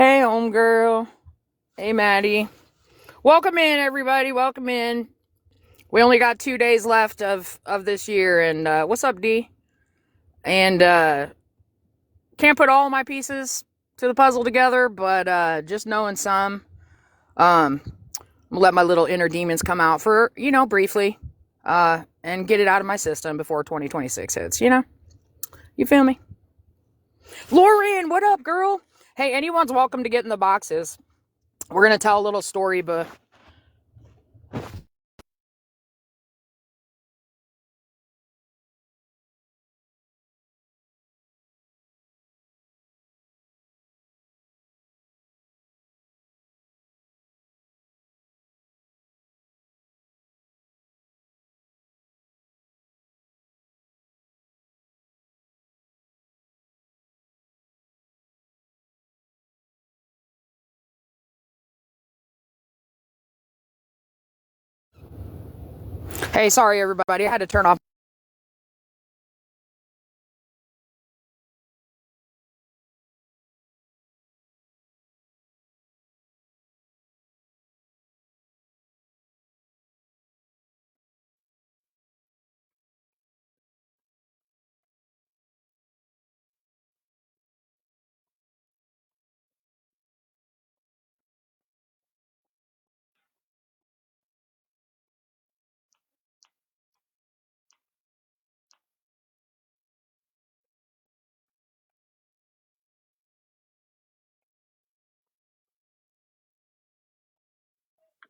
Hey, homegirl. Hey, Maddie. Welcome in, everybody. Welcome in. We only got 2 days left of this year. And what's up, D? And can't put all my pieces to the puzzle together, but just knowing some. I'm gonna let my little inner demons come out for, briefly. And get it out of my system before 2026 hits, You feel me? Lauren, what up, girl? Hey, anyone's welcome to get in the boxes. We're going to tell a little story, but hey, sorry, everybody. I had to turn off.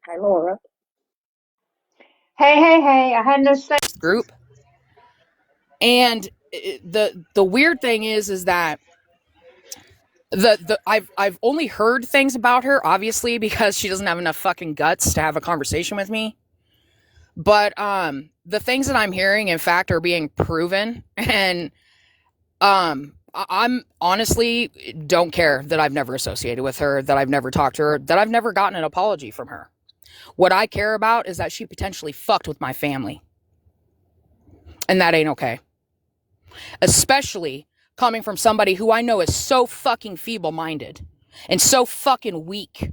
Hi, Laura. Hey, I had no say. Group. And the weird thing is that I've only heard things about her, obviously, because she doesn't have enough fucking guts to have a conversation with me. But the things that I'm hearing, in fact, are being proven, and I'm honestly don't care that I've never associated with her, that I've never talked to her, that I've never gotten an apology from her. What I care about is that she potentially fucked with my family, and that ain't okay. Especially coming from somebody who I know is so fucking feeble-minded and so fucking weak,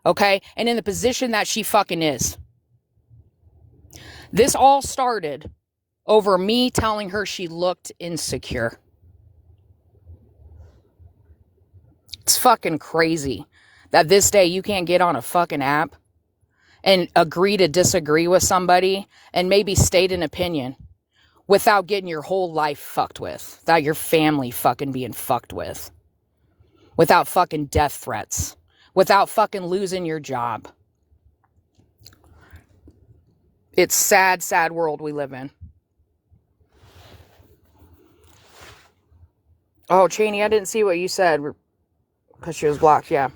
okay? And in the position that she fucking is. This all started over me telling her she looked insecure. It's fucking crazy that this day you can't get on a fucking app and agree to disagree with somebody and maybe state an opinion without getting your whole life fucked with, without your family fucking being fucked with, without fucking death threats, without fucking losing your job. It's sad, sad world we live in. Oh, Cheney, I didn't see what you said because she was blocked. Yeah.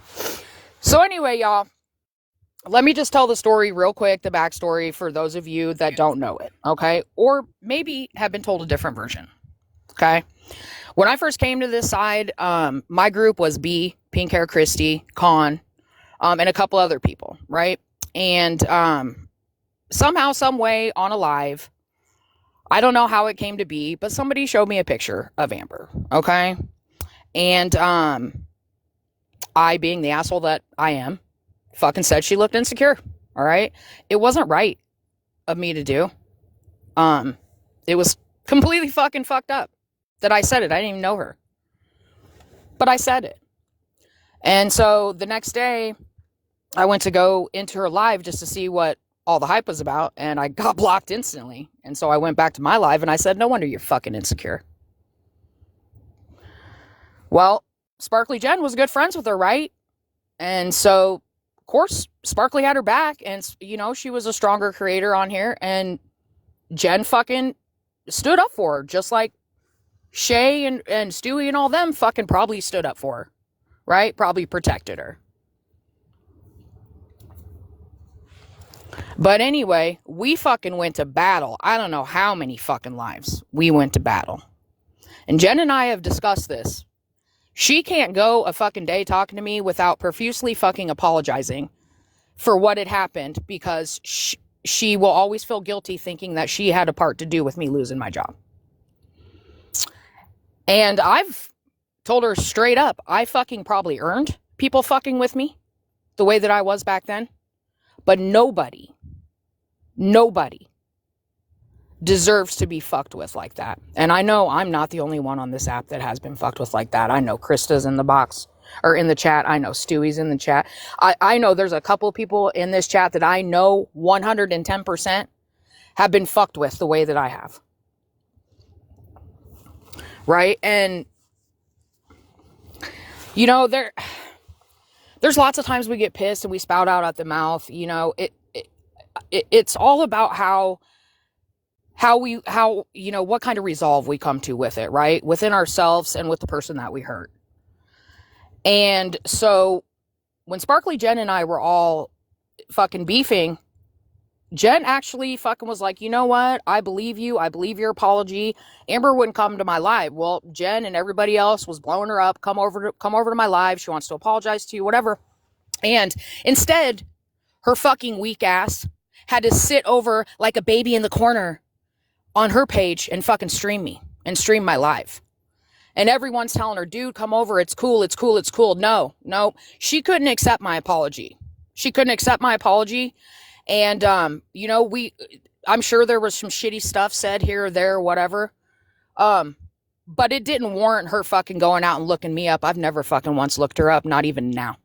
So anyway, y'all, let me just tell the story real quick, the backstory for those of you that don't know it, okay? Or maybe have been told a different version, okay? When I first came to this side, my group was B, Pink Hair Christy, Con, and a couple other people, right? And somehow, some way on a live, I don't know how it came to be, but somebody showed me a picture of Amber, okay? And I, being the asshole that I am, fucking said she looked insecure, all right? It wasn't right of me to do. It was completely fucking fucked up that I said it. I didn't even know her. But I said it. And so the next day, I went to go into her live just to see what all the hype was about, and I got blocked instantly. And so I went back to my live, and I said, no wonder you're fucking insecure. Well, Sparkly Jen was good friends with her, right? And so, of course, Sparkly had her back, and, she was a stronger creator on here, and Jen fucking stood up for her, just like Shay and Stewie and all them fucking probably stood up for her, right? Probably protected her. But anyway, we fucking went to battle. I don't know how many fucking lives we went to battle. And Jen and I have discussed this. She can't go a fucking day talking to me without profusely fucking apologizing for what had happened, because she will always feel guilty thinking that she had a part to do with me losing my job. And I've told her straight up, I fucking probably earned people fucking with me the way that I was back then, but nobody deserves to be fucked with like that. And I know I'm not the only one on this app that has been fucked with like that. I know Krista's in the box or in the chat. I know Stewie's in the chat. I know there's a couple of people in this chat that I know 110% have been fucked with the way that I have. Right? And you know, there's lots of times we get pissed and we spout out at the mouth. You know, it's all about how you know, what kind of resolve we come to with it, right? Within ourselves and with the person that we hurt. And so when Sparkly Jen and I were all fucking beefing, Jen actually fucking was like, you know what? I believe you. I believe your apology. Amber wouldn't come to my live. Well, Jen and everybody else was blowing her up. Come over to my live. She wants to apologize to you, whatever. And instead, her fucking weak ass had to sit over like a baby in the corner on her page and fucking stream me and stream my live. And everyone's telling her, dude, come over. It's cool. It's cool. It's cool. No, she couldn't accept my apology. And, you know, I'm sure there was some shitty stuff said here or there or whatever. But it didn't warrant her fucking going out and looking me up. I've never fucking once looked her up. Not even now.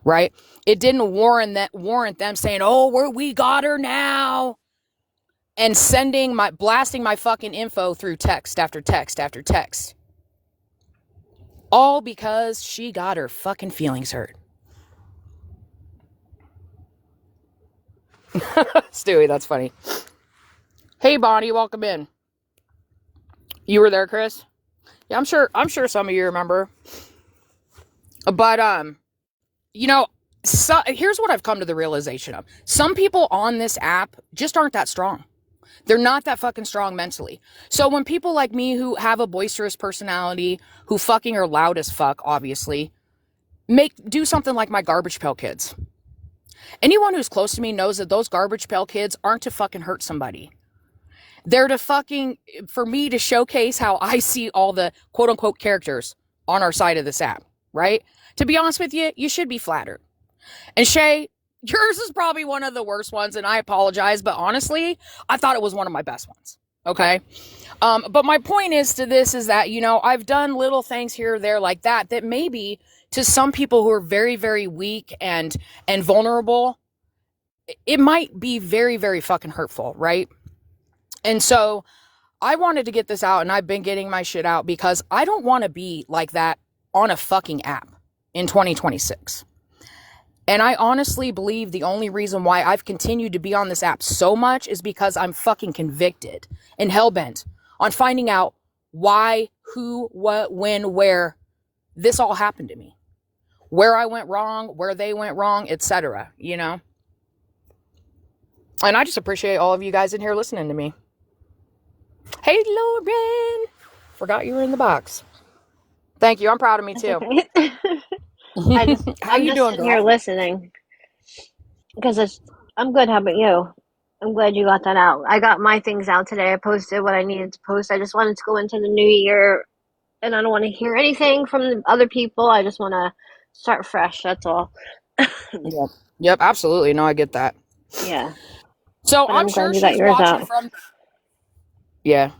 Right? It didn't warrant them saying, oh, we got her now. And blasting my fucking info through text after text after text. All because she got her fucking feelings hurt. Stewie, that's funny. Hey, Bonnie, welcome in. You were there, Chris? Yeah, I'm sure some of you remember. But, you know, here's what I've come to the realization of. Some people on this app just aren't that strong. They're not that fucking strong mentally. So when people like me who have a boisterous personality, who fucking are loud as fuck, obviously, do something like my Garbage Pail Kids. Anyone who's close to me knows that those Garbage Pail Kids aren't to fucking hurt somebody. They're for me to showcase how I see all the quote unquote characters on our side of this app, right? To be honest with you, you should be flattered. And Shay, yours is probably one of the worst ones, and I apologize, but honestly, I thought it was one of my best ones. Okay? But my point is that, you know, I've done little things here or there like that maybe to some people who are very, very weak and vulnerable, it might be very, very fucking hurtful, right? And so I wanted to get this out, and I've been getting my shit out because I don't want to be like that on a fucking app in 2026. And I honestly believe the only reason why I've continued to be on this app so much is because I'm fucking convicted and hellbent on finding out why, who, what, when, where this all happened to me. Where I went wrong, where they went wrong, etc., you know? And I just appreciate all of you guys in here listening to me. Hey, Lauren! Forgot you were in the box. Thank you. I'm proud of me, too. Okay. I'm just doing, sitting here listening because I'm good. How about you? I'm glad you got that out. I got my things out today. I posted what I needed to post. I just wanted to go into the new year, and I don't want to hear anything from the other people. I just want to start fresh. That's all. Yep, absolutely. No, I get that. Yeah. So But I'm sure she's watching from. Yeah.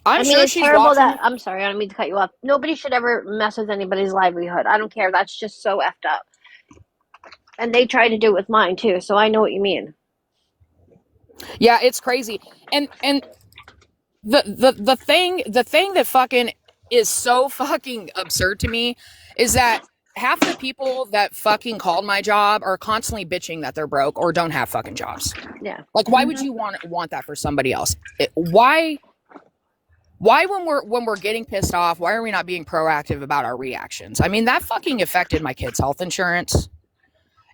I'm sure it's she's terrible watching. I'm sorry, I don't mean to cut you off. Nobody should ever mess with anybody's livelihood. I don't care. That's just so effed up. And they try to do it with mine too, so I know what you mean. Yeah, it's crazy. And the thing that fucking is so fucking absurd to me is that half the people that fucking called my job are constantly bitching that they're broke or don't have fucking jobs. Yeah. Like, why would you want that for somebody else? Why when we're getting pissed off, why are we not being proactive about our reactions? I mean, that fucking affected my kids' health insurance.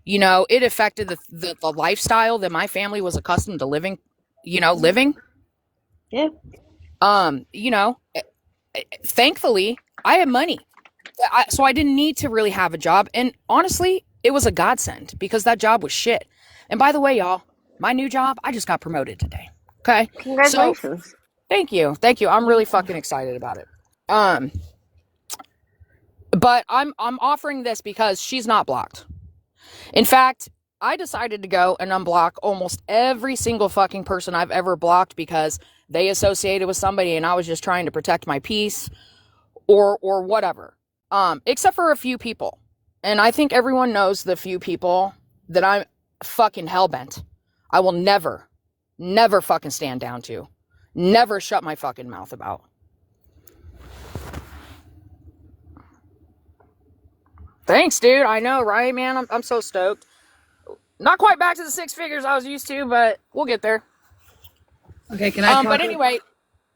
You know, it affected the lifestyle that my family was accustomed to living. Yeah. You know, thankfully, I have money. So I didn't need to really have a job. And honestly, it was a godsend because that job was shit. And by the way, y'all, my new job, I just got promoted today. Okay? Congratulations. So, thank you. I'm really fucking excited about it. But But I'm offering this because she's not blocked. In fact, I decided to go and unblock almost every single fucking person I've ever blocked because they associated with somebody and I was just trying to protect my peace or whatever. Except for a few people. And I think everyone knows the few people that I'm fucking hellbent. I will never fucking stand down to. Never shut my fucking mouth about. Thanks, dude. I know, right, man? I'm so stoked. Not quite back to the 6 figures I was used to, but we'll get there. Okay, can I talk? But anyway,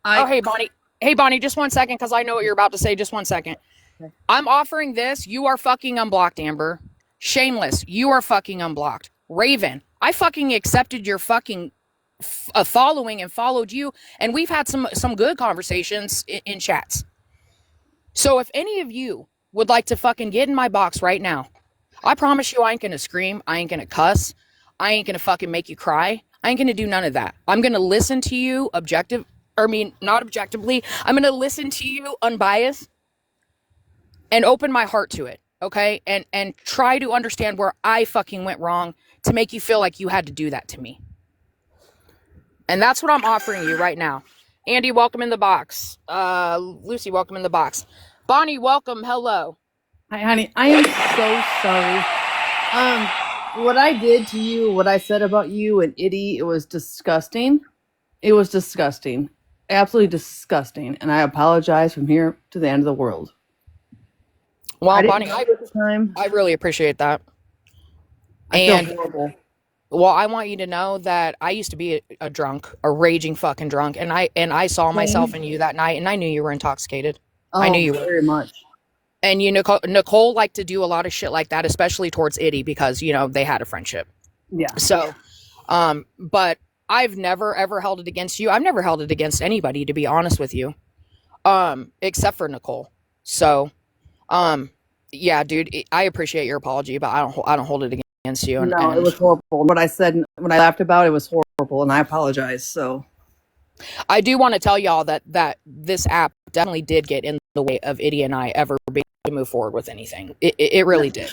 hey, Bonnie. Hey, Bonnie, just 1 second, because I know what you're about to say. Just 1 second. Okay. I'm offering this. You are fucking unblocked, Amber. Shameless, you are fucking unblocked. Raven, I fucking accepted your fucking following and followed you, and we've had some good conversations in chats. So if any of you would like to fucking get in my box right now, I promise you I ain't gonna scream, I ain't gonna cuss, I ain't gonna fucking make you cry, I ain't gonna do none of that. I'm gonna listen to you not objectively, I'm gonna listen to you unbiased and open my heart to it, okay? And try to understand where I fucking went wrong to make you feel like you had to do that to me. And that's what I'm offering you right now. Andy, welcome in the box. Lucy, welcome in the box. Bonnie, welcome. Hello. Hi, honey. I am so sorry. What I did to you, what I said about you and Itty, it was disgusting. It was disgusting. Absolutely disgusting. And I apologize from here to the end of the world. Well, Bonnie, I really appreciate that. I feel horrible. Well, I want you to know that I used to be a drunk, a raging fucking drunk, and I saw myself in you that night, and I knew you were intoxicated. Oh, I knew you were. Very much. And Nicole liked to do a lot of shit like that, especially towards Itty, because they had a friendship. Yeah. So, but I've never ever held it against you. I've never held it against anybody, to be honest with you, except for Nicole. So, yeah, dude, I appreciate your apology, but I don't hold it against you. And it was horrible. What I said when I laughed about it was horrible, and I apologize. So, I do want to tell y'all that this app definitely did get in the way of Itty and I ever being able to move forward with anything. It really did.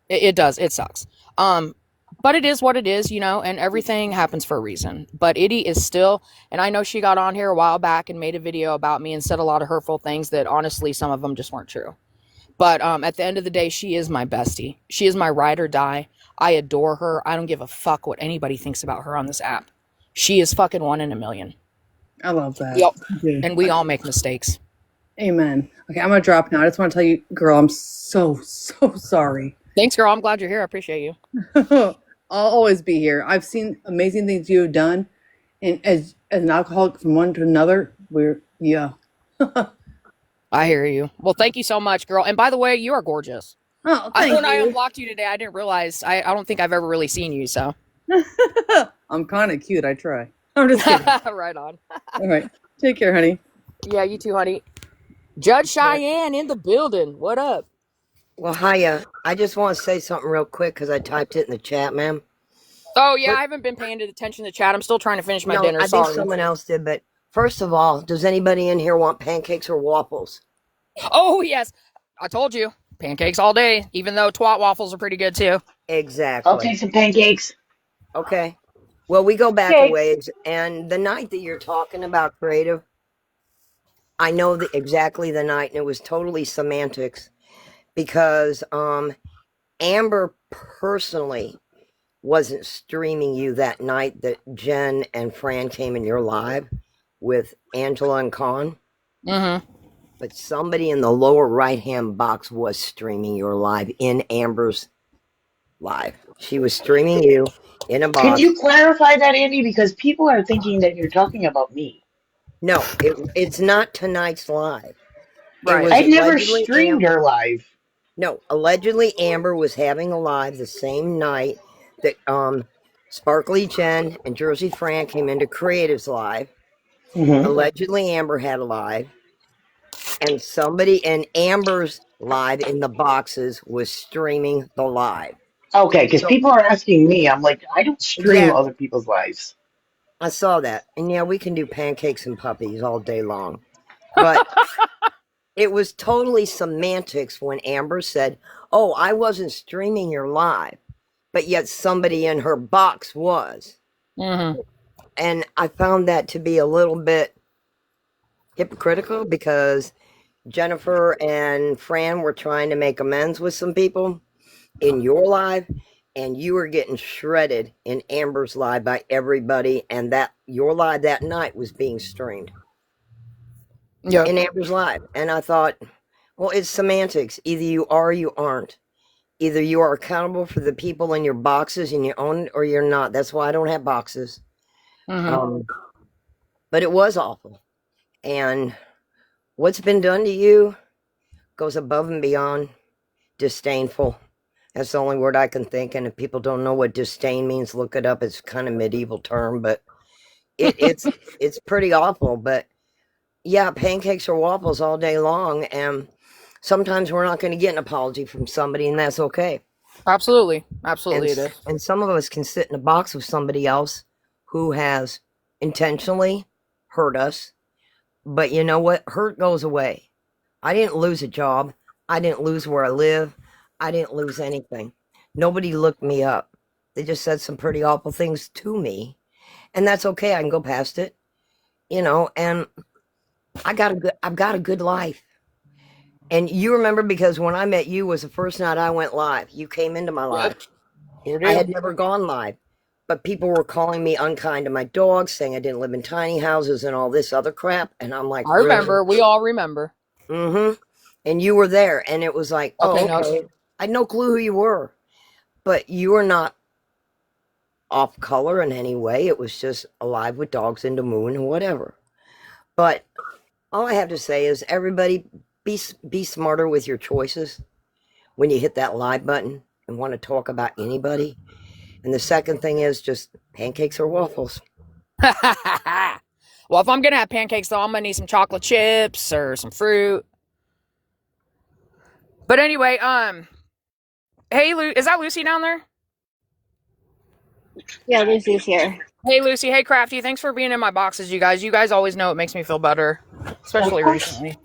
It does. It sucks. But it is what it is, and everything happens for a reason. But Itty is still, and I know she got on here a while back and made a video about me and said a lot of hurtful things that honestly, some of them just weren't true. But at the end of the day, she is my bestie. She is my ride or die. I adore her. I don't give a fuck what anybody thinks about her on this app. She is fucking 1 in a million. I love that. Yep. And we all make mistakes. Amen. Okay, I'm going to drop now. I just want to tell you, girl, I'm so sorry. Thanks, girl. I'm glad you're here. I appreciate you. I'll always be here. I've seen amazing things you have done. And as an alcoholic from one to another, I hear you. Well, thank you so much, girl. And by the way, you are gorgeous. Oh, thank you. When I unblocked you today, I didn't realize. I don't think I've ever really seen you, so. I'm kind of cute. I try. I'm just kidding. Right on. All right. Take care, honey. Yeah, you too, honey. Judge Cheyenne in the building. What up? Well, hiya. I just want to say something real quick because I typed it in the chat, ma'am. Oh, yeah, I haven't been paying attention to the chat. I'm still trying to finish my dinner. I think someone else did, but first of all, does anybody in here want pancakes or waffles? Oh, yes. I told you. Pancakes all day, even though twat waffles are pretty good, too. Exactly. I'll take some pancakes. Okay. Well, we go back a ways, and the night that you're talking about, Creative, I know exactly the night, and it was totally semantics, because Amber personally wasn't streaming you that night that Jen and Fran came in your live with Angela and Con. Mm-hmm. But somebody in the lower right-hand box was streaming your live in Amber's live. She was streaming you in a box. Can you clarify that, Andy? Because people are thinking that you're talking about me. No, it's not tonight's live. Right. I never streamed your live. No, allegedly Amber was having a live the same night that Sparkly Jen and Jersey Fran came into Creative's live. Mm-hmm. Allegedly Amber had a live. And somebody in Amber's live in the boxes was streaming the live. Okay, because people are asking me. I'm like, I don't stream other people's lives. I saw that. And yeah, we can do pancakes and puppies all day long. But it was totally semantics when Amber said, "Oh, I wasn't streaming your live," but yet somebody in her box was. Mm-hmm. And I found that to be a little bit hypocritical because Jennifer and Fran were trying to make amends with some people in your live, and you were getting shredded in Amber's live by everybody, and that your live that night was being streamed Yep. in Amber's live. And I thought, well, it's semantics. Either you are or you aren't. Either you are accountable for the people in your boxes and you own it, or you're not. That's why I don't have boxes. Mm-hmm. But it was awful. And what's been done to you goes above and beyond disdainful. That's the only word I can think. And if people don't know what disdain means, look it up. It's kind of medieval term, but it's pretty awful. But yeah, pancakes or waffles all day long, and sometimes we're not going to get an apology from somebody, and that's okay. Absolutely. And Absolutely, it is. and some of us can sit in a box with somebody else who has intentionally hurt us. But you know what? Hurt goes away. I didn't lose a job. I didn't lose where I live. I didn't lose anything. Nobody looked me up. They just said some pretty awful things to me. And that's okay. I can go past it. And I've got a good life. And you remember because when I met you was the first night I went live. You came into my live. Yep. Sure I do. had never gone live. But people were calling me unkind to my dog, saying I didn't live in tiny houses and all this other crap. And I'm like, I really? remember. We all remember. Mm-hmm. And you were there, and it was like, oh, Okay, no. okay. I had no clue who you were, but you were not off color in any way. It was just alive with dogs in the moon and whatever. But all I have to say is, everybody, be smarter with your choices when you hit that live button and want to talk about anybody. And the second thing is just pancakes or waffles. Well, if I'm gonna have pancakes, though, I'm gonna need some chocolate chips or some fruit. But anyway, hey, is that Lucy down there? Yeah, Lucy's here. Hey, Lucy. Hey, Crafty. Thanks for being in my boxes, you guys. You guys always know it makes me feel better, Of especially course. recently.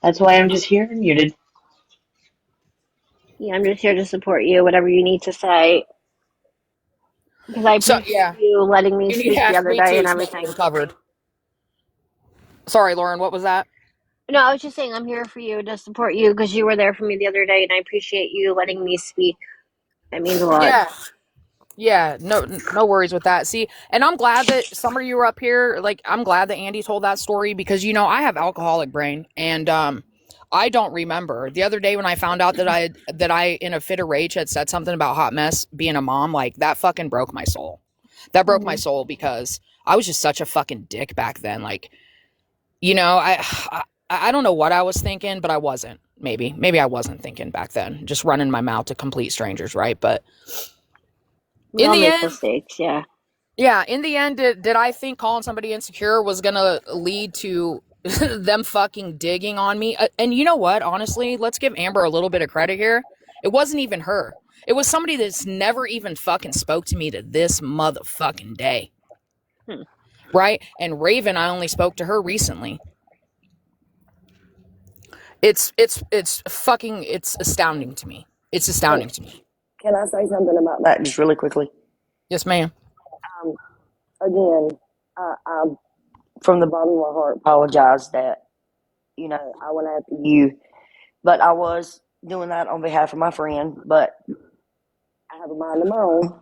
That's why I'm just here and muted. Yeah, I'm just here to support you, whatever you need to say. Because I So appreciate yeah, you letting me you need to speak the ask other me day too, and smoking everything. recovered. Sorry, Lauren. What was that? No, I was just saying I'm here for you to support you because you were there for me the other day and I appreciate you letting me speak. It means a lot. Yeah. Yeah, no worries with that. See, and I'm glad that Summer you were up here. Like, I'm glad that Andy told that story because I have alcoholic brain, and I don't remember the other day when I found out that I in a fit of rage had said something about hot mess being a mom. Like, that fucking broke my soul. That broke my Hmm. soul because I was just such a fucking dick back then. Like, I don't know what I was thinking, but I wasn't. Maybe I wasn't thinking back then. Just running my mouth to complete strangers, right? But We in all the make end. mistakes, yeah. Yeah, in the end, did I think calling somebody insecure was gonna lead to them fucking digging on me? And you know what? Honestly, let's give Amber a little bit of credit here. It wasn't even her. It was somebody that's never even fucking spoke to me to this motherfucking day. Hmm. Right? And Raven, I only spoke to her recently. It's astounding to me. It's Can, astounding to me. can I say something about that just really quickly? Yes, ma'am. Um, again, I from the bottom of my heart apologize that I went after you, but I was doing that on behalf of my friend. But I have a mind of my own,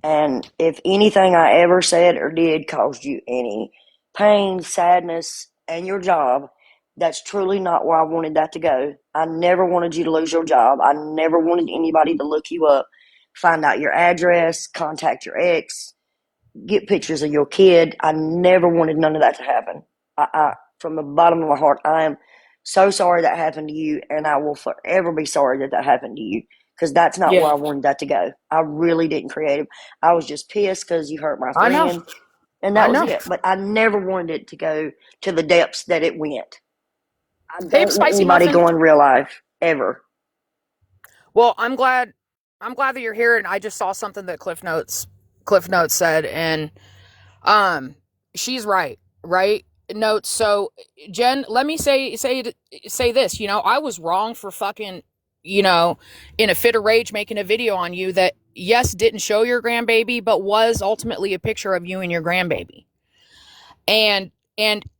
and if anything I ever said or did caused you any pain, sadness, and your job, that's truly not where I wanted that to go. I never wanted you to lose your job. I never wanted anybody to look you up, find out your address, contact your ex, get pictures of your kid. I never wanted none of that to happen. From the bottom of my heart, I am so sorry that happened to you, and I will forever be sorry that that happened to you because that's not where Yeah, I wanted that to go. I really didn't create it. I was just pissed because you hurt my I know. friend, and I that was know. it. But I never wanted it to go to the depths that it went. I Hey, don't want spicy anybody muffin. going real life ever. Well, I'm glad. I'm glad that you're here, and I just saw something that Cliff Notes said, and she's right, right? notes. So, Jen, let me say this. I was wrong for fucking, in a fit of rage, making a video on you that, yes, didn't show your grandbaby, but was ultimately a picture of you and your grandbaby. And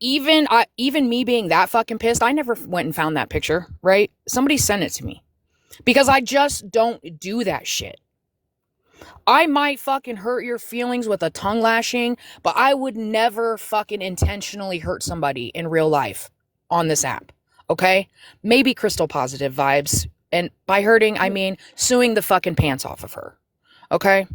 even me being that fucking pissed, I never went and found that picture, right? Somebody sent it to me because I just don't do that shit. I might fucking hurt your feelings with a tongue lashing, but I would never fucking intentionally hurt somebody in real life on this app. Okay? Maybe crystal positive vibes. And by hurting, I mean suing the fucking pants off of her. Okay?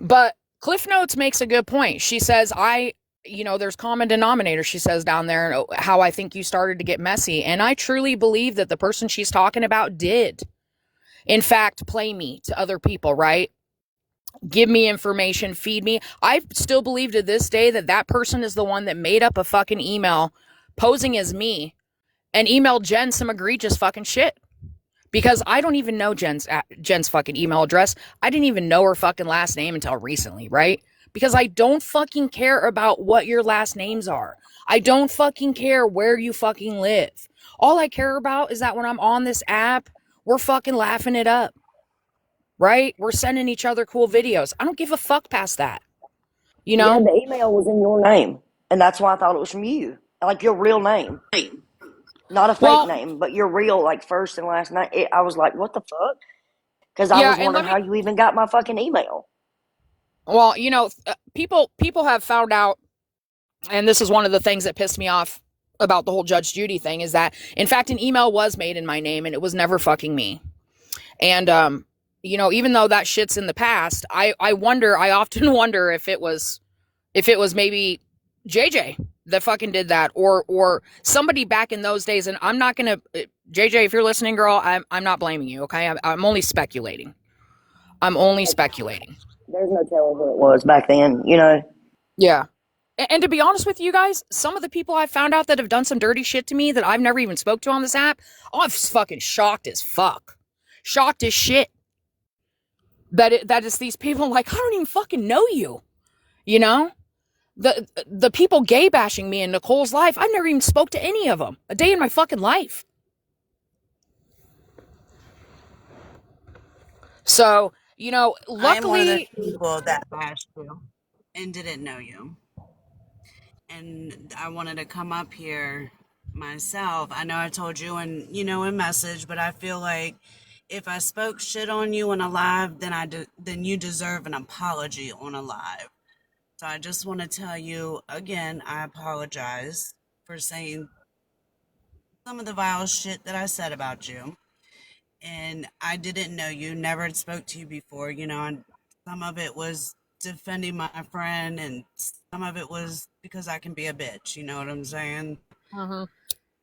But Cliff Notes makes a good point. She says, there's common denominator, she says down there, how I think you started to get messy. And I truly believe that the person she's talking about did, in fact, play me to other people, right? Give me information, feed me. I still believe to this day that that person is the one that made up a fucking email posing as me and emailed Jen some egregious fucking shit. Because I don't even know Jen's fucking email address. I didn't even know her fucking last name until recently, right? Because I don't fucking care about what your last names are. I don't fucking care where you fucking live. All I care about is that when I'm on this app, we're fucking laughing it up. Right? We're sending each other cool videos. I don't give a fuck past that. Yeah, the email was in your name, and that's why I thought it was from you, like your real name, not a fake name, but your real, like, first and last name. I was like, what the fuck? Because I was wondering how you even got my fucking email. Well, people have found out, and this is one of the things that pissed me off about the whole Judge Judy thing, is that, in fact, an email was made in my name, and it was never fucking me. And, even though that shit's in the past, I often wonder if it was maybe JJ that fucking did that, or somebody back in those days. And I'm not gonna, JJ, if you're listening, girl, I'm not blaming you, okay? I'm only speculating. There's no telling who it was back then, Yeah. And to be honest with you guys, some of the people I've found out that have done some dirty shit to me that I've never even spoke to on this app, I'm fucking shocked as fuck. Shocked as shit. That it's these people, like, I don't even fucking know you. The people gay bashing me in Nicole's life, I've never even spoke to any of them a day in my fucking life. So, luckily, I'm one of the people that bashed you and didn't know you. And I wanted to come up here myself. I know I told you in message, but I feel like if I spoke shit on you on a live, then you deserve an apology on a live. So I just want to tell you again, I apologize for saying some of the vile shit that I said about you. And I didn't know you, never had spoke to you before, and some of it was defending my friend, and some of it was because I can be a bitch, you know what I'm saying?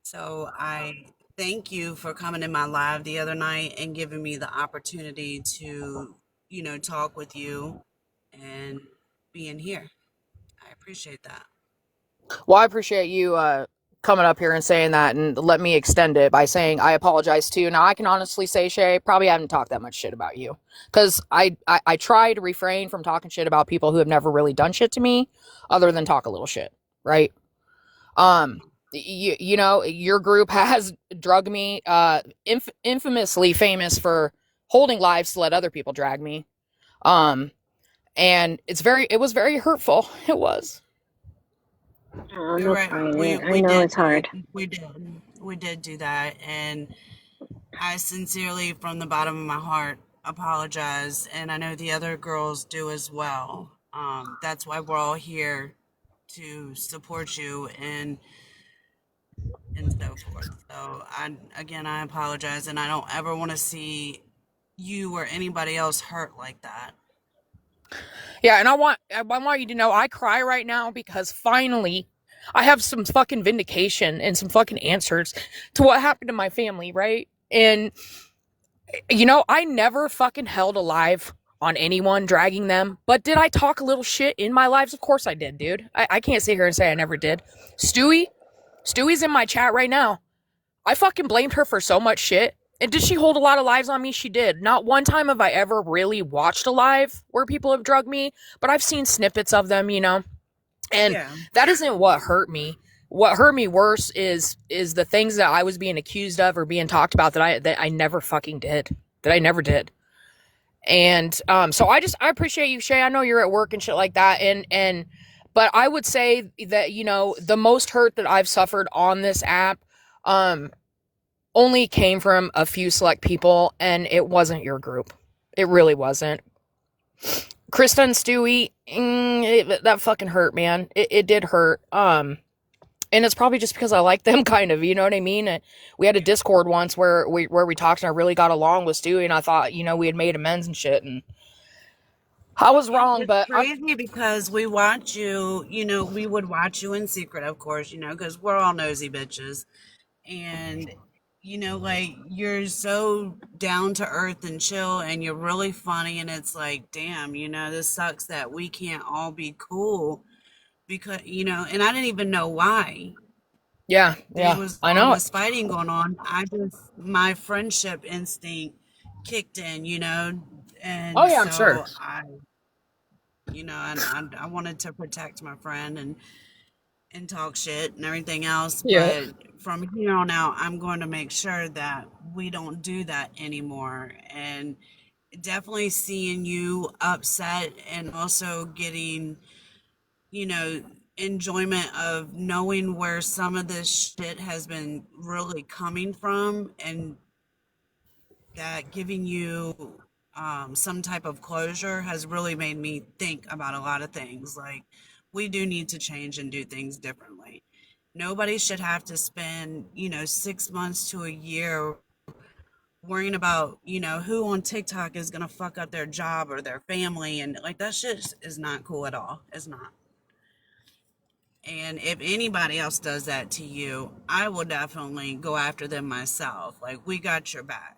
So I thank you for coming in my live the other night and giving me the opportunity to, talk with you and being here. I appreciate that. Well, I appreciate you coming up here and saying that, and let me extend it by saying I apologize too. Now, I can honestly say, Shay, probably haven't talked that much shit about you, because I try to refrain from talking shit about people who have never really done shit to me other than talk a little shit, right? Your group has drugged me, infamously famous for holding lives to let other people drag me. And it was very hurtful. It was. Oh, You're no right. crying. I We know did it's hard. we did do that, and I sincerely, from the bottom of my heart, apologize, and I know the other girls do as well. That's why we're all here to support you and so forth. So I apologize, and I don't ever want to see you or anybody else hurt like that. Yeah, and I want you to know I cry right now because finally I have some fucking vindication and some fucking answers to what happened to my family, right? And I never fucking held a live on anyone dragging them, but did I talk a little shit in my lives? Of course I did, dude. I can't sit here and say I never did. Stewie's in my chat right now. I fucking blamed her for so much shit. And did she hold a lot of lives on me? She did. Not one time have I ever really watched a live where people have drugged me, but I've seen snippets of them, And Yeah. that isn't what hurt me. What hurt me worse is the things that I was being accused of or being talked about that I never fucking did. That I never did. And so I appreciate you, Shay. I know you're at work and shit like that. And but I would say that, you know, the most hurt that I've suffered on this app um only came from a few select people, and it wasn't your group. It really wasn't. Krista and Stewie, that fucking hurt, man. It did hurt. And it's probably just because I like them, kind of, you know what I mean? We had a Discord once where we talked, and I really got along with Stewie, and I thought, you know, we had made amends and shit, and I was wrong, It's but crazy because we watch you, you know, we would watch you in secret, of course, you know, because we're all nosy bitches. And, you know, like, you're so down to earth and chill, and you're really funny. And it's like, damn, you know, this sucks that we can't all be cool because, you know, and I didn't even know why yeah, there yeah, was I all know it. this fighting going on. My friendship instinct kicked in, you know, Oh and yeah, I'm sure. so you know, and I wanted to protect my friend and talk shit and everything else. Yeah. But from here on out, I'm going to make sure that we don't do that anymore. And definitely seeing you upset and also getting, you know, enjoyment of knowing where some of this shit has been really coming from, and that giving you some type of closure has really made me think about a lot of things. Like, we do need to change and do things differently. Nobody should have to spend, you know, 6 months to a year worrying about, you know, who on TikTok is going to fuck up their job or their family. And like, that shit is not cool at all. It's not. And if anybody else does that to you, I will definitely go after them myself. Like, we got your back.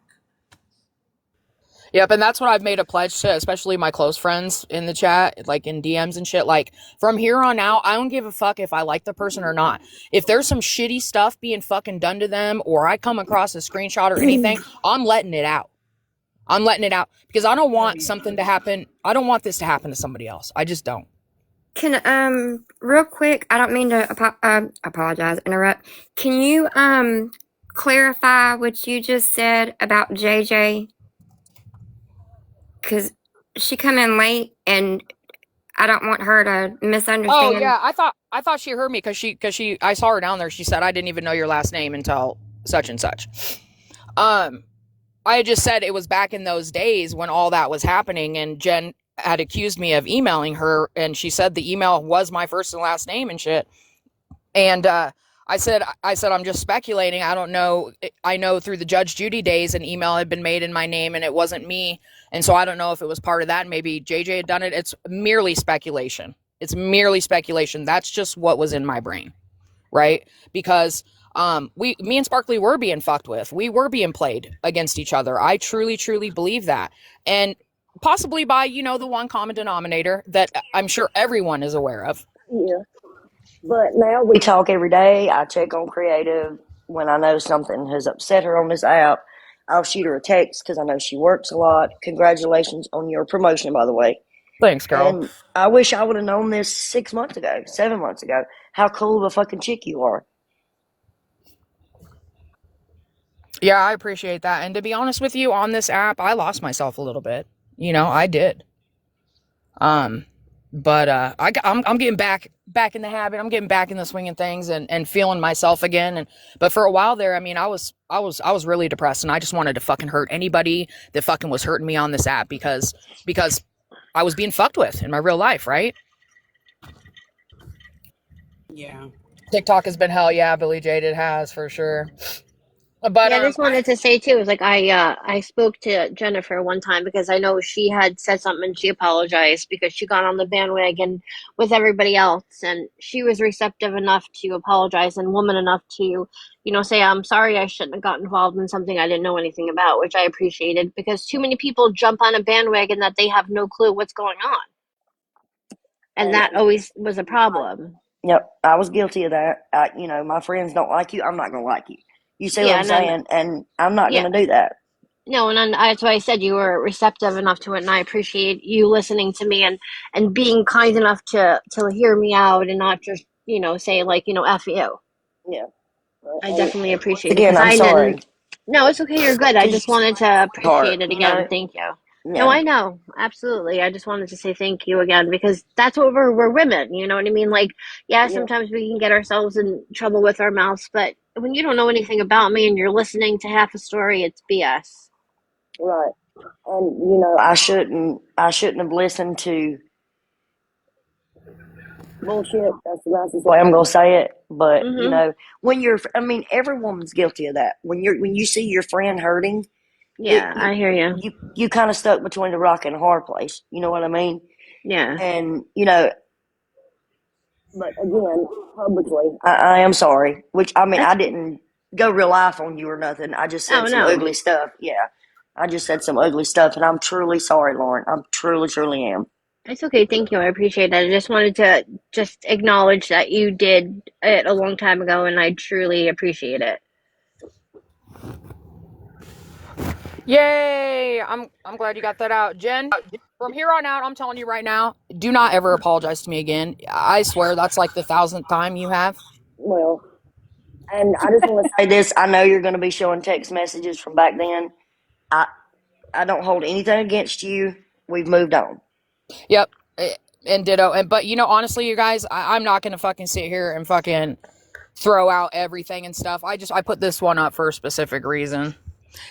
Yep, and that's what I've made a pledge to, especially my close friends in the chat, like in DMs and shit. Like, from here on out, I don't give a fuck if I like the person or not. If there's some shitty stuff being fucking done to them, or I come across a screenshot or anything, I'm letting it out. I'm letting it out because I don't Oh, want yeah. something to happen. I don't want this to happen to somebody else. I just don't. Can real quick, I don't mean to apologize, interrupt. Can you clarify what you just said about JJ? Because she come in late, and I don't want her to Oh misunderstand. yeah, I thought she heard me because I saw her down there. She said I didn't even know your last name until such and such. Um, I just said it was back in those days when all that was happening, and Jen had accused me of emailing her, and she said the email was my first and last name and shit. And I said I'm just speculating. I don't know. I know through the Judge Judy days, an email had been made in my name, and it wasn't me. And so I don't know if it was part of that. Maybe JJ had done it. It's merely speculation. It's merely speculation. That's just what was in my brain, right? Because me and Sparkly were being fucked with. We were being played against each other. I truly, truly believe that. And possibly by, you know, the one common denominator that I'm sure everyone is aware of. Yeah. But now we talk every day. I check on Creative when I know something has upset her on this app. I'll shoot her a text because I know she works a lot. Congratulations on your promotion, by the way. Thanks, girl. And I wish I would have known this 6 months ago, 7 months ago. How cool of a fucking chick you are. Yeah, I appreciate that. And to be honest with you, on this app, I lost myself a little bit. You know, I did. Um, but I'm getting back in the habit. I'm getting back in the swing of things and feeling myself again. And but for a while there, I mean, I was really depressed, and I just wanted to fucking hurt anybody that fucking was hurting me on this app because I was being fucked with in my real life, right? Yeah. TikTok has been hell, yeah, Billy Jade, it has for sure. But Yeah, I just wanted to say too, is like I spoke to Jennifer one time because I know she had said something and she apologized because she got on the bandwagon with everybody else, and she was receptive enough to apologize and woman enough to, you know, say I'm sorry I shouldn't have got involved in something I didn't know anything about, which I appreciated because too many people jump on a bandwagon that they have no clue what's going on. And And that always was a problem. yep, I was guilty of that. My friends don't like you. I'm not going to like you. You see what Yeah, I'm and then saying? And I'm not yeah, going to do that. No, and that's why I said you were receptive enough to it, and I appreciate you listening to me and being kind enough to hear me out and not just say like f you. Yeah. I And definitely once appreciate it again, because I'm I sorry. didn't. No, it's okay. You're good. I just Because wanted to you heart, appreciate it again. Thank you. No, Yeah. I know. Absolutely. I just wanted to say thank you again because that's what we're women. You know what I mean? Like, yeah, Yeah. sometimes we can get ourselves in trouble with our mouths, but when you don't know anything about me and you're listening to half a story, it's BS. Right. And I shouldn't have listened to bullshit. That's the nicest way I'm gonna say it. But Mm-hmm. when I mean, every woman's guilty of that. When you see your friend hurting, Yeah, I hear you. you kind of stuck between a rock and a hard place. You know what I mean? Yeah. And but again, publicly, I am sorry. Which I mean, I That's didn't go real life on you or nothing. I just oh said some no. ugly stuff. Yeah, I just said some ugly stuff, and I'm truly sorry, Lauren. I'm truly, truly am. It's okay. Thank you. I appreciate that. I just wanted to just acknowledge that you did it a long time ago, and I truly appreciate it. Yay! I'm glad you got that out, Jen. From here on out, I'm telling you right now, do not ever apologize to me again. I swear that's like the 1,000th time you have. Well, and I just want to say this. I know you're going to be showing text messages from back then. I I don't hold anything against you. We've moved on. Yep. And ditto. And but honestly, you guys, I'm not gonna fucking sit here and fucking throw out everything and stuff. I put this one up for a specific reason.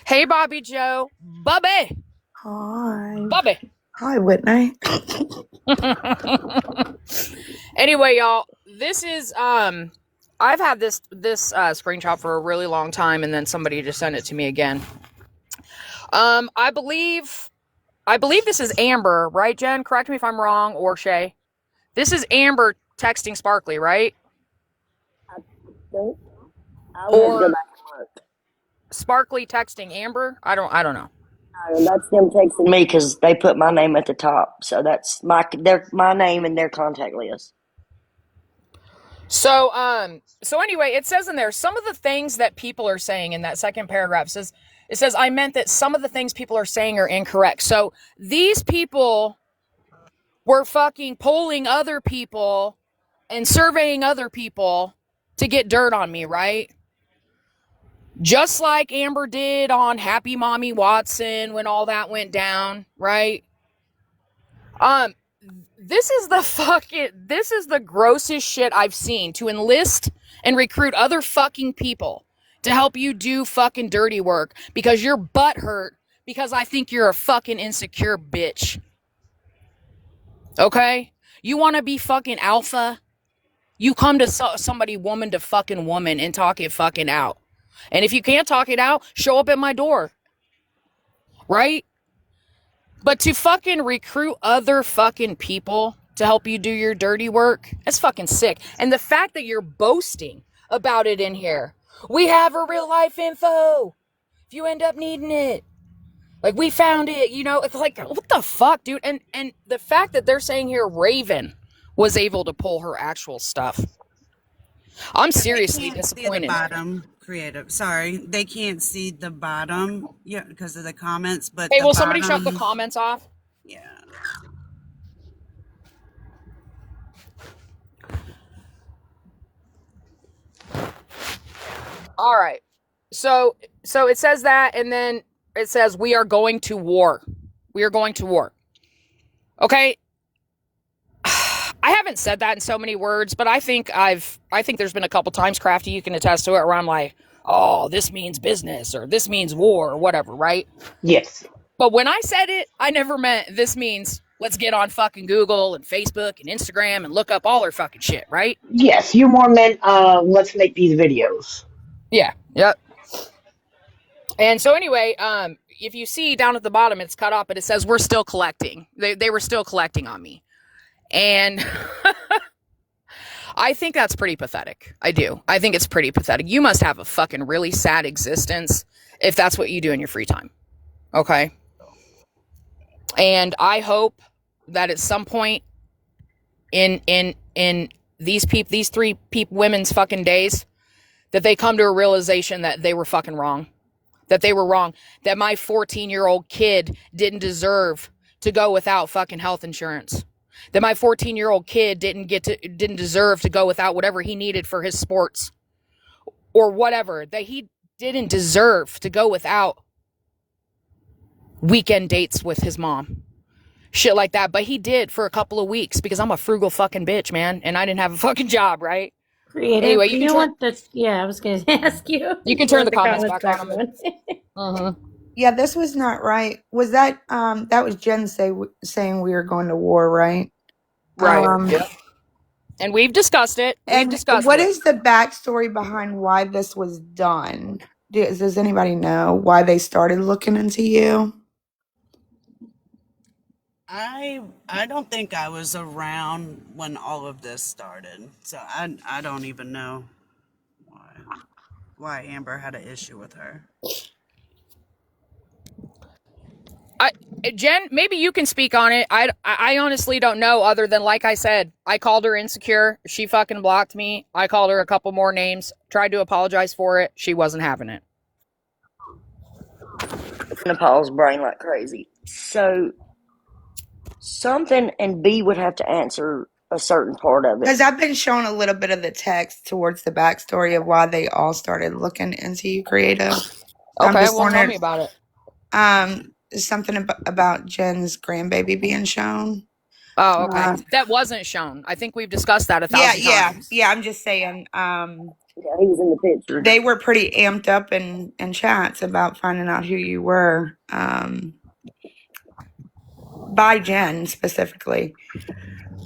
Hey, Bobby Joe, Bubby, Hi. Bubby. Hi, Whitney. Anyway, y'all, this is I've had this screenshot for a really long time, and then somebody just sent it to me again. I believe this is Amber, right, Jen? Correct me if I'm wrong, or Shay. This is Amber texting Sparkly, right? I think I would have to go Or back and look. Sparkly texting Amber? I don't know. No, that's them texting me because they put my name at the top. So that's my name in their contact list. So anyway, it says in there some of the things that people are saying in that second paragraph says I meant that some of the things people are saying are incorrect. So these people were fucking polling other people and surveying other people to get dirt on me, right? Just like Amber did on Happy Mommy Watson when all that went down, right? This is the grossest shit I've seen, to enlist and recruit other fucking people to help you do fucking dirty work because your butt hurt because I think you're a fucking insecure bitch. Okay? You want to be fucking alpha? You come to somebody woman to fucking woman and talk it fucking out. And if you can't talk it out, show up at my door. Right? But to fucking recruit other fucking people to help you do your dirty work, that's fucking sick. And the fact that you're boasting about it in here. We have a real life info. If you end up needing it. Like, we found it, it's like, what the fuck, dude? And the fact that they're saying here Raven was able to pull her actual stuff. I'm seriously Can't see the disappointed. bottom creative. Sorry, they can't see the bottom. Yeah, because of the comments. But Hey, the will somebody shut the bottom. comments off? Yeah. All right. So it says that, and then it says we are going to war. We are going to war. Okay. I haven't said that in so many words, but I think there's been a couple times, Crafty, you can attest to it, where I'm like, oh, this means business or this means war or whatever, right? Yes. But when I said it, I never meant this means let's get on fucking Google and Facebook and Instagram and look up all our fucking shit, right? Yes, you more meant let's make these videos. Yeah. Yep. And so anyway, if you see down at the bottom, it's cut off, but it says we're still collecting. They were still collecting on me. And I think that's pretty pathetic. I do. I think it's pretty pathetic. You must have a fucking really sad existence if that's what you do in your free time. Okay? And I hope that at some point in these three women's fucking days, that they come to a realization that they were fucking wrong. that they were wrong, that my 14-year-old kid didn't deserve to go without fucking health insurance, that my 14-year-old kid didn't deserve to go without whatever he needed for his sports or whatever, that he didn't deserve to go without weekend dates with his mom. Shit like that. But he did for a couple of weeks because I'm a frugal fucking bitch, man. And I didn't have a fucking job, right? Creative. Anyway, You know what? Yeah, I was going to ask you. You can turn the comments back on him. Yeah, this was not right. Was that that was Jen saying we were going to war, right? Right. Yep. And we've discussed it. What is the backstory behind why this was done? Does anybody know why they started looking into you? I don't think I was around when all of this started, so I don't even know why Amber had an issue with her. Jen, maybe you can speak on it. I honestly don't know, other than, like I said, I called her insecure. She fucking blocked me. I called her a couple more names, tried to apologize for it. She wasn't having it. Paul's brain like crazy. So something, and B would have to answer a certain part of it. Because I've been shown a little bit of the text towards the backstory of why they all started looking into you, Creative. Okay, well, tell me about it. Something about Jen's grandbaby being shown. Oh, okay. That wasn't shown. I think we've discussed that 1,000 times. Yeah. I'm just saying. Yeah, he was in the picture. They were pretty amped up in chats about finding out who you were. By Jen specifically.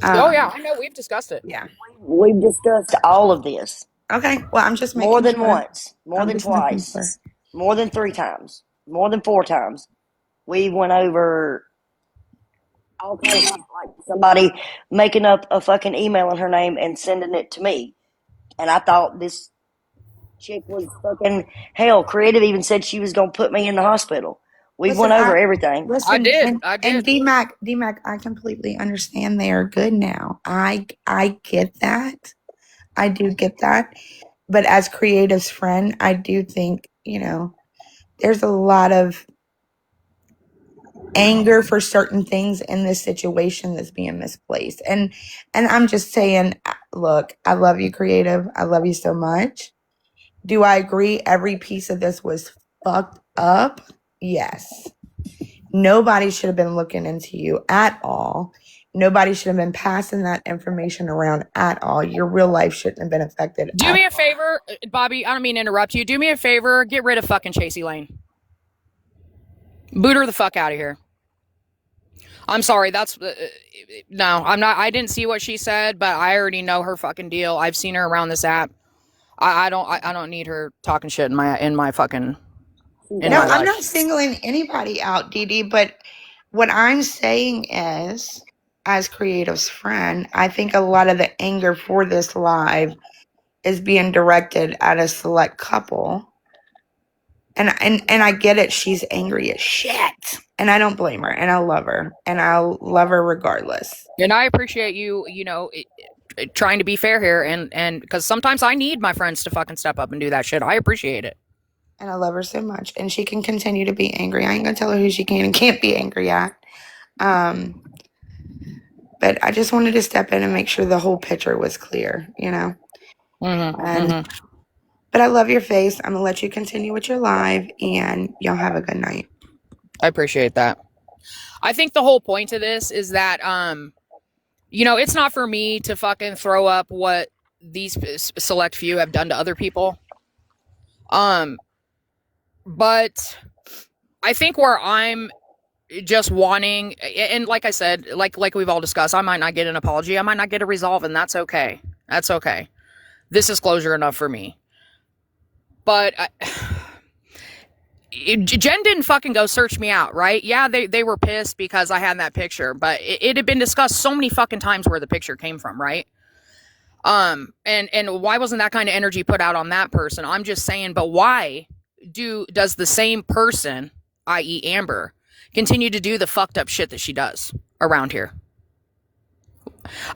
Oh yeah, I know. We've discussed it. Yeah, we've discussed all of this. Okay, well, I'm just making more than sure. Once, more than twice, more than 3 times, more than 4 times. We went over all kinds of, like somebody making up a fucking email in her name and sending it to me, and I thought this chick was fucking hell. Creative even said she was gonna put me in the hospital. We went over everything. Listen, I did. And D-Mac, I completely understand they are good now. I get that. I do get that. But as Creative's friend, I do think, there's a lot of anger for certain things in this situation that's being misplaced. And I'm just saying, look, I love you, Creative. I love you so much. Do I agree every piece of this was fucked up? Yes. Nobody should have been looking into you at all. Nobody should have been passing that information around at all. Your real life shouldn't have been affected. Do me a favor, Bobby. I don't mean to interrupt you. Do me a favor. Get rid of fucking Chasey Lane. Boot her the fuck out of here. I'm sorry. That's no. I'm not. I didn't see what she said, but I already know her fucking deal. I've seen her around this app. I don't need her talking shit in my fucking. No, I'm not singling anybody out, Dee Dee, but what I'm saying is, as Creative's friend, I think a lot of the anger for this live is being directed at a select couple. And I get it, she's angry as shit. And I don't blame her, and I love her, and I'll love her regardless. And I appreciate you, trying to be fair here, and because sometimes I need my friends to fucking step up and do that shit. I appreciate it. And I love her so much. And she can continue to be angry. I ain't going to tell her who she can and can't be angry at. But I just wanted to step in and make sure the whole picture was clear, But I love your face. I'm going to let you continue with your live. And y'all have a good night. I appreciate that. I think the whole point of this is that, it's not for me to fucking throw up what these select few have done to other people. But I think where I'm just wanting, and like I said, like we've all discussed, I might not get an apology. I might not get a resolve, and that's okay. That's okay. This is closure enough for me. But Jen didn't fucking go search me out, right? Yeah, they were pissed because I had that picture, but it had been discussed so many fucking times where the picture came from, right? And why wasn't that kind of energy put out on that person? I'm just saying, but why does the same person, i.e. Amber, continue to do the fucked up shit that she does around here?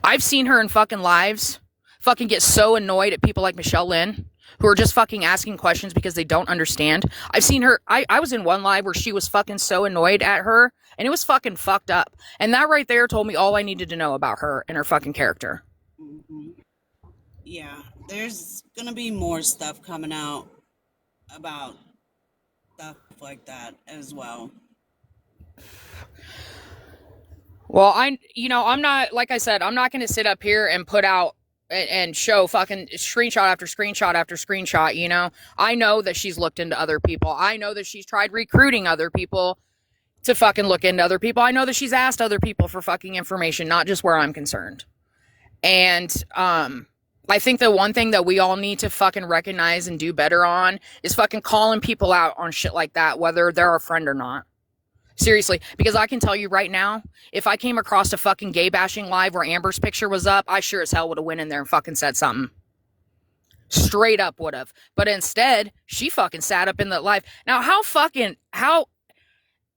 I've seen her in fucking lives fucking get so annoyed at people like Michelle Lynn who are just fucking asking questions because they don't understand. I've seen her. I was in one live where she was fucking so annoyed at her, and it was fucking fucked up. And that right there told me all I needed to know about her and her fucking character. Mm-hmm. Yeah, there's gonna be more stuff coming out about stuff like that as well. Well, I'm not, like I said, I'm not going to sit up here and put out and show fucking screenshot after screenshot after screenshot. I know that she's looked into other people. I know that she's tried recruiting other people to fucking look into other people. I know that she's asked other people for fucking information, not just where I'm concerned. And I think the one thing that we all need to fucking recognize and do better on is fucking calling people out on shit like that, whether they're our friend or not. Seriously, because I can tell you right now, if I came across a fucking gay bashing live where Amber's picture was up, I sure as hell would have went in there and fucking said something. Straight up would have. But instead, she fucking sat up in the live. Now,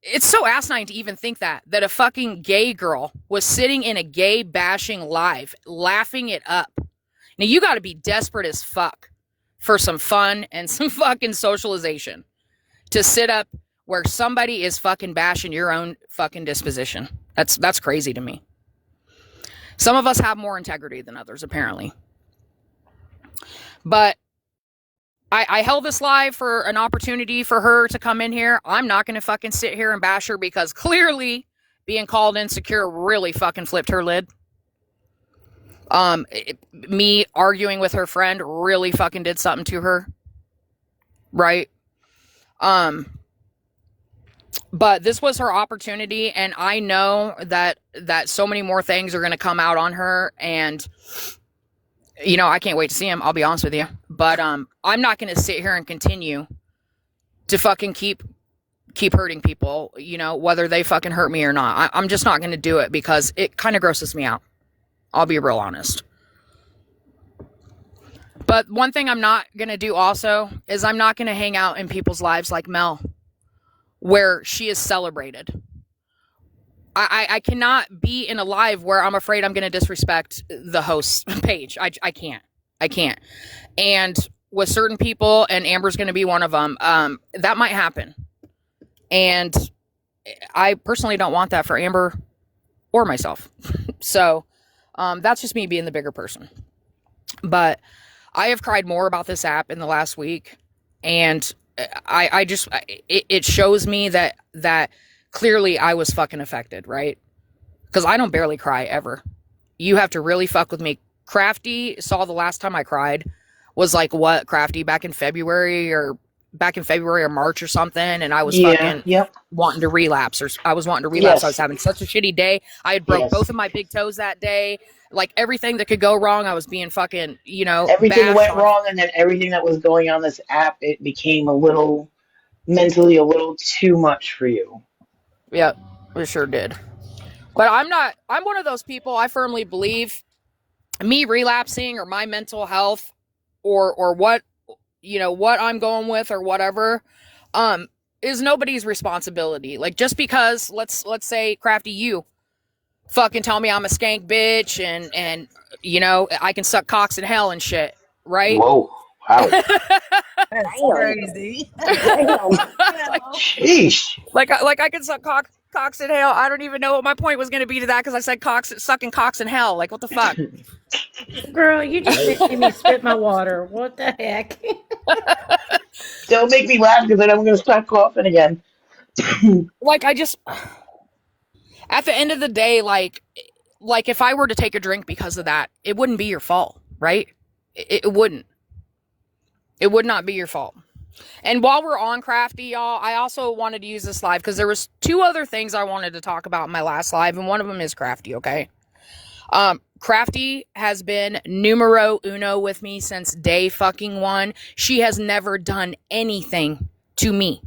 it's so asinine to even think that a fucking gay girl was sitting in a gay bashing live, laughing it up. Now, you gotta be desperate as fuck for some fun and some fucking socialization to sit up where somebody is fucking bashing your own fucking disposition. That's crazy to me. Some of us have more integrity than others, apparently. But I held this live for an opportunity for her to come in here. I'm not going to fucking sit here and bash her because clearly being called insecure really fucking flipped her lid. Me arguing with her friend really fucking did something to her. Right? But this was her opportunity, and I know that so many more things are going to come out on her, and I can't wait to see them. I'll be honest with you, but I'm not going to sit here and continue to fucking keep hurting people, whether they fucking hurt me or not. I'm just not going to do it because it kind of grosses me out. I'll be real honest. But one thing I'm not going to do also is I'm not going to hang out in people's lives like Mel, where she is celebrated. I cannot be in a live where I'm afraid I'm going to disrespect the host's page. I can't. And with certain people, and Amber's going to be one of them, that might happen. And I personally don't want that for Amber or myself. So that's just me being the bigger person. But I have cried more about this app in the last week, and it shows me that clearly I was fucking affected, right? Because I don't barely cry ever. You have to really fuck with me. Crafty saw the last time I cried was like what, Crafty, back in February or March or something, and I was wanting to relapse, I was wanting to relapse. Yes. I was having such a shitty day. I had broke both of my big toes that day. Like everything that could go wrong, I was being fucking, Everything went wrong, and then everything that was going on this app, it became mentally a little too much for you. Yeah, it sure did. But I'm one of those people, I firmly believe me relapsing or my mental health or what, what I'm going with or whatever, is nobody's responsibility. Like, just because, let's say, Crafty, you fucking tell me I'm a skank bitch and I can suck cocks in hell and shit, right? Whoa. Wow. That's crazy. Sheesh. Like I can suck cocks in hell. I don't even know what my point was going to be to that because I said sucking cocks in hell. Like, what the fuck? Girl, you just made me spit my water. What the heck? Don't make me laugh because then I'm going to start coughing again. Like, I just, at the end of the day, like if I were to take a drink because of that, it wouldn't be your fault, right? It wouldn't. It would not be your fault. And while we're on Crafty, y'all, I also wanted to use this live because there was two other things I wanted to talk about in my last live, and one of them is Crafty, okay? Crafty has been numero uno with me since day fucking one. She has never done anything to me.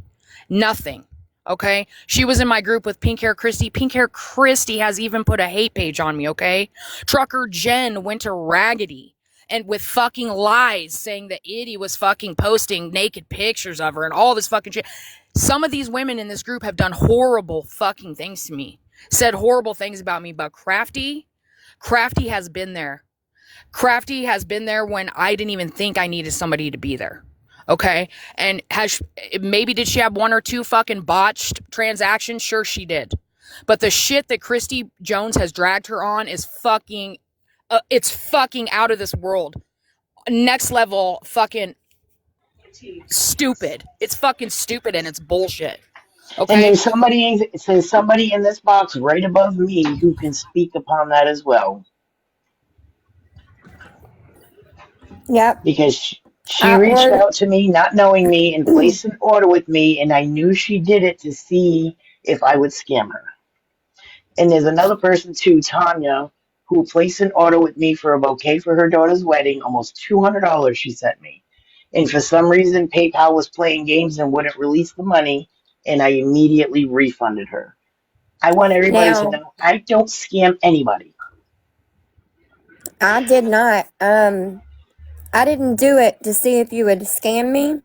Nothing. Okay? She was in my group with Pink Hair Christy. Pink Hair Christy has even put a hate page on me, okay? Trucker Jen went to Raggedy and with fucking lies saying that Itty was fucking posting naked pictures of her and all this fucking shit. Some of these women in this group have done horrible fucking things to me. Said horrible things about me, but Crafty has been there. Crafty has been there when I didn't even think I needed somebody to be there. Okay. And maybe did she have one or two fucking botched transactions? Sure, she did. But the shit that Christy Jones has dragged her on is fucking, it's fucking out of this world. Next level fucking stupid. It's fucking stupid and it's bullshit. And Okay. there's somebody in this box right above me who can speak upon that as well. Yep. Because she I reached ordered. out to me, not knowing me, and placed an order with me, and I knew she did it to see if I would scam her. And there's another person too, Tanya, who placed an order with me for a bouquet for her daughter's wedding, almost $200 she sent me. And for some reason, PayPal was playing games and wouldn't release the money, and I immediately refunded her. I want everybody to Now, know I don't scam anybody. I did not. I didn't do it to see if you would scam me.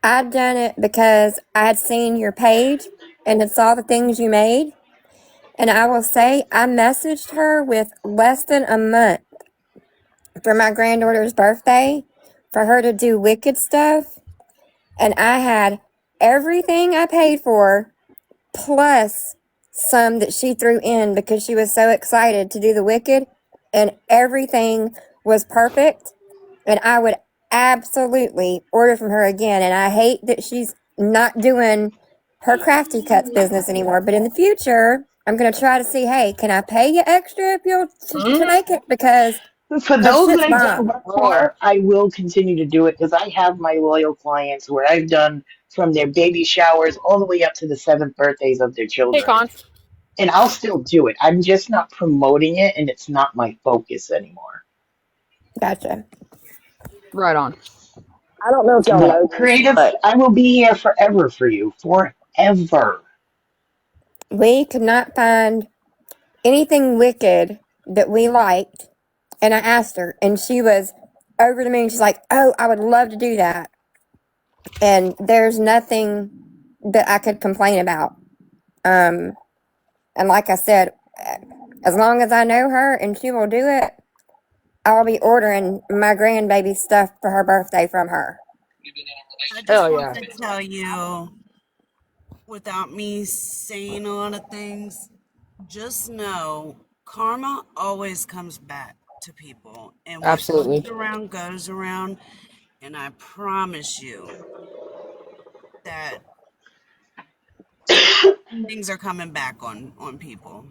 I'd done it because I had seen your page and had saw the things you made. And I will say, I messaged her with less than a month for my granddaughter's birthday for her to do Wicked stuff. And I had everything I paid for plus some that she threw in because she was so excited to do the Wicked. And everything was perfect. And I would absolutely order from her again. And I hate that she's not doing her crafty cuts business anymore. But in the future, I'm going to try to see, hey, can I pay you extra if you'll to make it? Because For her those that shit's I've done bomb. work for, I will continue to do it because I have my loyal clients where I've done from their baby showers all the way up to the seventh birthdays of their Hey, children. Con. And I'll still do it. I'm just not promoting it, and it's not my focus anymore. Gotcha. Right on. I don't know if y'all But know this, creative, but I will be here forever for you. Forever. We could not find anything Wicked that we liked. And I asked her, and she was over the moon. She's like, oh, I would love to do that. And there's nothing that I could complain about. And like I said, as long as I know her and she will do it, I'll be ordering my grandbaby stuff for her birthday from her. I just Hell want yeah. to tell you, without me saying a lot of things, just know karma always comes back to people. And what Absolutely. comes around goes around. And I promise you that things are coming back on people.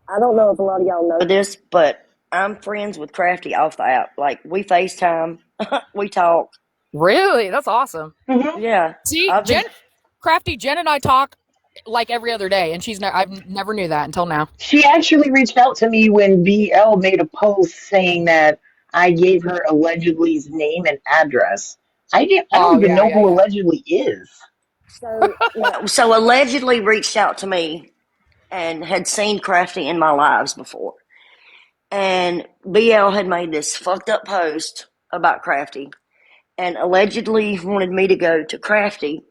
I don't know if a lot of y'all know This, but I'm friends with Crafty off the app. Like, we FaceTime, we talk. Really? That's awesome. Hmm. Yeah, See, I've been. Jen and I talk like every other day, and I've never knew that until now. She actually reached out to me when BL made a post saying that I gave her allegedly's name and address. I don't Oh even yeah, know yeah, who yeah. allegedly is. So now, So allegedly reached out to me and had seen Crafty in my lives before. And BL had made this fucked up post about Crafty and allegedly wanted me to go to Crafty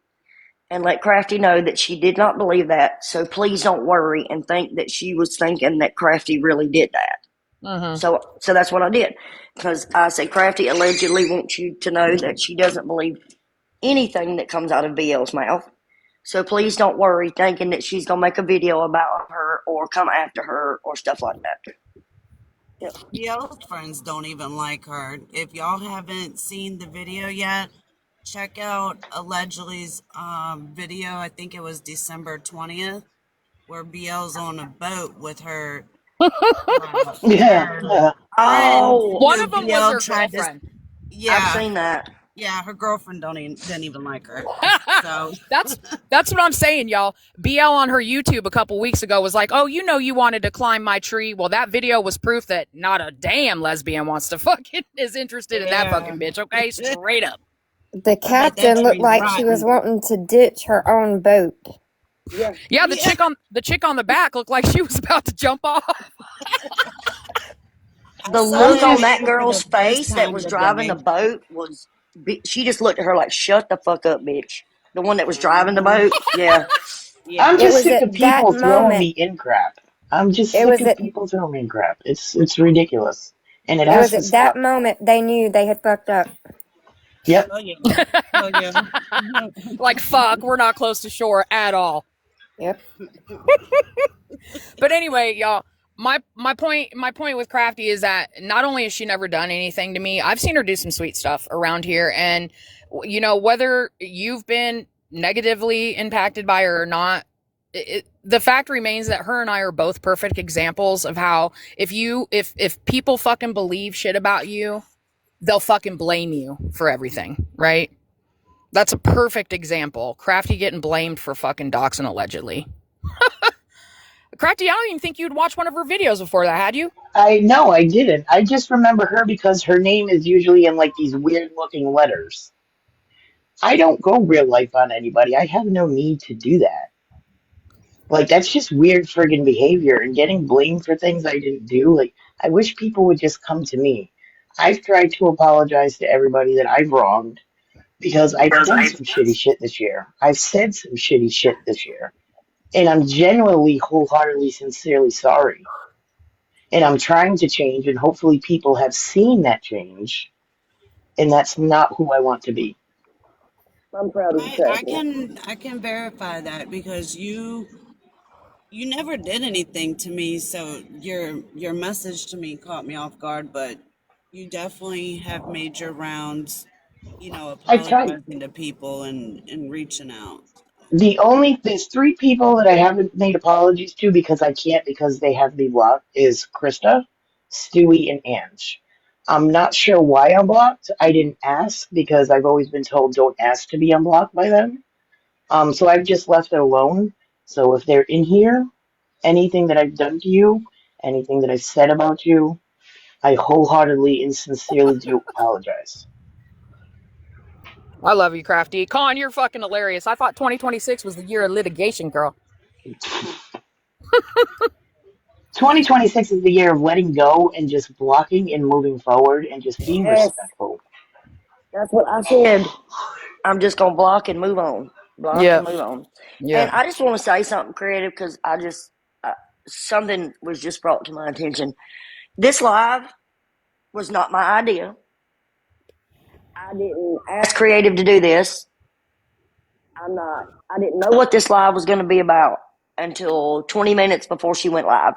and let Crafty know that she did not believe that. So please don't worry and think that she was thinking that Crafty really did that. Mm-hmm. So that's what I did. Because I say Crafty allegedly wants you to know that she doesn't believe anything that comes out of BL's mouth. So please don't worry thinking that she's going to make a video about her or come after her or stuff like that. Yep. BL's friends don't even like her. If y'all haven't seen the video yet, check out allegedly's video. I think it was December 20th, where BL's on a boat with Yeah, her yeah. friend Oh, One who of them was BL her tried to. girlfriend. I've Yeah, seen that. yeah, her girlfriend didn't even like her. So that's that's what I'm saying, y'all. BL on her YouTube a couple weeks ago was like, "Oh, you know, you wanted to climb my tree." Well, that video was proof that not a damn lesbian wants to fucking is interested in that yeah, fucking bitch. Okay, straight up. The I bet that captain looked tree's like she was rotten. wanting to ditch her own boat. yeah, Yeah, Yeah, the chick on the back looked like she was about to jump off. I The saw I'm look that on just that video for the girl's first face that time was driving the today. boat was, she just looked at her like, shut the fuck up, bitch. The one that was driving the Hmm. boat? Yeah. I'm Yeah. It just was sick at of that people throwing me moment. in crap. I'm just It sick was of at people throwing me in crap. It's ridiculous. And it It has was to at that stop. moment they knew they had fucked up. Yep. Oh yeah. Oh yeah. Like, fuck, we're not close to shore at all. Yep. But anyway, y'all, my point with Crafty is that not only has she never done anything to me, I've seen her do some sweet stuff around here, and whether you've been negatively impacted by her or not, the fact remains that her and I are both perfect examples of how if people fucking believe shit about you, they'll fucking blame you for everything, right? That's a perfect example. Crafty getting blamed for fucking doxing allegedly. Crafty, I don't even think you'd watch one of her videos before that, had you? I no, I didn't. I just remember her because her name is usually in like these weird looking letters. I don't go real life on anybody. I have no need to do that. Like that's just weird friggin' behavior and getting blamed for things I didn't do. Like I wish people would just come to me. I've tried to apologize to everybody that I've wronged because I've done some shitty shit this year. I've said some shitty shit this year. And I'm genuinely, wholeheartedly, sincerely sorry. And I'm trying to change, and hopefully people have seen that change, and that's not who I want to be. I'm proud of you, I Crafty. can verify that because you never did anything to me, so your message to me caught me off guard, but you definitely have made your rounds, I've tried. apologizing to people and reaching out. There's three people that I haven't made apologies to because I can't because they have me blocked is Krista, Stewie, and Ange. I'm not sure why I'm blocked. I didn't ask because I've always been told don't ask to be unblocked by them. So I've just left it alone. So if they're in here, anything that I've done to you, anything that I've said about you, I wholeheartedly and sincerely do apologize. I love you, Crafty. Con, you're fucking hilarious. I thought 2026 was the year of litigation, girl. 2026 is the year of letting go and just blocking and moving forward and just being Yes, respectful. that's what I said. I'm just gonna block and move on. Block and Yep. move on. And Yep. I just want to say something creative because something was just brought to my attention. This live was not my idea. I didn't ask creative to do this. I'm not. I didn't know what this live was going to be about until 20 minutes before she went live.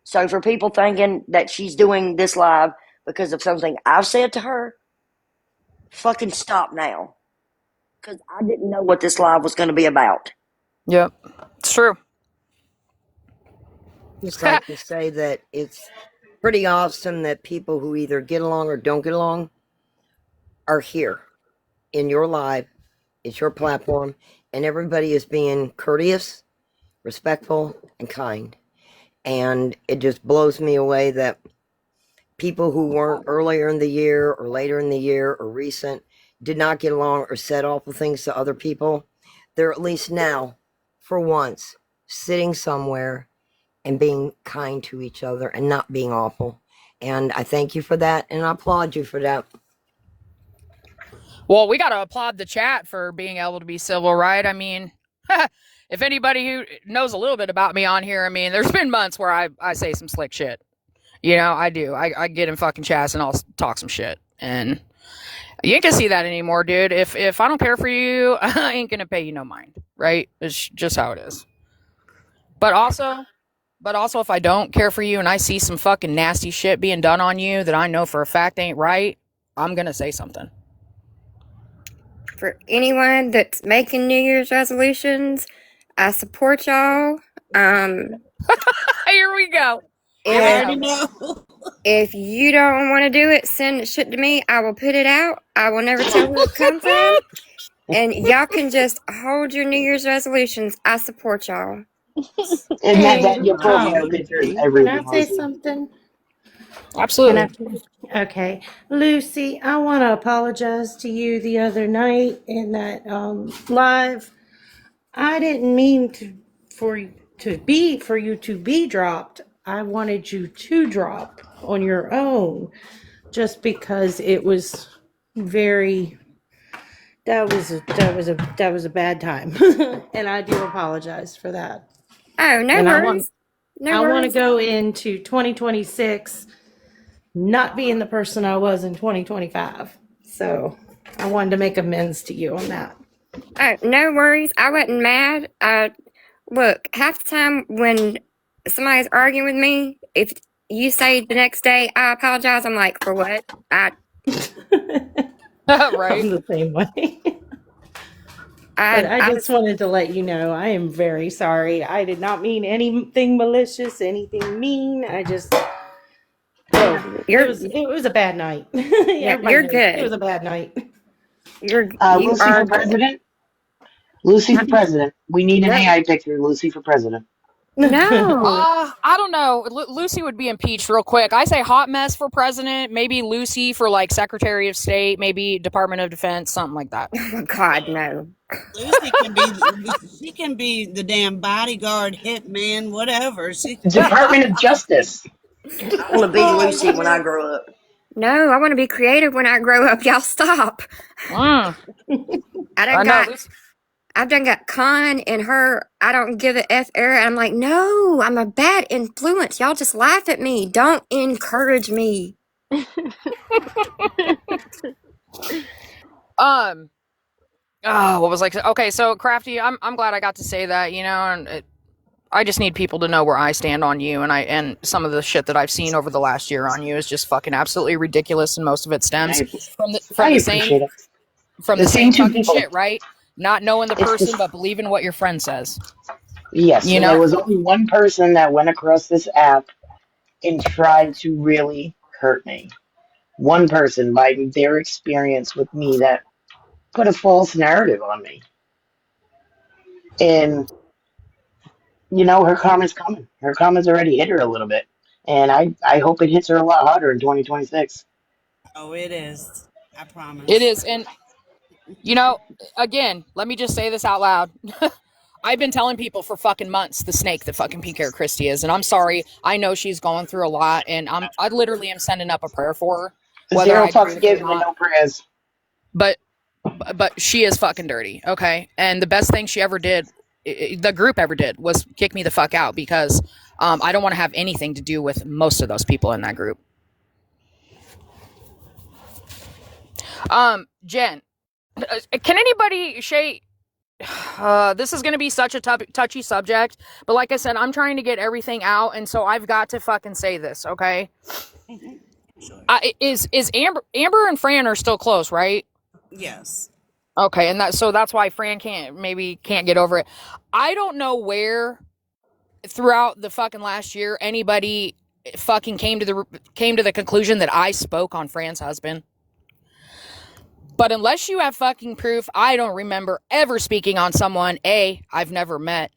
So for people thinking that she's doing this live because of something I've said to her, fucking stop now. Because I didn't know what this live was going to be about. Yep. It's true. Just like to say that it's pretty awesome that people who either get along or don't get along are here in your live. It's your platform, and everybody is being courteous, respectful, and kind. And it just blows me away that people who weren't earlier in the year or later in the year or recent did not get along or said awful things to other people. They're at least now, for once, sitting somewhere and being kind to each other and not being awful. And I thank you for that, and I applaud you for that. Well, we got to applaud the chat for being able to be civil, right? I mean, if anybody who knows a little bit about me on here, I mean, there's been months where I say some slick shit. I do. I get in fucking chats and I'll talk some shit. And you ain't gonna see that anymore, dude. If I don't care for you, I ain't gonna pay you no mind, right? It's just how it is. But also, if I don't care for you and I see some fucking nasty shit being done on you that I know for a fact ain't right, I'm gonna say something. For anyone that's making New Year's resolutions, I support y'all. Here we go. I Here we If already go. know. if you don't want to do it, send shit to me. I will put it out. I will never tell who it come from. And y'all can just hold your New Year's resolutions. I support y'all. And that, Hey, that your profile picture is can I everything, say Lucy. something? Can I? Absolutely. Okay, Lucy, I want to apologize to you the other night in that live. I didn't mean for you to be dropped. I wanted you to drop on your own, just because it was very. That was a bad time, and I do apologize for that. Oh, no And worries. No I want to worries. go into 2026 not being the person I was in 2025. So I wanted to make amends to you on that. No worries. I wasn't mad. Look, half the time when somebody's arguing with me, if you say the next day, I apologize, I'm like, for what? I'm Right? the same way. But I just wanted to let you know I am very sorry. I did not mean anything malicious, anything mean. I just it was a bad night. Everybody you're knows it was good. a bad night. You Lucy are for good. president. Lucy for president. We need an Yep. AI picture. Lucy for president. No. I don't know. Lucy would be impeached real quick. I say hot mess for president, maybe Lucy for like Secretary of State, maybe Department of Defense, something like that. Oh, God, no. She can be the damn bodyguard, hitman, whatever. She Department of Justice. I want to be Lucy when I grow up. No, I want to be creative when I grow up. Y'all stop. Mm, I know. Lucy. I've done got Con and her, I don't give a F era. I'm like, no, I'm a bad influence. Y'all just laugh at me. Don't encourage me. What was like? Okay, so Crafty, I'm glad I got to say that. And I just need people to know where I stand on you, and some of the shit that I've seen over the last year on you is just fucking absolutely ridiculous, and most of it stems I the appreciate it. the same two fucking people. shit, right? Not knowing the It's person, just but believing what your friend says. yes, You and there know? was only one person that went across this app and tried to really hurt me. One person by their experience with me that put a false narrative on me. And her karma's coming. Her karma's already hit her a little bit. And I hope it hits her a lot harder in 2026. Oh, it is. I It promise. is, and again, let me just say this out loud. I've been telling people for fucking months the snake that fucking Pink Hair Christy is, and I'm sorry. I know she's going through a lot, and I literally am sending up a prayer for her, whether Zero I agree fucks with it or given and not. no prayers. But she is fucking dirty, okay? And the best thing she ever did, the group ever did, was kick me the fuck out because I don't want to have anything to do with most of those people in that group. Jen, can anybody, Shay? This is going to be such a touchy subject, but like I said, I'm trying to get everything out, and so I've got to fucking say this, okay? Sure. Is Amber and Fran are still close, right? Yes. Okay, and that's why Fran can't get over it. I don't know where throughout the fucking last year anybody fucking came to the conclusion that I spoke on Fran's husband. But unless you have fucking proof, I don't remember ever speaking on someone A, I've never met,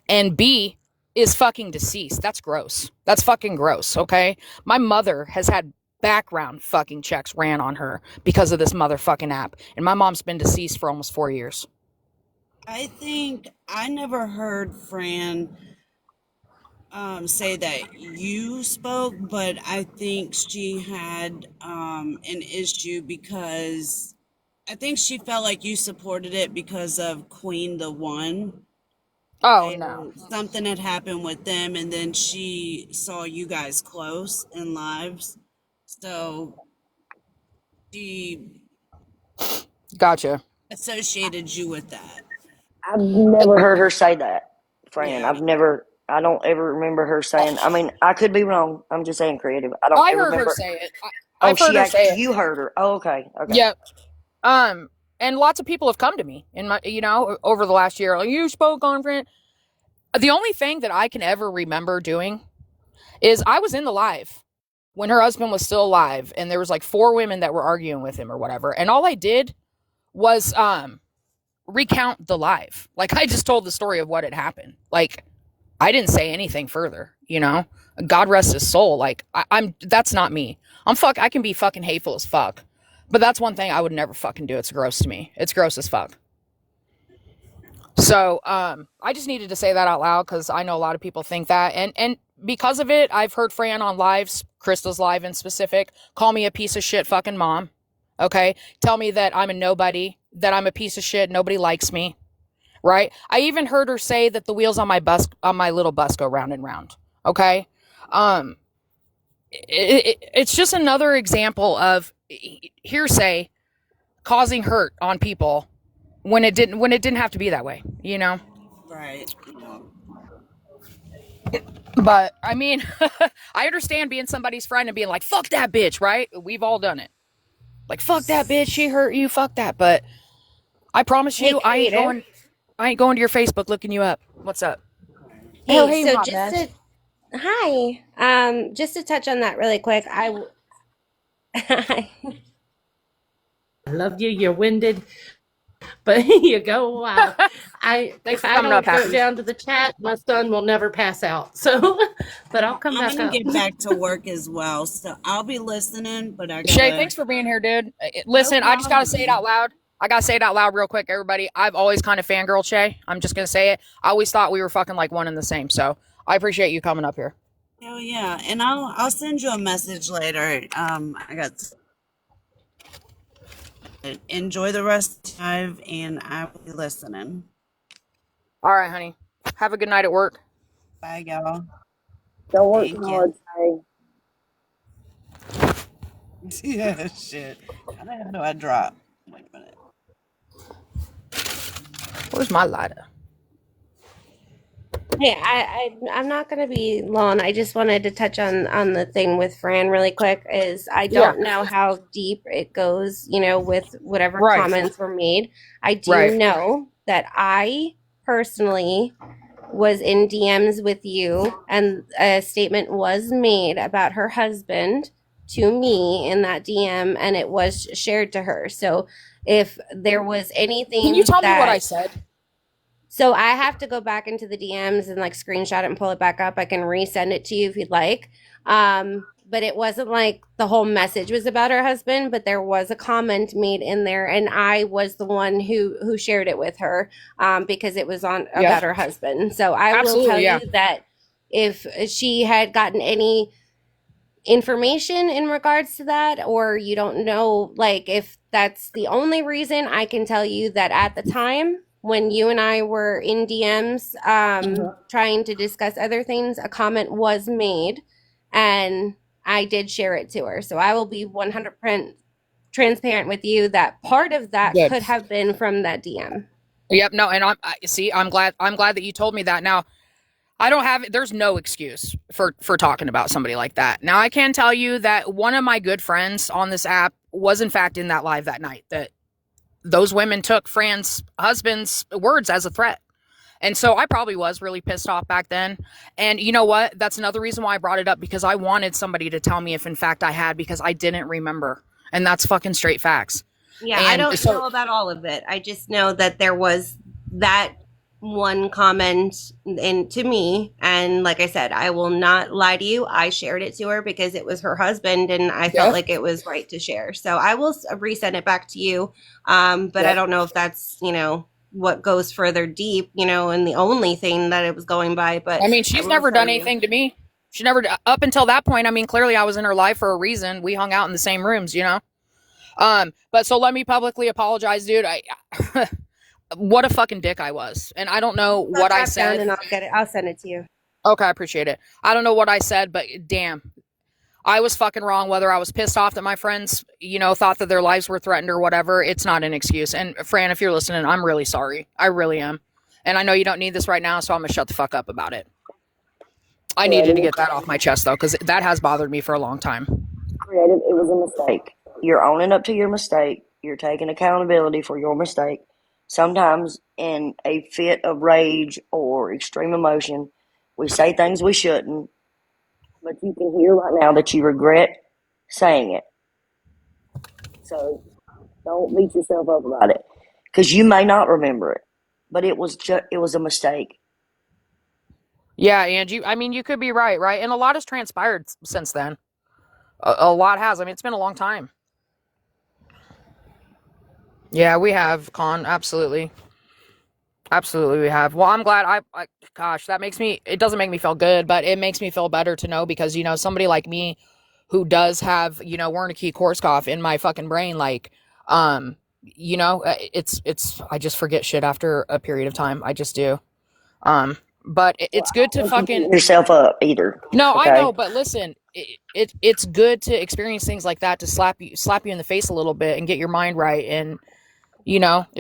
and B, is fucking deceased. That's gross. That's fucking gross, okay? My mother has had background fucking checks ran on her because of this motherfucking app. And my mom's been deceased for almost 4 years. I think I never heard Fran say that you spoke, but I think she had an issue because I think she felt like you supported it because of Queen the One. Oh, no. And something had happened with them, and then she saw you guys close in lives. So she Gotcha. associated you with that. I've never heard her say that, Fran. Yeah. I don't ever remember her saying, I mean, I could be wrong. I'm just saying creative. I don't I ever heard her remember. say it. Oh, I've heard her say it. you heard her. Oh, okay. Okay. Yep. And lots of people have come to me in my, over the last year. Like, you spoke on Fran. The only thing that I can ever remember doing is I was in the live when her husband was still alive, and there was like 4 women that were arguing with him or whatever. And all I did was recount the live. Like, I just told the story of what had happened. Like, I didn't say anything further, God rest his soul. Like, I'm that's not me. I can be fucking hateful as fuck. But that's one thing I would never fucking do. It's gross to me. It's gross as fuck. So, I just needed to say that out loud because I know a lot of people think that. And because of it, I've heard Fran on lives, Krista's live in specific, call me a piece of shit fucking mom. Okay? Tell me that I'm a nobody, that I'm a piece of shit, nobody likes me. Right? I even heard her say that the wheels on my little bus go round and round. Okay? it's just another example of hearsay causing hurt on people when it didn't have to be that way, you know? Right. Yeah. But I mean, I understand being somebody's friend and being like, fuck that bitch, right? We've all done it. Like, fuck that bitch, she hurt you, fuck that. But I promise Hey, you, creative. I ain't going to your Facebook looking you up. What's up? Oh, Hey, hey, so hot just mess. to hi, just to touch on that really quick, I I love you. You're winded, but you go a while. Thanks If for I coming up, don't go Happy. down to the chat, my son will never pass out. So, but I'll come I'm back gonna up. get back to work as well, so I'll be listening. But I Shay, gotta. thanks for being here, dude. No Listen, I just got to say it out problem. loud. I got to say it out loud real quick, everybody. I've always kind of fangirled Shay. I'm just going to say it. I always thought we were fucking like one and the same. So I appreciate you coming up here. Hell yeah, and I'll send you a message later. I got enjoy the rest of the live, and I will be listening. All right, honey. Have a good night at work. Bye, y'all. Don't work too Thank you. hard, Shay. Yeah, shit. How the hell do I drop? Wait a minute. Where's my lighter? hey, I'm not gonna be long. I just wanted to touch on the thing with Fran really quick. Is I Yeah. don't know how deep it goes, with whatever Right. comments were made. I do Right. know that I personally was in DMs with you, and a statement was made about her husband to me in that DM, and it was shared to her. So if there was Can you anything tell me what I that, said? so I have to go back into the DMs and like screenshot it and pull it back up. I can resend it to you if you'd like. But it wasn't like the whole message was about her husband, but there was a comment made in there, and I was the one who shared it with her, because it was on Yeah. about her husband. So I will tell Absolutely. Yeah. you that if she had gotten any information in regards to that, or you don't know, like if that's the only reason, I can tell you that at the time when you and I were in DMs, trying to discuss other things, a comment was made, and I did share it to her. So I will be 100% transparent with you that part of that Good. could have been from that DM. Yep. No, and I'm glad that you told me that. Now, I don't have there's no excuse for talking about somebody like that. Now, I can tell you that one of my good friends on this app was in fact in that live that night, that those women took Fran's husband's words as a threat. And so I probably was really pissed off back then. And you know what? That's another reason why I brought it up, because I wanted somebody to tell me if in fact I had, because I didn't remember. And that's fucking straight facts. Yeah, I And don't so, know about all of it. I just know that there was that one comment in to me, and like I said, I will not lie to you. I shared it to her because it was her husband, and I felt yeah, like it was right to share. So I will resend it back to you. But I yeah. don't know if that's what goes further deep, and the only thing that it was going by. But I mean, I she's will never tell done you. anything to me. She never, up until that point, I mean, clearly I was in her life for a reason. We hung out in the same rooms, you know? But so let me publicly apologize, dude. What a fucking dick I was. And I don't know I'll what I drop down said. and I'll get it. I'll send it to you. Okay, I appreciate it. I don't know what I said, but damn, I was fucking wrong. Whether I was pissed off that my friends, thought that their lives were threatened or whatever, it's not an excuse. And Fran, if you're listening, I'm really sorry. I really am. And I know you don't need this right now, so I'm gonna shut the fuck up about it. I needed to Creative, get that off my chest though, because that has bothered me for a long time. creative. It was a mistake. You're owning up to your mistake. You're taking accountability for your mistake. Sometimes, in a fit of rage or extreme emotion, we say things we shouldn't, but you can hear right now that you regret saying it. So don't beat yourself up about it, because you may not remember it, but it was a mistake. Yeah, and you could be right, right? And a lot has transpired since then. A lot has. I mean, it's been a long time. Yeah, we have, Con. Absolutely. Absolutely, we have. Well, I'm glad. Gosh, it doesn't make me feel good, but it makes me feel better to know, because, somebody like me who does have, Wernicke-Korsakoff in my fucking brain, like, I just forget shit after a period of time. I just do. But Well, it's I good don't to want you fucking, beating yourself up either. no, I Okay. know, but listen, it's good to experience things like that to slap you in the face a little bit and get your mind right, and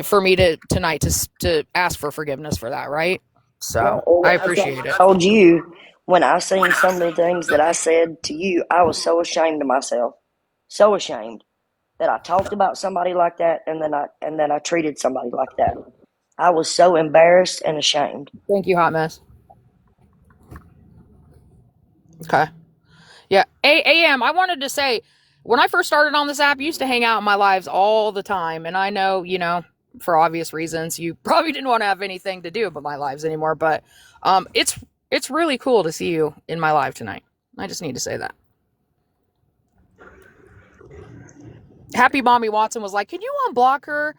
for me to tonight to ask for forgiveness for that, right? So Well, I like appreciate I it. told you, when I seen some of the things that I said to you, I was so ashamed of myself, so ashamed that I talked about somebody like that, and then I treated somebody like that. I was so embarrassed and ashamed. Thank you, hot mess. Okay. Yeah. AM, I wanted to say, when I first started on this app, I used to hang out in my lives all the time. And I know, for obvious reasons, you probably didn't want to have anything to do with my lives anymore. But it's really cool to see you in my live tonight. I just need to say that. Happy Mommy Watson was like, "Can you unblock her?"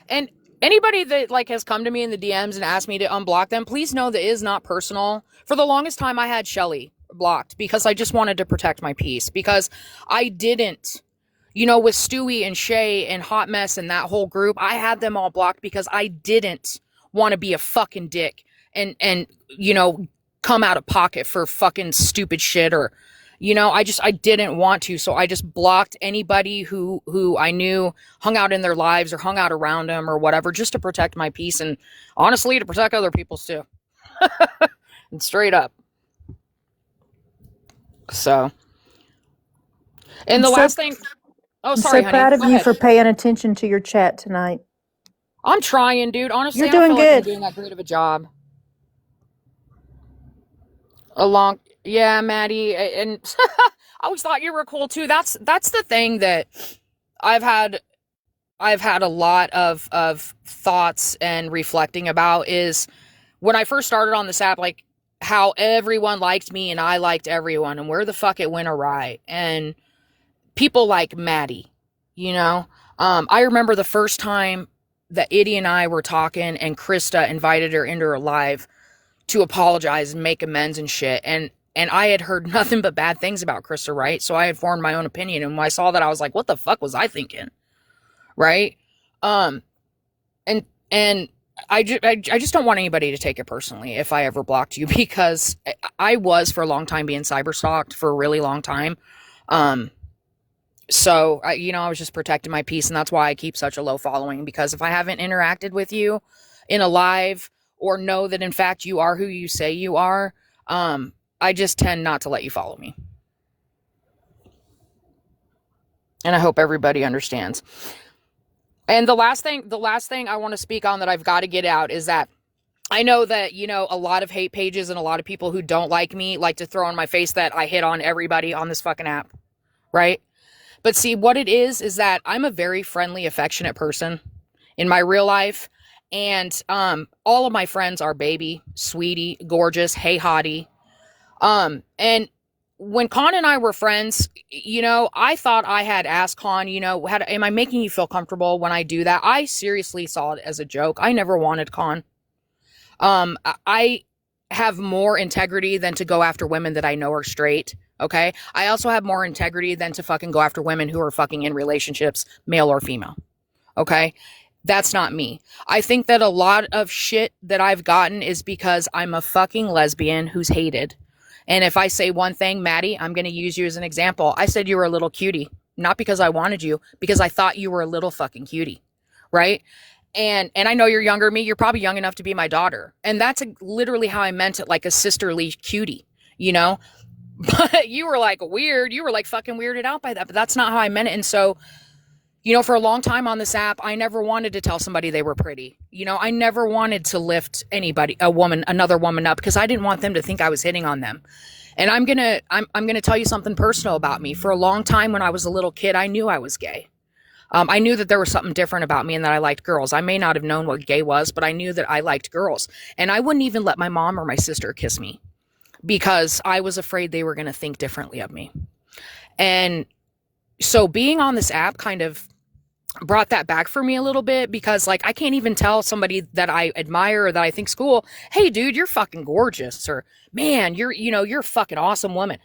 And anybody that has come to me in the DMs and asked me to unblock them, please know that it is not personal. For the longest time, I had Shelly blocked because I just wanted to protect my peace, because I didn't, with Stewie and Shay and Hot Mess and that whole group, I had them all blocked because I didn't want to be a fucking dick and come out of pocket for fucking stupid shit, or I didn't want to, so I just blocked anybody who I knew hung out in their lives or hung out around them or whatever, just to protect my peace, and honestly to protect other people's too. And straight up. So, and the last thing, oh, sorry, so honey, proud of go you ahead. for paying attention to your chat tonight. I'm trying, dude. Honestly, You're I don't doing feel like I'm good. doing that great of a job. Yeah, Maddie, and I always thought you were cool too. That's the thing that I've had a lot of thoughts and reflecting about, is when I first started on this app, like how everyone liked me and I liked everyone, and where the fuck it went awry. And people like Maddie, I remember the first time that Iddy and I were talking and Krista invited her into her live to apologize and make amends and shit. And I had heard nothing but bad things about Krista, right? So I had formed my own opinion. And when I saw that, I was like, what the fuck was I thinking? Right? And I just don't want anybody to take it personally if I ever blocked you, because I was for a long time being cyber stalked for a really long time. So I was just protecting my peace, and that's why I keep such a low following, because if I haven't interacted with you in a live, or know that in fact you are who you say you are, I just tend not to let you follow me. And I hope everybody understands. And the last thing I want to speak on that I've got to get out is that I know that, a lot of hate pages and a lot of people who don't like me like to throw in my face that I hit on everybody on this fucking app, right? But see, what it is that I'm a very friendly, affectionate person in my real life. And all of my friends are baby, sweetie, gorgeous, hey hottie. And when Con and I were friends, I thought I had asked Con, am I making you feel comfortable when I do that? I seriously saw it as a joke. I never wanted Con. I have more integrity than to go after women that I know are straight. Okay. I also have more integrity than to fucking go after women who are fucking in relationships, male or female. Okay. That's not me. I think that a lot of shit that I've gotten is because I'm a fucking lesbian who's hated. And if I say one thing, Maddie, I'm going to use you as an example. I said you were a little cutie, not because I wanted you, because I thought you were a little fucking cutie. Right. And I know you're younger than me. You're probably young enough to be my daughter. And that's literally how I meant it, like a sisterly cutie, But you were like weird. You were like fucking weirded out by that. But that's not how I meant it. And so, for a long time on this app, I never wanted to tell somebody they were pretty. I never wanted to lift another woman up, because I didn't want them to think I was hitting on them. And I'm gonna tell you something personal about me. For a long time when I was a little kid, I knew I was gay. I knew that there was something different about me and that I liked girls. I may not have known what gay was, but I knew that I liked girls. And I wouldn't even let my mom or my sister kiss me, because I was afraid they were going to think differently of me. And so being on this app kind of brought that back for me a little bit, because I can't even tell somebody that I admire or that I think's cool, hey dude, you're fucking gorgeous, or man, you're a fucking awesome woman,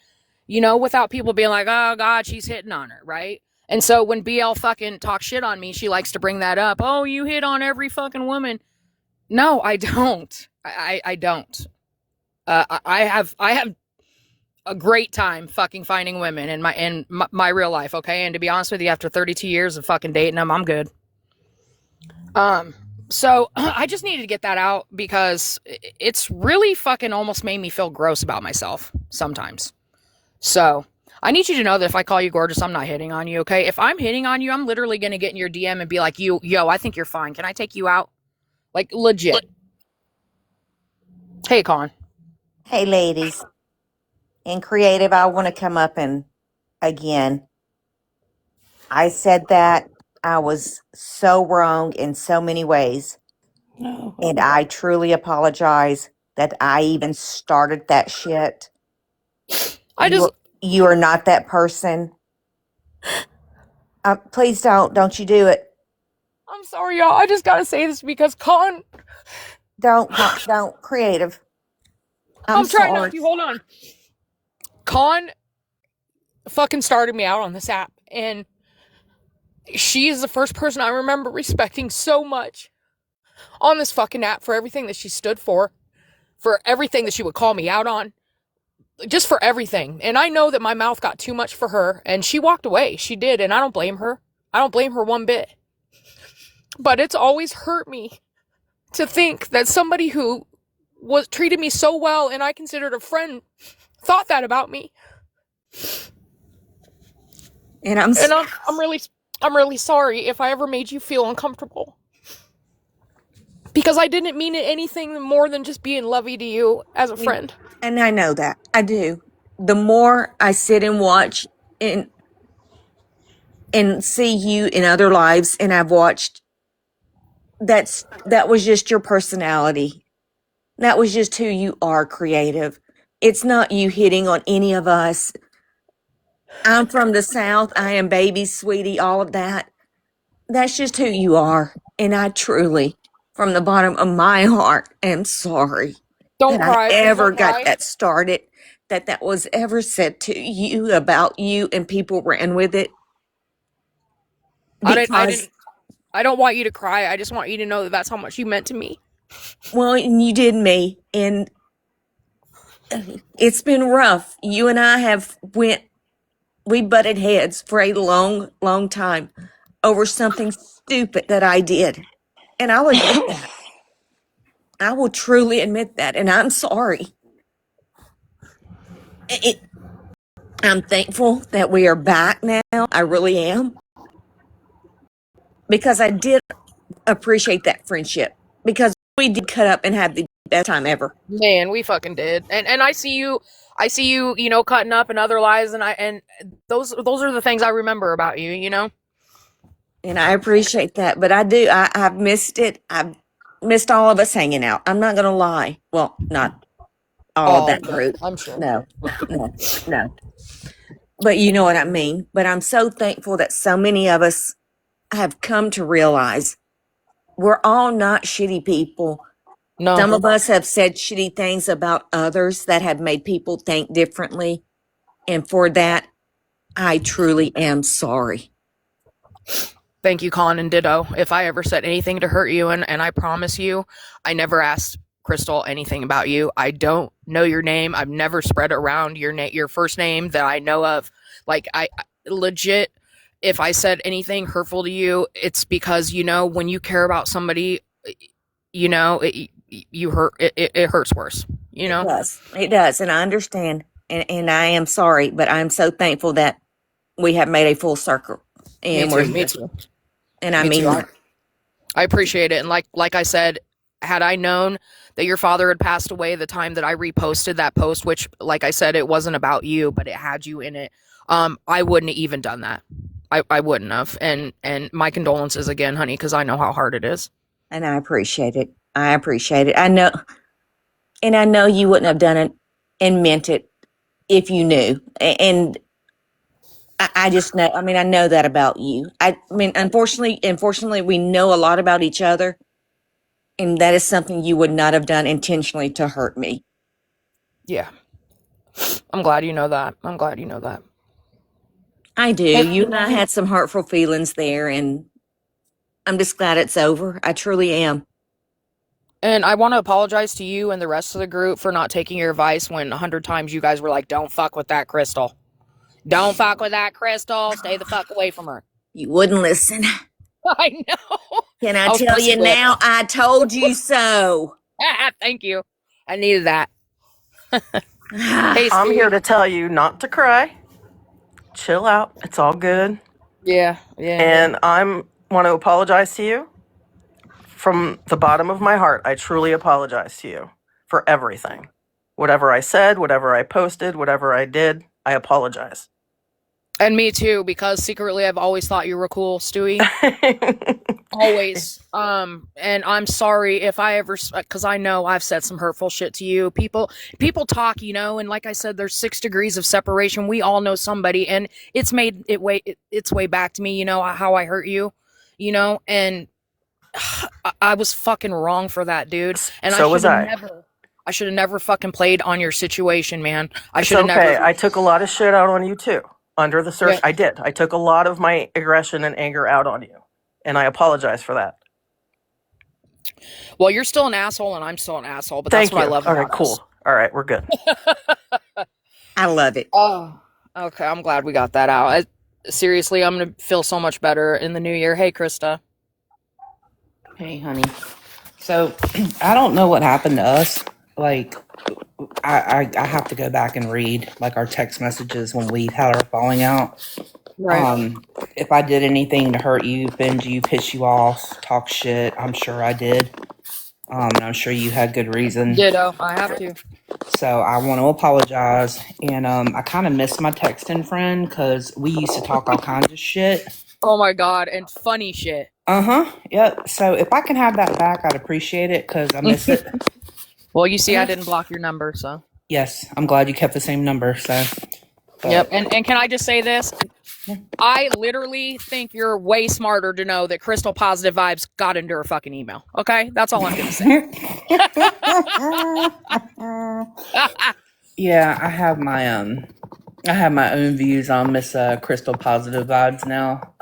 without people being like, oh God, she's hitting on her, right? And so when BL fucking talks shit on me, she likes to bring that up. Oh, you hit on every fucking woman. No, I don't. I don't. I have a great time fucking finding women in my real life, okay? And to be honest with you, after 32 years of fucking dating them, I'm good. So I just needed to get that out because it's really fucking almost made me feel gross about myself sometimes. So I need you to know that if I call you gorgeous, I'm not hitting on you, okay? If I'm hitting on you, I'm literally gonna get in your DM and be like, yo, I think you're fine. Can I take you out? Like, legit. Hey, Con. Hey, ladies. In creative, I want to come up and again, I said that I was so wrong in so many ways. And No. I truly apologize that I even started that shit. I just, You are not that person. Please don't you do it. I'm sorry, y'all. I just gotta say this because Con, Don't creative. I'm I'm trying not sorry. to. Hold on. Con fucking started me out on this app, and she is the first person I remember respecting so much on this fucking app for everything that she stood for everything that she would call me out on, just for everything. And I know that my mouth got too much for her, and she walked away. She did, and I don't blame her. I don't blame her one bit. But it's always hurt me to think that somebody who was treated me so well and I considered a friend thought that about me. And And I'm really sorry if I ever made you feel uncomfortable. Because I didn't mean it anything more than just being lovey to you as a friend. and I know that. I do. The more I sit and watch and see you in other lives, and I've watched, that was just your personality. That was just who you are, creative. It's not you hitting on any of us. I'm from the South. I am baby, sweetie, all of that. That's just who you are. And I truly, from the bottom of my heart, am sorry Don't that I cry. Please ever don't got cry. that started, that was ever said to you about you and people ran with it. I didn't I Because, didn't I don't want you to cry. I just want you to know that that's how much you meant to me. well, and you did me. And it's been rough. You and I we butted heads for a long, long time over something stupid that I did. And I'll admit that. I will truly admit that. And I'm sorry. It, I'm thankful that we are back now. I really am. Because I did appreciate that friendship. Because we did cut up and have the best time ever. Man, we fucking did. And I see you, cutting up in other lives, and those are the things I remember about you, you know? And I appreciate that. But I do. I've missed it. I've missed all of us hanging out. I'm not going to lie. Well, not all of Oh, that yeah, group. I'm sure. No, no, no. But you know what I mean. But I'm so thankful that so many of us have come to realize we're all not shitty people. No. Some of us have said shitty things about others that have made people think differently. And for that, I truly am sorry. Thank you, Colin, and ditto. If I ever said anything to hurt you, and I promise you, I never asked Crystal anything about you. I don't know your name. I've never spread around your first name that I know of. Like, I legit, if I said anything hurtful to you, it's because, when you care about somebody, you hurt, it hurts worse, you It know? does. It does. And I understand. And I am sorry, but I'm so thankful that we have made a full circle Me and we're too, me here. too, And I me mean too. that. I appreciate it. And like I said, had I known that your father had passed away the time that I reposted that post, which, like I said, it wasn't about you, but it had you in it, I wouldn't have even done that. I wouldn't have. And my condolences again, honey, because I know how hard it is. And I appreciate it. I appreciate it. I know you wouldn't have done it and meant it if you knew. And I just know, I mean, I know that about you. I mean, unfortunately, we know a lot about each other. And that is something you would not have done intentionally to hurt me. Yeah. I'm glad you know that. I'm glad you know that. I do. And You and I had some hurtful feelings there, and I'm just glad it's over. I truly am. And I want to apologize to you and the rest of the group for not taking your advice when 100 times you guys were like, don't fuck with that crystal. Don't fuck with that crystal. Stay the fuck away from her. You wouldn't listen. I know. Can I I was tell pussy you whipped. now? I told you so. Thank you. I needed that. Hey, I'm here Steve. to tell you not to cry. Chill out. It's all good. Yeah. And I want to apologize to you from the bottom of my heart. I truly apologize to you for everything. Whatever I said, whatever I posted, whatever I did, I apologize. And me too, because secretly I've always thought you were cool, Stewie. Always. And I'm sorry if I ever, because I know I've said some hurtful shit to you. People talk, and like I said, there's 6 degrees of separation. We all know somebody, and it's made its way back to me. How I hurt you, and I was fucking wrong for that, dude. And So was I. I should have never fucking played on your situation, man. I It's should have okay. never. I took a lot of shit out on you too. Under the search, Yeah. I did. I took a lot of my aggression and anger out on you. And I apologize for that. Well, you're still an asshole, and I'm still an asshole, but that's what I love All about right, cool. us. All right, we're good. I love it. Oh, okay. I'm glad we got that out. Seriously, I'm gonna feel so much better in the new year. Hey, Krista. Hey, honey. So, I don't know what happened to us. Like, I have to go back and read like our text messages when we had our falling out. Right. If I did anything to hurt you, offend you, piss you off, talk shit, I'm sure I did. And I'm sure you had good reason. Ditto. I have to. So I want to apologize. And I kind of miss my texting friend because we used to talk all kinds of shit. Oh my god, and funny shit. Yep. So if I can have that back, I'd appreciate it because I miss it. Well, you see, I didn't block your number, so. Yes, I'm glad you kept the same number. So. Yep. And can I just say this? I literally think you're way smarter to know that Crystal Positive Vibes got into her fucking email. Okay? That's all I'm going to say. Yeah, I have my own views on Miss Crystal Positive Vibes now.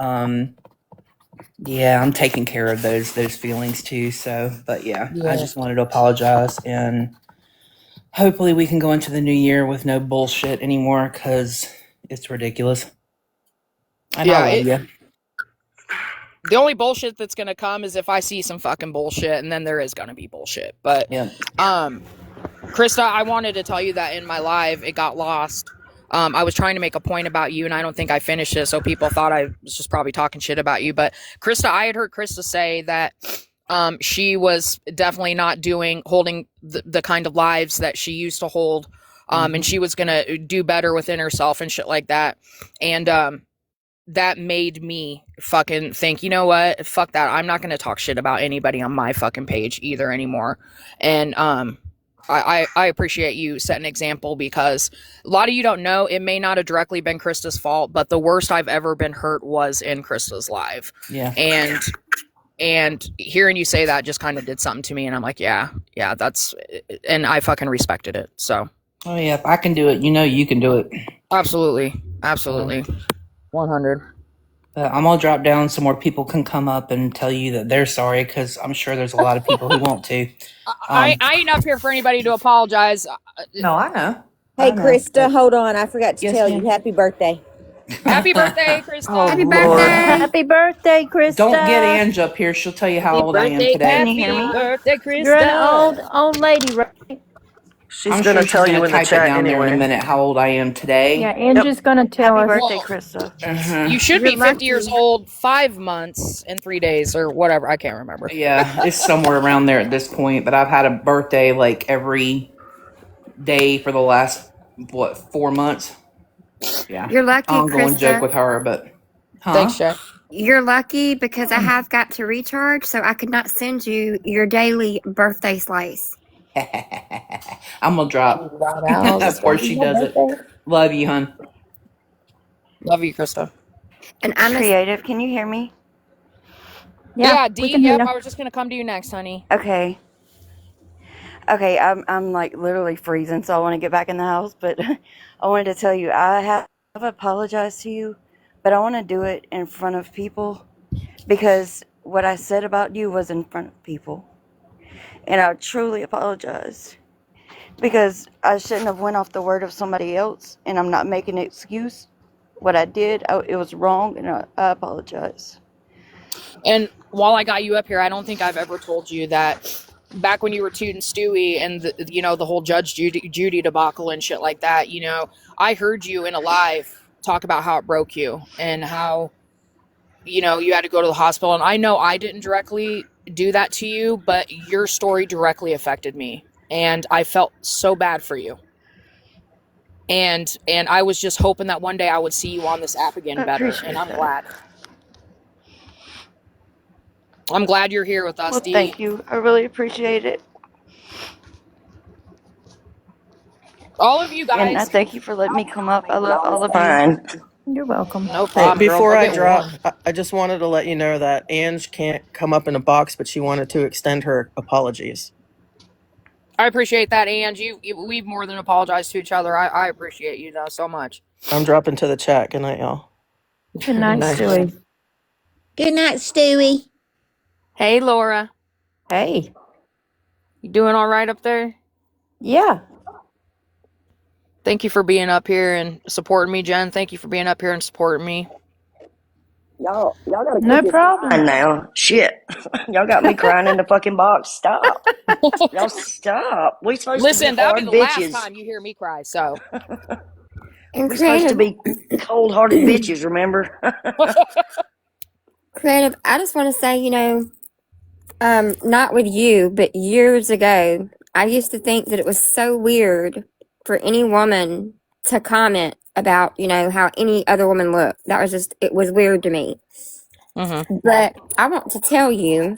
Yeah, I'm taking care of those feelings too. So, but yeah, I just wanted to apologize, and hopefully we can go into the new year with no bullshit anymore because it's ridiculous. And I love you. The only bullshit that's going to come is if I see some fucking bullshit, and then there is going to be bullshit. But, yeah. Krista, I wanted to tell you that in my live, it got lost. I was trying to make a point about you, and I don't think I finished it, so people thought I was just probably talking shit about you. But Krista, I had heard Krista say that she was definitely not holding the kind of lives that she used to hold, and she was gonna do better within herself and shit like that. And that made me fucking think, you know what? Fuck that. I'm not gonna talk shit about anybody on my fucking page either anymore. And I appreciate you setting an example because a lot of you don't know, it may not have directly been Krista's fault, but the worst I've ever been hurt was in Krista's live. Yeah. And hearing you say that just kind of did something to me. And I'm like, yeah, that's, and I fucking respected it. So. Oh yeah, if I can do it, you can do it. Absolutely. 100. I'm gonna drop down so more people can come up and tell you that they're sorry because I'm sure there's a lot of people who want to. I ain't up here for anybody to apologize. No, I know. Hey, Krista, hold on. I forgot to tell you. Happy birthday. Happy birthday, Krista. Oh, Happy Lord. birthday. Happy birthday, Krista. Don't get Ange up here. She'll tell you how old I am today. Can you hear me? Birthday, Krista. You're an old lady, right? She's going to tell you in the chat down there in a minute how old I am today. Yeah, Angie's going to tell us. Happy birthday, Krista. You should be 50 years old 5 months and 3 days or whatever. I can't remember. Yeah, it's somewhere around there at this point. But I've had a birthday like every day for the last, 4 months? Yeah. You're lucky, Ongoing Krista. joke with her, but... Huh? Thanks, Shay. You're lucky because I have got to recharge, so I could not send you your daily birthday slice. I'm gonna drop before she does it. Love you, hon. Love you, Krista. And I'm Creative, can you hear me? Yeah, D. Yep, I was just gonna come to you next, honey. Okay. I'm like literally freezing, so I want to get back in the house. But I wanted to tell you, I have apologized to you, but I want to do it in front of people because what I said about you was in front of people. and I truly apologize because I shouldn't have went off the word of somebody else, and I'm not making an excuse. What I did, it was wrong, and I apologize. And while I got you up here, I don't think I've ever told you that back when you were Toot and Stewie and the whole Judge Judy debacle and shit like that, I heard you in a live talk about how it broke you and how you had to go to the hospital. And I know I didn't directly do that to you, but your story directly affected me, and I felt so bad for you. And I was just hoping that one day I would see you on this app again I better, and appreciate I'm that. glad. I'm glad you're here with us, Well, Dee. thank you. I really appreciate it. All of you And I guys. thank you for letting me come up. I love all of you. You're welcome. No Hey, problem, girl. before Go I get drop, warm. I just wanted to let you know that Ange can't come up in a box, but she wanted to extend her apologies. I appreciate that, Ange. We've more than apologized to each other. I appreciate you though so much. I'm dropping to the chat. Good night, y'all. Good night, Nice. Stewie. Good night, Stewie. Hey, Laura. Hey. You doing all right up there? Yeah. Thank you for being up here and supporting me, Jen. Thank you for being up here and supporting me. Y'all gotta No quit this problem. crying now. Shit. Y'all got me crying in the fucking box. Stop. Y'all stop. We supposed to Listen, be that'll hard be the last bitches. time you hear me cry, so. And We supposed to creative, be cold-hearted bitches, remember? creative. I just want to say, not with you, but years ago, I used to think that it was so weird for any woman to comment about, how any other woman looked. It was weird to me. Mm-hmm. But I want to tell you,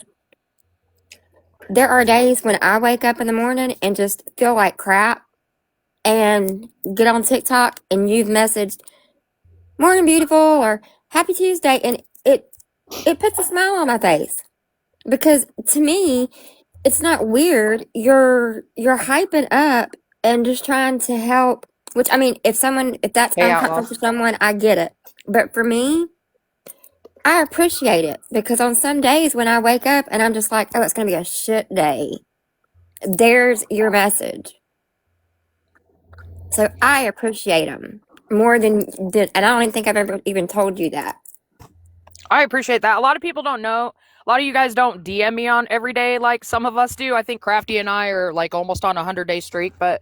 there are days when I wake up in the morning and just feel like crap and get on TikTok and you've messaged morning beautiful or happy Tuesday, and it puts a smile on my face because to me it's not weird. You're hyping up and just trying to help, which I mean, if that's Hey, uncomfortable Outlaw. for someone, I get it. But for me, I appreciate it because on some days when I wake up and I'm just like, oh, it's gonna be a shit day, there's your message. So I appreciate them more than, and I don't even think I've ever even told you that. I appreciate that. A lot of people don't know. A lot of you guys don't DM me on every day like some of us do. I think Crafty and I are like almost on a 100-day streak. But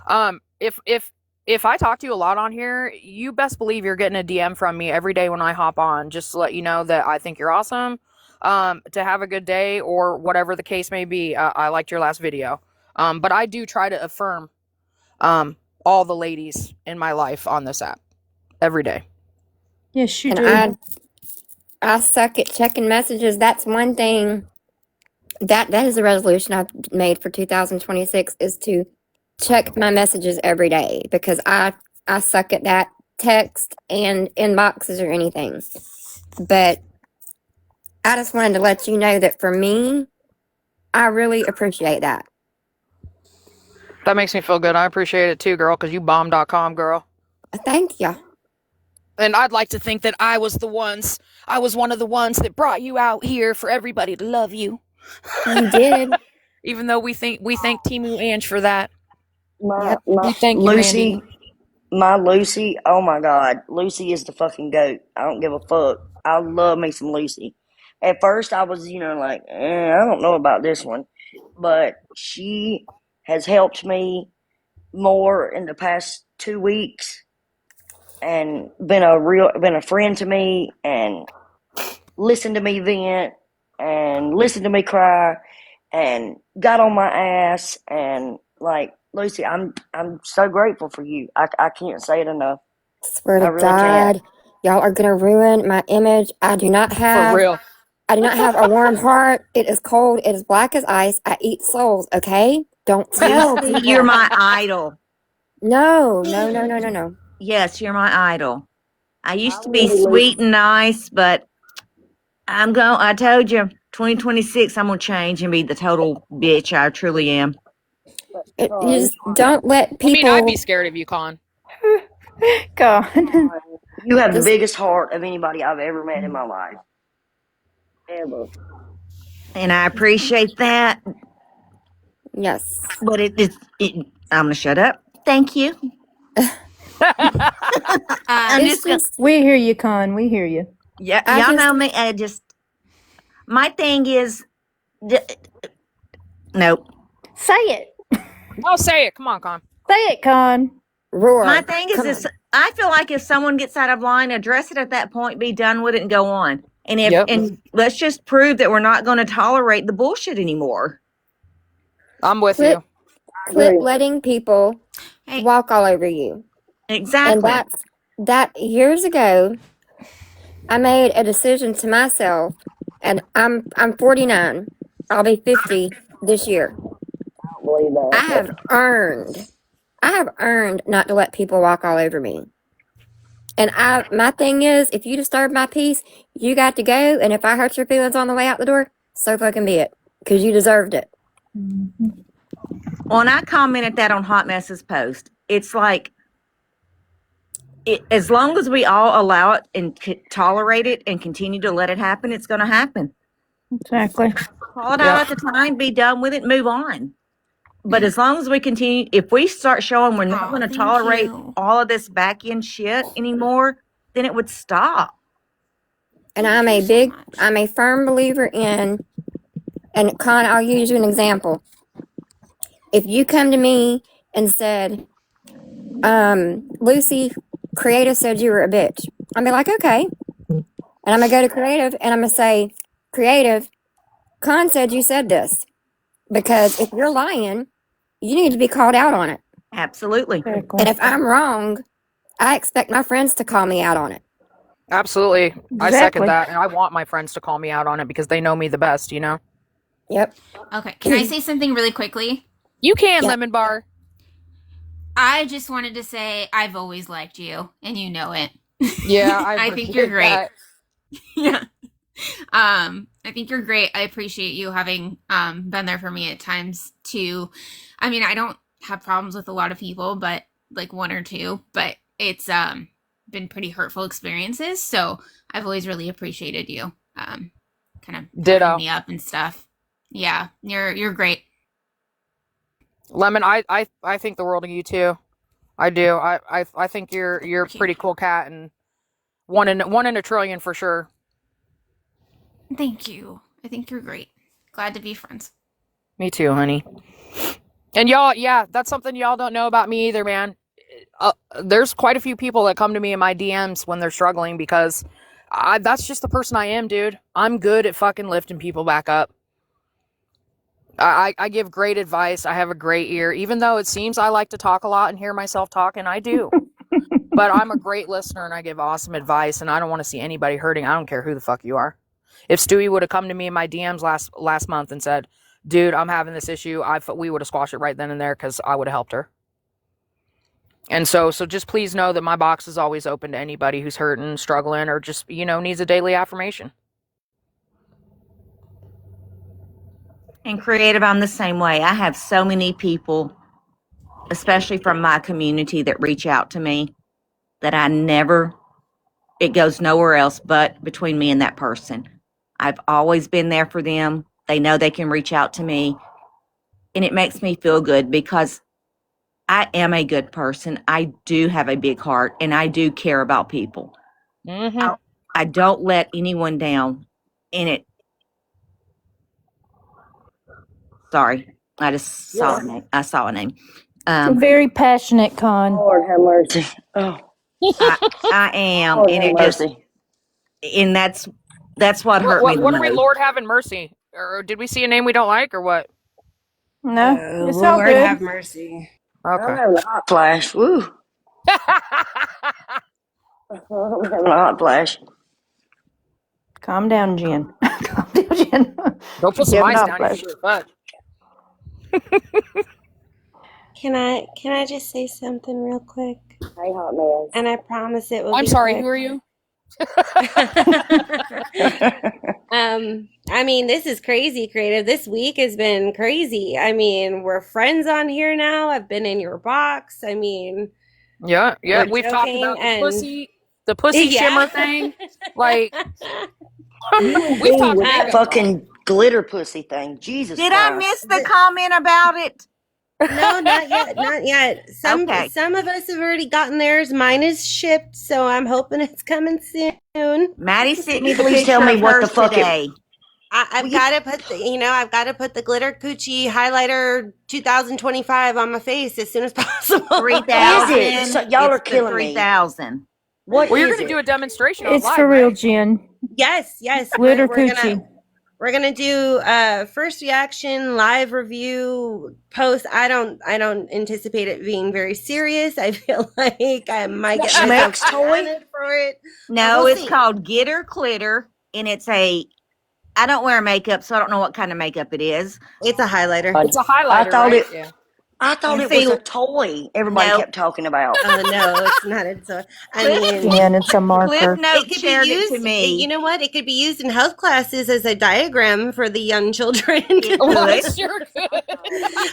if I talk to you a lot on here, you best believe you're getting a DM from me every day when I hop on, just to let you know that I think you're awesome. To have a good day or whatever the case may be. I liked your last video. But I do try to affirm all the ladies in my life on this app every day. Yes, you And do. I suck at checking messages. That's one thing that is a resolution I've made for 2026 is to check my messages every day because I suck at that, text and inboxes or anything. But I just wanted to let you know that for me, I really appreciate that. That makes me feel good. I appreciate it too, girl, because you bomb.com, girl. Thank you. And I'd like to think that I was one of the ones that brought you out here for everybody to love you. You did. Even though we thank Timu Ange for that. Yep. We thank you, Lucy, Mandy. my Lucy, oh my God. Lucy is the fucking goat. I don't give a fuck. I love me some Lucy. At first, I was, like, I don't know about this one. But she has helped me more in the past 2 weeks and been a friend to me and listened to me vent and listened to me cry and got on my ass and like Lucy, I'm so grateful for you. I can't say it enough. Swear I to really can't. God, y'all are gonna ruin my image. I do not For have real. a warm heart. It is cold. It is black as ice. I eat souls. Okay, don't tell Lucy, you're people. my idol. No, no, no, no, no, no. Yes, you're my idol. I used to I be love you, Lucy. sweet and nice, but I told you, 2026, I'm going to change and be the total bitch I truly am. You Con, just don't let I mean, I'd be people scared of you, Con. God. you have the just. biggest heart of anybody I've ever met in my life. Ever. And I appreciate that. Yes. But I'm gonna shut up. Thank you. I'm It's just gonna. just, We hear you, Con. We hear you. Yeah, I y'all just, know me. My thing is, nope. Say it. I'll say it. Come on, Con. Say it, Con. My roar. thing is Come this. on. I feel like if someone gets out of line, address it at that point, be done with it, and go on. And Yep. let's just prove that we're not going to tolerate the bullshit anymore. I'm with Quit, you. quit letting people Hey, walk all over you. And Exactly. that years ago, I made a decision to myself, and I'm 49. I'll be 50 this year. I don't believe I that. have earned not to let people walk all over me. And my thing is, if you disturb my peace, you got to go. And if I hurt your feelings on the way out the door, so fucking be it, because you deserved it. When I commented that on Hot Mess's post, it's like, as long as we all allow it and tolerate it and continue to let it happen, it's going to happen. Exactly. Call it out at the time, be done with it, move on. But as long as we continue, if we start showing we're not going to tolerate all of this back end shit anymore, then it would stop. And I'm a firm believer in, and Con, I'll use you an example. If you come to me and said, Lucy, Creative said you were a bitch, I'm be like, okay. And I'm gonna go to Creative and I'm gonna say, Creative, Con said you said this. Because if you're lying, you need to be called out on it. Absolutely. Exactly. And if I'm wrong, I expect my friends to call me out on it. Absolutely. I Exactly. second that. And I want my friends to call me out on it because they know me the best, you know? Yep. Okay, can I say something really quickly? You can, Yeah. Lemon Bar. I just wanted to say I've always liked you, and you know it. Yeah, I think you're appreciate great. that. Yeah. I think you're great. I appreciate you having been there for me at times too. I mean, I don't have problems with a lot of people, but like one or two, but it's been pretty hurtful experiences. So I've always really appreciated you kind of Ditto. picking me up and stuff. Yeah, you're great. Lemon, I think the world of you too. I do. I think you're a pretty cool cat and one in a trillion for sure. Thank you. I think you're great. Glad to be friends. Me too, honey. And y'all, yeah, that's something y'all don't know about me either, man. There's quite a few people that come to me in my DMs when they're struggling because that's just the person I am, dude. I'm good at fucking lifting people back up. I give great advice. I have a great ear. Even though it seems I like to talk a lot and hear myself talk, and I do. But I'm a great listener and I give awesome advice, and I don't want to see anybody hurting. I don't care who the fuck you are. If Stewie would have come to me in my DMs last month and said, dude, I'm having this issue, we would have squashed it right then and there because I would have helped her. And so just please know that my box is always open to anybody who's hurting, struggling, or just, needs a daily affirmation. And Creative, I'm the same way. I have so many people, especially from my community, that reach out to me that it goes nowhere else but between me and that person. I've always been there for them. They know they can reach out to me. And it makes me feel good because I am a good person. I do have a big heart and I do care about people. Mm-hmm. I don't let anyone down. And sorry, I just saw a name. I saw a name. Very passionate, Con. Lord have mercy. Oh, I am, Lord and have it just, mercy. and that's what hurt me the What are we, most. Lord having mercy? Or did we see a name we don't like, or what? No, Oh, it's all Lord good. have mercy. I'm Okay. having a hot flash. Woo. I'm having a hot flash. Calm down, Jen. Calm down, Jen. Don't put some Give it ice up, down flash. your butt. Can I just say something real quick? Hey, hot mess. And I promise it will I'm be sorry, quick. who are you? I mean, this is crazy, Creative. This week has been crazy. I mean, we're friends on here now. I've been in your box. I mean, Yeah, we're we've talked joking about and the pussy yeah. shimmer thing. Like, You and we've D talked with big that on it. fucking glitter pussy thing. Jesus Did Christ. I miss the comment about it? No, not yet, not yet. Some Okay. some of us have already gotten theirs. Mine is shipped, so I'm hoping it's coming soon. Maddie sent me the Please picture tell me of what the hers fuck today. I've got to put I've got to put the glitter coochie highlighter 2025 on my face as soon as possible. 3,000. What is it? So y'all are It's the killing me. 3,000. What Well, you're is going to it? do a demonstration on It's live, for real, right? Jen. Yes, Glitter we're coochie. we're gonna do first reaction live review post. I don't anticipate it being very serious. I feel like I might get myself Schmeck's toy? grounded for it. No, We'll it's see. called Gitter Clitter, and I don't wear makeup, so I don't know what kind of makeup it is. It's a highlighter. It's a highlighter, right? Yeah. I thought And it was see, a toy everybody no. kept talking about. No, it's not. I mean, Jen, it's a Cliff marker. it Note could be shared it to used. me. You know what? It could be used in health classes as a diagram for the young children. It Well, could. it sure could.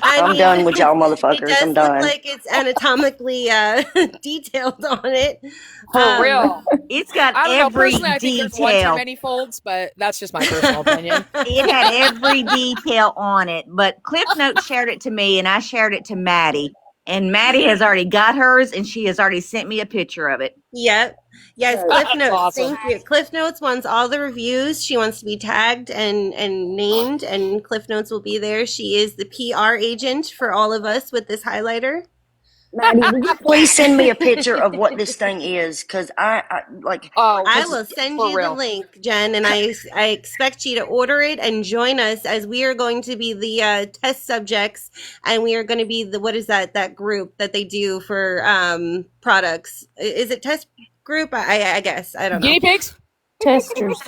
I'm done with y'all It motherfuckers. does I'm look done. like it's anatomically detailed on it. For real. It's got I don't know. every Personally, I think there's one too detail. many folds, but that's just my personal opinion. It had every detail on it, but Cliff Note shared it to me, and I shared it to Maddie. And Maddie has already got hers, and she has already sent me a picture of it. Yep. Yes, So- Cliff That's Notes. awesome. Thank you. Cliff Notes wants all the reviews. She wants to be tagged and named, and Cliff Notes will be there. She is the PR agent for all of us with this highlighter. Maddie, will you please send me a picture of what this thing is? Because I like. Oh, I it's will send for you the real. link, Jen, and I expect you to order it and join us as we are going to be the test subjects, and we are going to be what is that group that they do for products? Is it test group? I guess I don't know. Guinea pigs? Testers.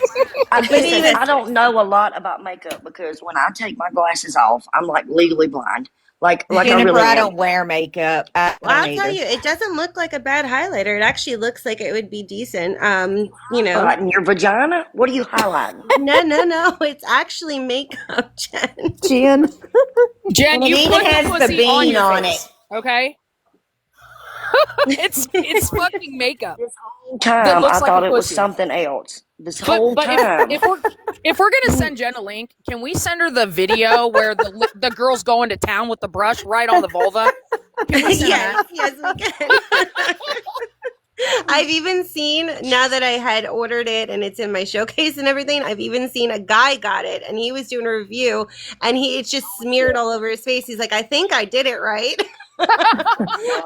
I don't know a lot about makeup because when I take my glasses off, I'm like legally blind. Like I Jennifer, really I am. don't wear makeup. I Well, don't I'll tell either. you, it doesn't look like a bad highlighter. It actually looks like it would be decent. Highlighting your vagina? What are you highlighting? No. It's actually makeup, Jen. Jen. Jen, And it you even put has the the pussy on bean your on face, okay? It's fucking makeup. This whole That time looks I like thought a it was pussy. something else. This whole But time. if we're gonna send Jen a link, can we send her the video where the girl's going to town with the brush right on the vulva? Can we send that? Yes, we can. I've even seen, now that I had ordered it and it's in my showcase and everything, I've even seen a guy got it and he was doing a review and it's just smeared all over his face. He's like, I think I did it right. And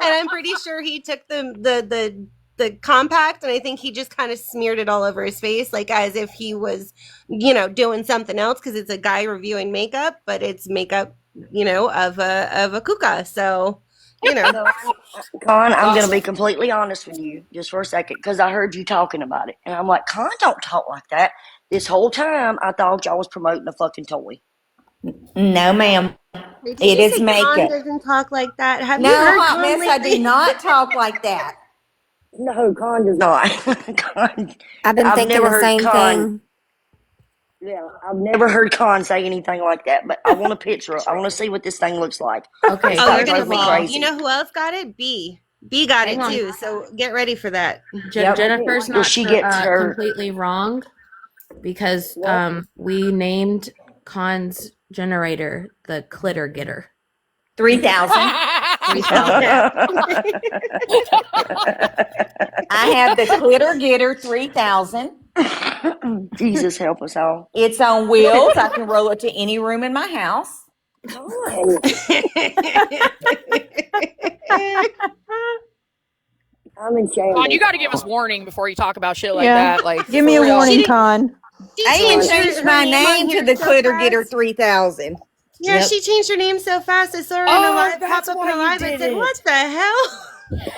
I'm pretty sure he took the compact and I think he just kind of smeared it all over his face, like as if he was, doing something else, because it's a guy reviewing makeup, but it's makeup, of a kuka. So, Con, I'm going to Awesome. be completely honest with you just for a second because I heard you talking about it. And I'm like, Con, don't talk like that. This whole time, I thought y'all was promoting a fucking toy. No, ma'am. Did It you is say Con makeup. doesn't talk like that? Have you No, heard hot Con mess, I lately? do not talk like that. No, Con does not. Con, I've been I've thinking never the heard same Con. thing. Yeah, I've never heard Con say anything like that, but I want a picture. I want to see what this thing looks like. Okay, It's Oh, got you're to gonna drove me see. crazy. You know who else got it? B. B got hang it on. too. So get ready for that. Yep. Jennifer's Well, not she gets her. completely wrong because What? we named Con's generator the Clitter Getter. 3,000. 3,000. I have the Clitter Getter 3,000. Jesus help us all. It's on wheels. I can roll it to any room in my house. Con. I'm in Con, you shambles. got to give us warning before you talk about shit like Yeah. that. Like, Give me for a real. warning, Con. She I even changed changed her my on name to here the so Clitter fast. Getter 3,000. Yeah, Yep. she changed her name so fast. I saw her in a Oh, live that's pop up in why a you live. I did said, it. "What the hell?"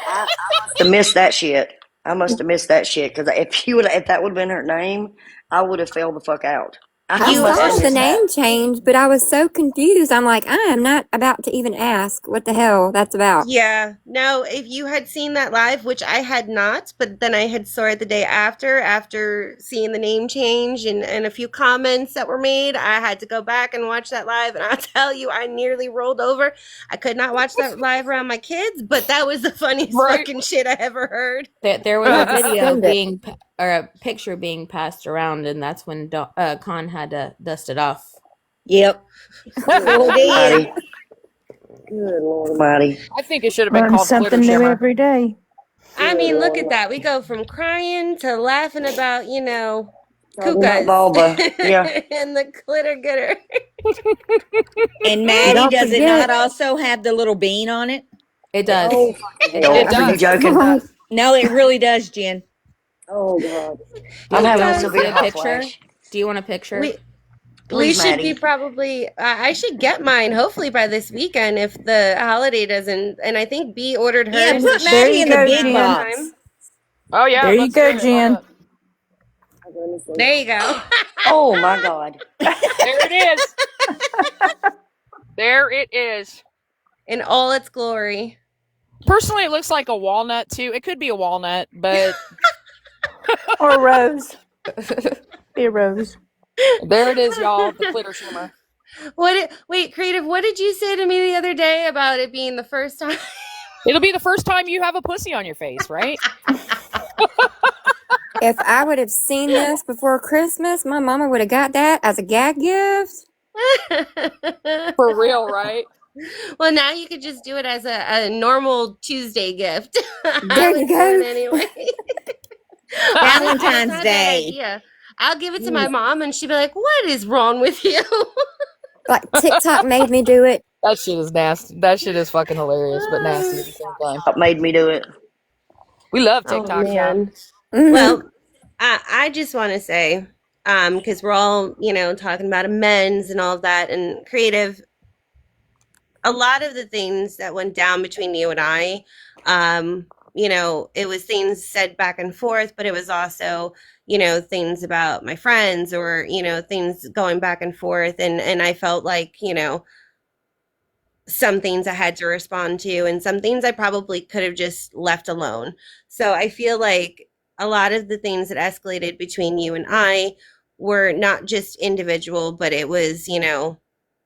I must have missed that shit. I must have missed that shit because if that would have been her name, I would have fell the fuck out. I I must saw have the missed that. name change, but I was so confused. I'm like, I am not about to even ask what the hell that's about. Yeah, no, if you had seen that live, which I had not, but then I had saw it the day after seeing the name change and a few comments that were made, I had to go back and watch that live. And I'll tell you, I nearly rolled over. I could not watch that live around my kids, but that was the funniest Right. fucking shit I ever heard. There was a video Send it. being or a picture being passed around, and that's when Con had to dust it off. Yep. Good Sure Lord did. Almighty. Good Lord Almighty. I think it should have been Learn called Glitter something new Shimmer. every day. I Good mean, look Lord at that. We Almighty. go from crying to laughing about, Talking about kukas vulva. Yeah. and the glitter getter. And And Maddie, don't does it not forget, also have the little bean on it? It does. Oh, fucking It, hell. it Yes. Are you does. joking? It does. No, it really does, Jen. Oh, God. Do I'm you, It do you having a want to does. see severe a hot picture? flash. Do you want a picture? We Please, should be Maddie. probably. I should get mine hopefully by this weekend if the holiday doesn't. And I think B ordered Yeah, hers, so put she there Maddie should you in the get go, that big on Jen. box. time. Oh yeah, There you let's go, hear it. Hold Jen. up. Okay, let me see. There you go. Oh, my God. There it is. There it is. In all its glory. Personally, it looks like a walnut too. It could be a walnut, but Or Rose. Be a Rose. there it is, y'all. The Glitter Shimmer. Wait, Creative, what did you say to me the other day about it being the first time? It'll be the first time you have a pussy on your face, right? If I would have seen this before Christmas, my mama would have got that as a gag gift. For real, right? Well, now you could just do it as a normal Tuesday gift. I There you would do it go. anyway. Honestly, that's Valentine's not a bad Day. idea. I'll give it to my mom and she'll be like, "What is wrong with you?" Like TikTok made me do it. That shit is nasty. That shit is fucking hilarious, but nasty at the same time. What made me do it? We love Oh TikTok shop. man. Hmm. Well, I just want to say, because we're all, talking about amends and all of that and creative, a lot of the things that went down between you and I, it was things said back and forth, but it was also, things about my friends or, things going back and forth. And I felt like, some things I had to respond to and some things I probably could have just left alone. So I feel like a lot of the things that escalated between you and I were not just individual, but it was,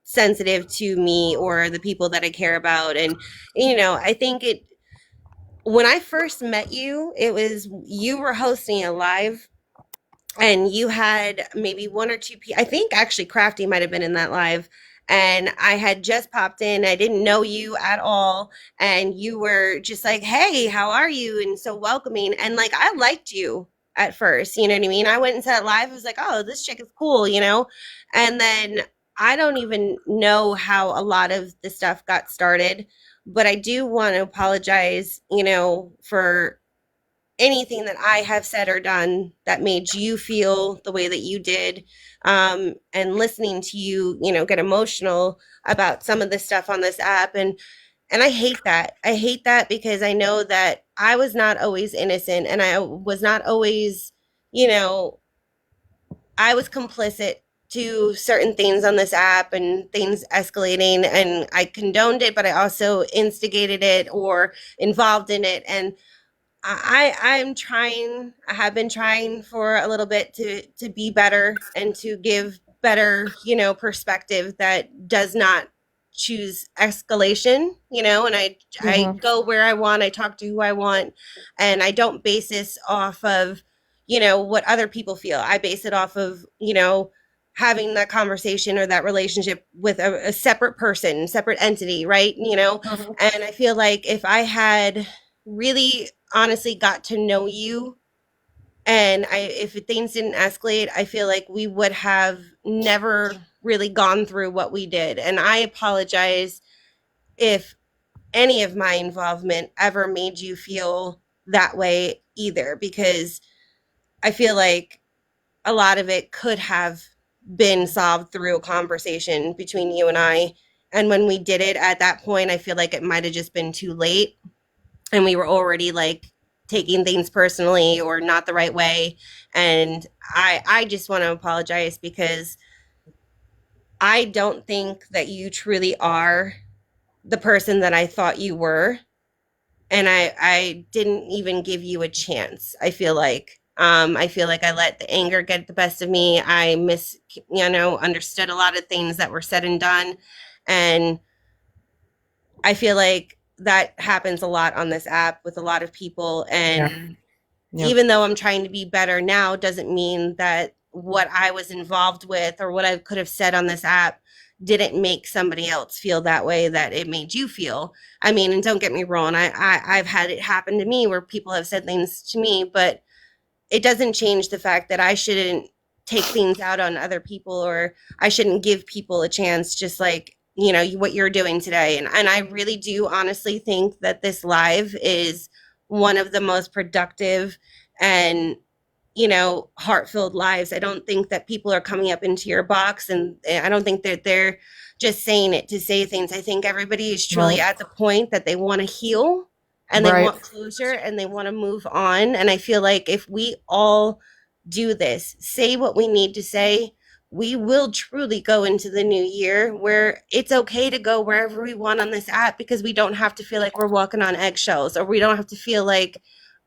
sensitive to me or the people that I care about. And, I think when I first met you, it was you were hosting a live and you had maybe one or two people. I think actually Crafty might have been in that live. And I had just popped in. I didn't know you at all. And you were just like, "Hey, how are you?" And so welcoming. And like, I liked you at first. You know what I mean? I went into that live. I was like, "Oh, this chick is cool." And then I don't even know how a lot of the stuff got started. But I do want to apologize, for anything that I have said or done that made you feel the way that you did. And listening to you, get emotional about some of the stuff on this app. And I hate that. I hate that because I know that I was not always innocent and I was not always, I was complicit to certain things on this app and things escalating and I condoned it, but I also instigated it or involved in it. And I'm trying. I have been trying for a little bit to be better and to give better, perspective that does not choose escalation, and I Mm-hmm. go where I want, I talk to who I want, and I don't base this off of, what other people feel. I base it off of, having that conversation or that relationship with a separate person, separate entity, right? Mm-hmm. And I feel like if I had really honestly got to know you and if things didn't escalate, I feel like we would have never really gone through what we did. And I apologize if any of my involvement ever made you feel that way either, because I feel like a lot of it could have been solved through a conversation between you and I. And when we did it at that point, I feel like it might have just been too late and we were already like taking things personally or not the right way. And I just want to apologize because I don't think that you truly are the person that I thought you were. And I didn't even give you a chance. I feel like I let the anger get the best of me. I understood a lot of things that were said and done. And I feel like that happens a lot on this app with a lot of people. And even though I'm trying to be better now, doesn't mean that what I was involved with or what I could have said on this app didn't make somebody else feel that way that it made you feel. I mean, and don't get me wrong, I've had it happen to me where people have said things to me, but it doesn't change the fact that I shouldn't take things out on other people, or I shouldn't give people a chance, just like, you know, what you're doing today. And I really do honestly think that this live is one of the most productive and, you know, heart-filled lives. I don't think that people are coming up into your box, and I don't think that they're just saying it to say things. I think everybody is truly at the point that they want to heal and they want closure and they want to move on. And I feel like if we all do this, say what we need to say, we will truly go into the new year where it's okay to go wherever we want on this app, because we don't have to feel like we're walking on eggshells, or we don't have to feel like,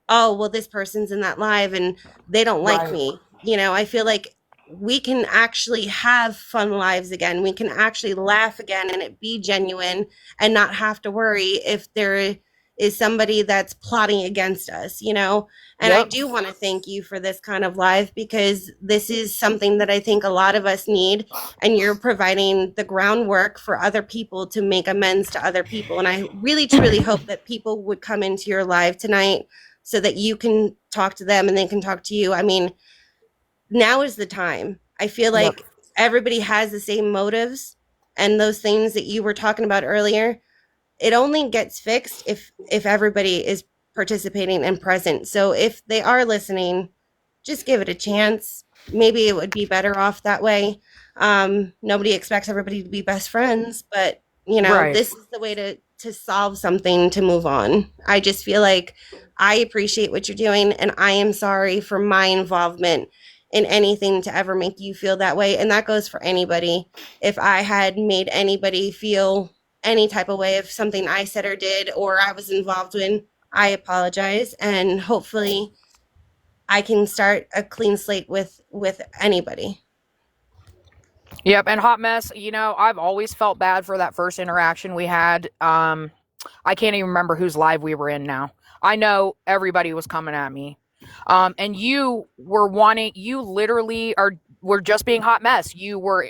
oh, well, this person's in that live and they don't like me. You know, I feel like we can actually have fun lives again. We can actually laugh again and it be genuine and not have to worry if there is somebody that's plotting against us, you know? And I do want to thank you for this kind of live, because this is something that I think a lot of us need. And you're providing the groundwork for other people to make amends to other people. And I really, truly hope that people would come into your live tonight so that you can talk to them and they can talk to you. I mean, now is the time. I feel like everybody has the same motives, and those things that you were talking about earlier, it only gets fixed if everybody is participating and present. So if they are listening, just give it a chance. Maybe it would be better off that way. Nobody expects everybody to be best friends, but you know, this is the way to solve something, to move on. I just feel like I appreciate what you're doing, and I am sorry for my involvement in anything to ever make you feel that way. And that goes for anybody. If I had made anybody feel any type of way of something I said or did or I was involved in, I apologize, and hopefully I can start a clean slate with anybody. Yep, and Hot Mess, you know, I've always felt bad for that first interaction we had. I can't even remember whose live we were in now. I know everybody was coming at me. And you were wanting, you literally were just being Hot Mess. You were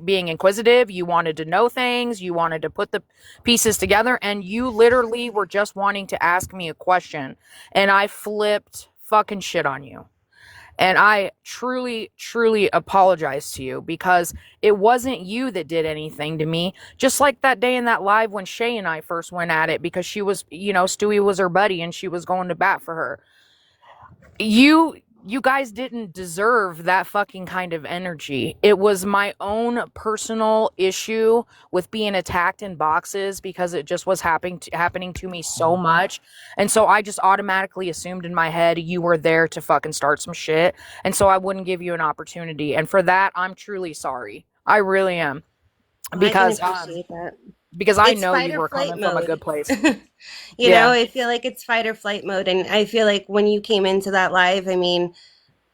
being inquisitive. You wanted to know things. You wanted to put the pieces together, and you literally were just wanting to ask me a question. And I flipped fucking shit on you. And I truly, truly apologize to you, because it wasn't you that did anything to me. Just like that day in that live when Shay and I first went at it, because she was, you know, Stewie was her buddy and she was going to bat for her. You guys didn't deserve that fucking kind of energy. It was my own personal issue with being attacked in boxes, because it just was happening to me so much. And so I just automatically assumed in my head you were there to fucking start some shit. And so I wouldn't give you an opportunity. And for that, I'm truly sorry. I really am. Because I can appreciate that. Because I know you were coming from a good place. You know, I feel like it's fight or flight mode. And I feel like when you came into that live, I mean,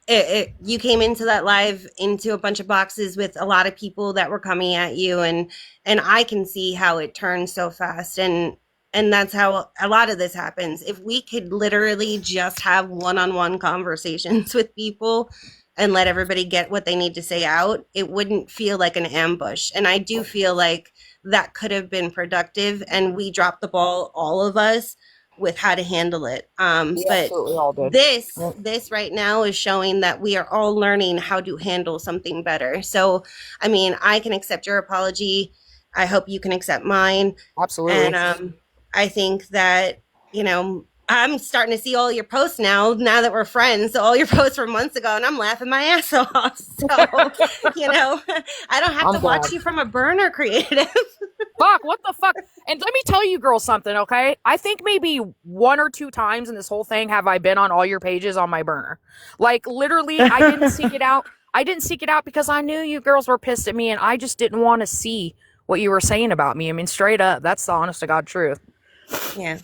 you came into that live into a bunch of boxes with a lot of people that were coming at you, and I can see how it turned so fast, and that's how a lot of this happens. If we could literally just have one-on-one conversations with people and let everybody get what they need to say out, it wouldn't feel like an ambush. And I do feel like that could have been productive, and we dropped the ball, all of us, with how to handle it. But this right now is showing that we are all learning how to handle something better. So, I mean, I can accept your apology. I hope you can accept mine. Absolutely. And I think that, you know, I'm starting to see all your posts now that we're friends. So all your posts from months ago, and I'm laughing my ass off. So, you know, I don't have to watch you from a burner, creative. Fuck, what the fuck? And let me tell you girls something, okay? I think maybe 1 or 2 times in this whole thing have I been on all your pages on my burner. Like, literally, I didn't seek it out. I didn't seek it out because I knew you girls were pissed at me, and I just didn't want to see what you were saying about me. I mean, straight up. That's the honest to God truth. Yeah.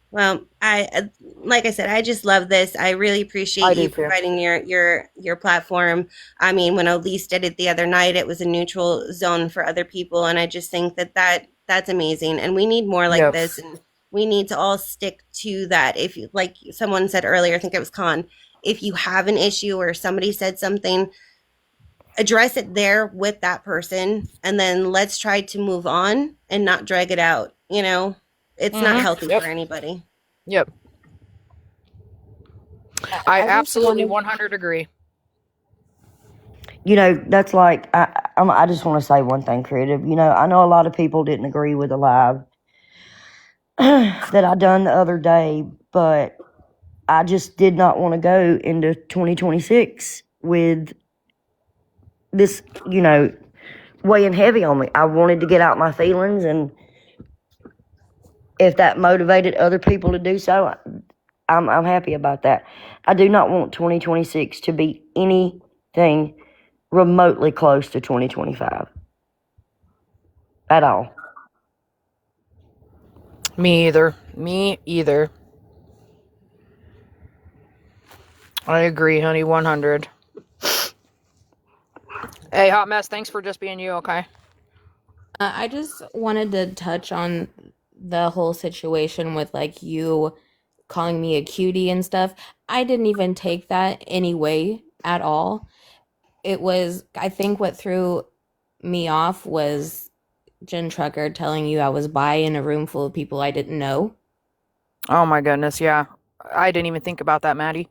Well, like I said, I just love this. I really appreciate you providing your platform. I mean, when Elise did it the other night, it was a neutral zone for other people, and I just think that that's amazing. And we need more like this. And We need to all stick to that. If you, like someone said earlier, I think it was Con, if you have an issue or somebody said something, address it there with that person, and then let's try to move on and not drag it out. You know, it's not healthy Yep. for anybody. Yep. I I just absolutely wanted, 100 agree. you know, that's like, I just want to say one thing, Creative. You know, I know a lot of people didn't agree with the live that I done the other day, but I just did not want to go into 2026 with this, you know, weighing heavy on me. I wanted to get out my feelings, and if that motivated other people to do so, I'm happy about that. I do not want 2026 to be anything remotely close to 2025 at all. Me either. Me either. I agree, honey, 100. Hey, Hot Mess, thanks for just being you, okay? I just wanted to touch on the whole situation with like you calling me a cutie and stuff. I didn't even take that anyway at all. It was, I think what threw me off was Jen Trucker telling you I was bi in a room full of people I didn't know. Oh my goodness, yeah. I didn't even think about that, Maddie.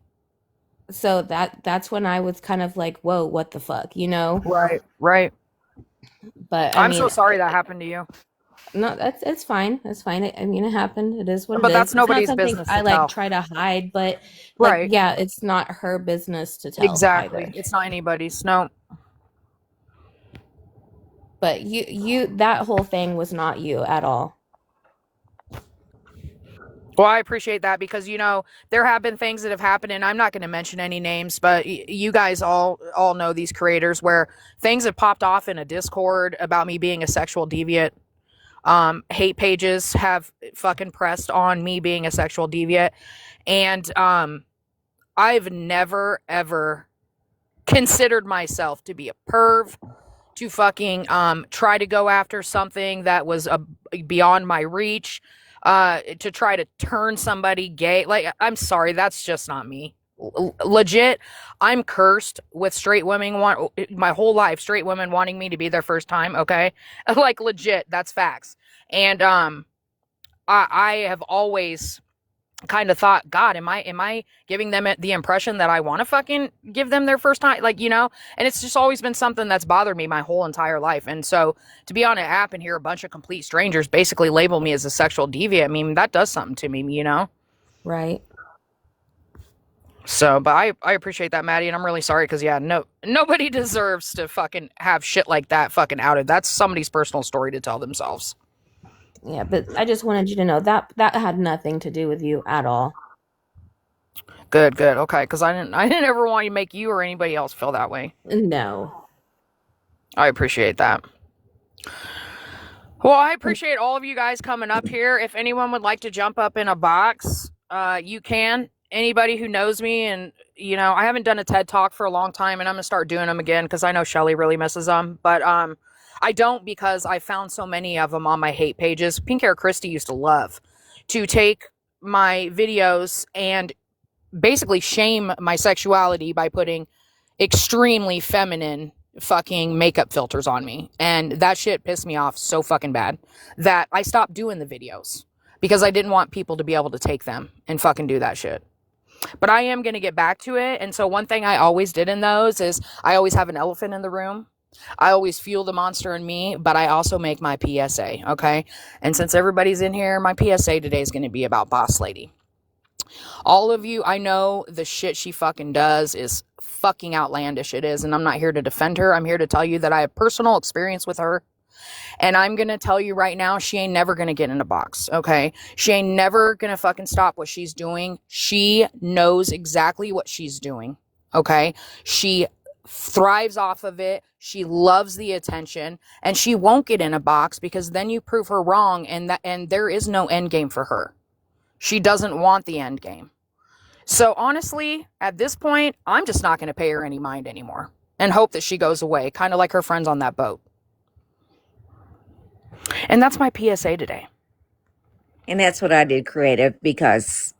So that's when I was kind of like, whoa, what the fuck, you know? Right, right. But I I'm so mean, sorry that happened to you. no, it's fine. It's fine. I mean, it happened. It is what it But is. that's It's not nobody's something business I to like tell. try to hide, but like, Right. yeah, it's not her business to tell Exactly. either. It's not anybody's. No. But that whole thing was not you at all. Well, I appreciate that because, you know, there have been things that have happened, and I'm not going to mention any names, but you guys all know these creators where things have popped off in a Discord about me being a sexual deviant. Hate pages have fucking pressed on me being a sexual deviant. And I've never, ever considered myself to be a perv, to fucking try to go after something that was beyond my reach, to try to turn somebody gay. Like, I'm sorry, that's just not me. Legit, I'm cursed with straight women my whole life, straight women wanting me to be their first time, okay? Like, legit, that's facts. And I have always kind of thought, God, am I giving them the impression that I want to fucking give them their first time? Like, you know, and it's just always been something that's bothered me my whole entire life. And so to be on an app and hear a bunch of complete strangers basically label me as a sexual deviant, I mean, that does something to me, you know? Right. So, but I appreciate that, Maddie, and I'm really sorry because, yeah, nobody deserves to fucking have shit like that fucking outed. That's somebody's personal story to tell themselves. Yeah, but I just wanted you to know that had nothing to do with you at all. Good, okay, because I didn't ever want to make you or anybody else feel that way. No. I appreciate that. Well, I appreciate all of you guys coming up here. If anyone would like to jump up in a box, you can. Anybody who knows me, and, you know, I haven't done a TED Talk for a long time, and I'm going to start doing them again because I know Shelly really misses them. But I don't, because I found so many of them on my hate pages. Pink Hair Christy used to love to take my videos and basically shame my sexuality by putting extremely feminine fucking makeup filters on me. And that shit pissed me off so fucking bad that I stopped doing the videos because I didn't want people to be able to take them and fucking do that shit. But I am going to get back to it. And so one thing I always did in those is I always have an elephant in the room. I always fuel the monster in me, but I also make my PSA, okay? And since everybody's in here, my PSA today is going to be about Boss Lady. All of you, I know the shit she fucking does is fucking outlandish. It is, and I'm not here to defend her. I'm here to tell you that I have personal experience with her. And I'm going to tell you right now, she ain't never going to get in a box, okay? She ain't never going to fucking stop what she's doing. She knows exactly what she's doing, okay? She thrives off of it. She loves the attention, and she won't get in a box because then you prove her wrong, and there is no end game for her. She doesn't want the end game. So honestly, at this point, I'm just not going to pay her any mind anymore and hope that she goes away, kind of like her friends on that boat. And that's my PSA today. And that's what I did, creative, because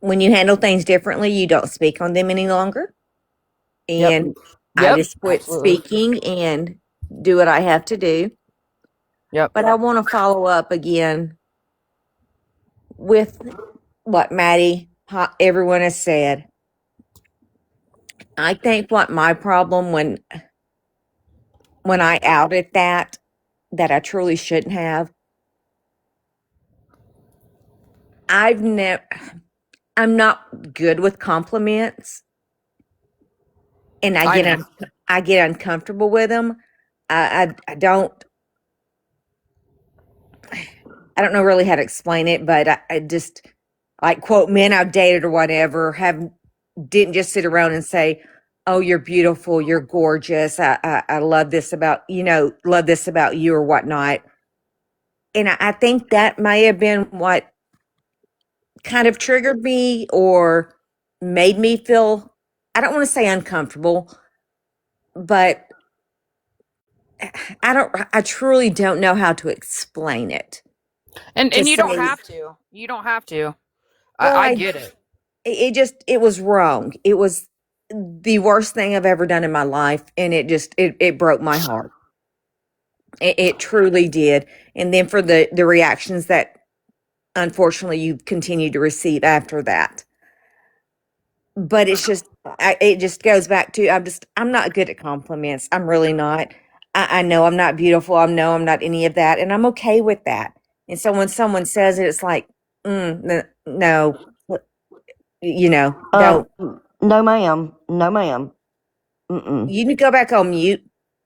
when you handle things differently, you don't speak on them any longer. Yep. And I Yep. just quit Absolutely. speaking and do what I have to do. Yep. But I want to follow up again with what Maddie, everyone has said. I think what my problem when I outed that I truly shouldn't have. I'm not good with compliments, and I know. I get uncomfortable with them. I don't know really how to explain it, but I just, like, quote, men I've dated or whatever didn't just sit around and say, "Oh, you're beautiful, you're gorgeous. I love this about love this about you," or whatnot. And I think that may have been what kind of triggered me or made me feel, I don't want to say uncomfortable, but I truly don't know how to explain it. To And you don't say, have to. You don't have to. well, I get it. it was wrong. It was the worst thing I've ever done in my life, and it broke my heart. It truly did. And then for the reactions that unfortunately you continue to receive after that. But it's just, it just goes back to, I'm not good at compliments. I'm really not. I know I'm not beautiful. I know I'm not any of that, and I'm okay with that. And so when someone says it, it's like, no, Um, don't. no, ma'am. No, ma'am. Mm-mm. You can go back on mute.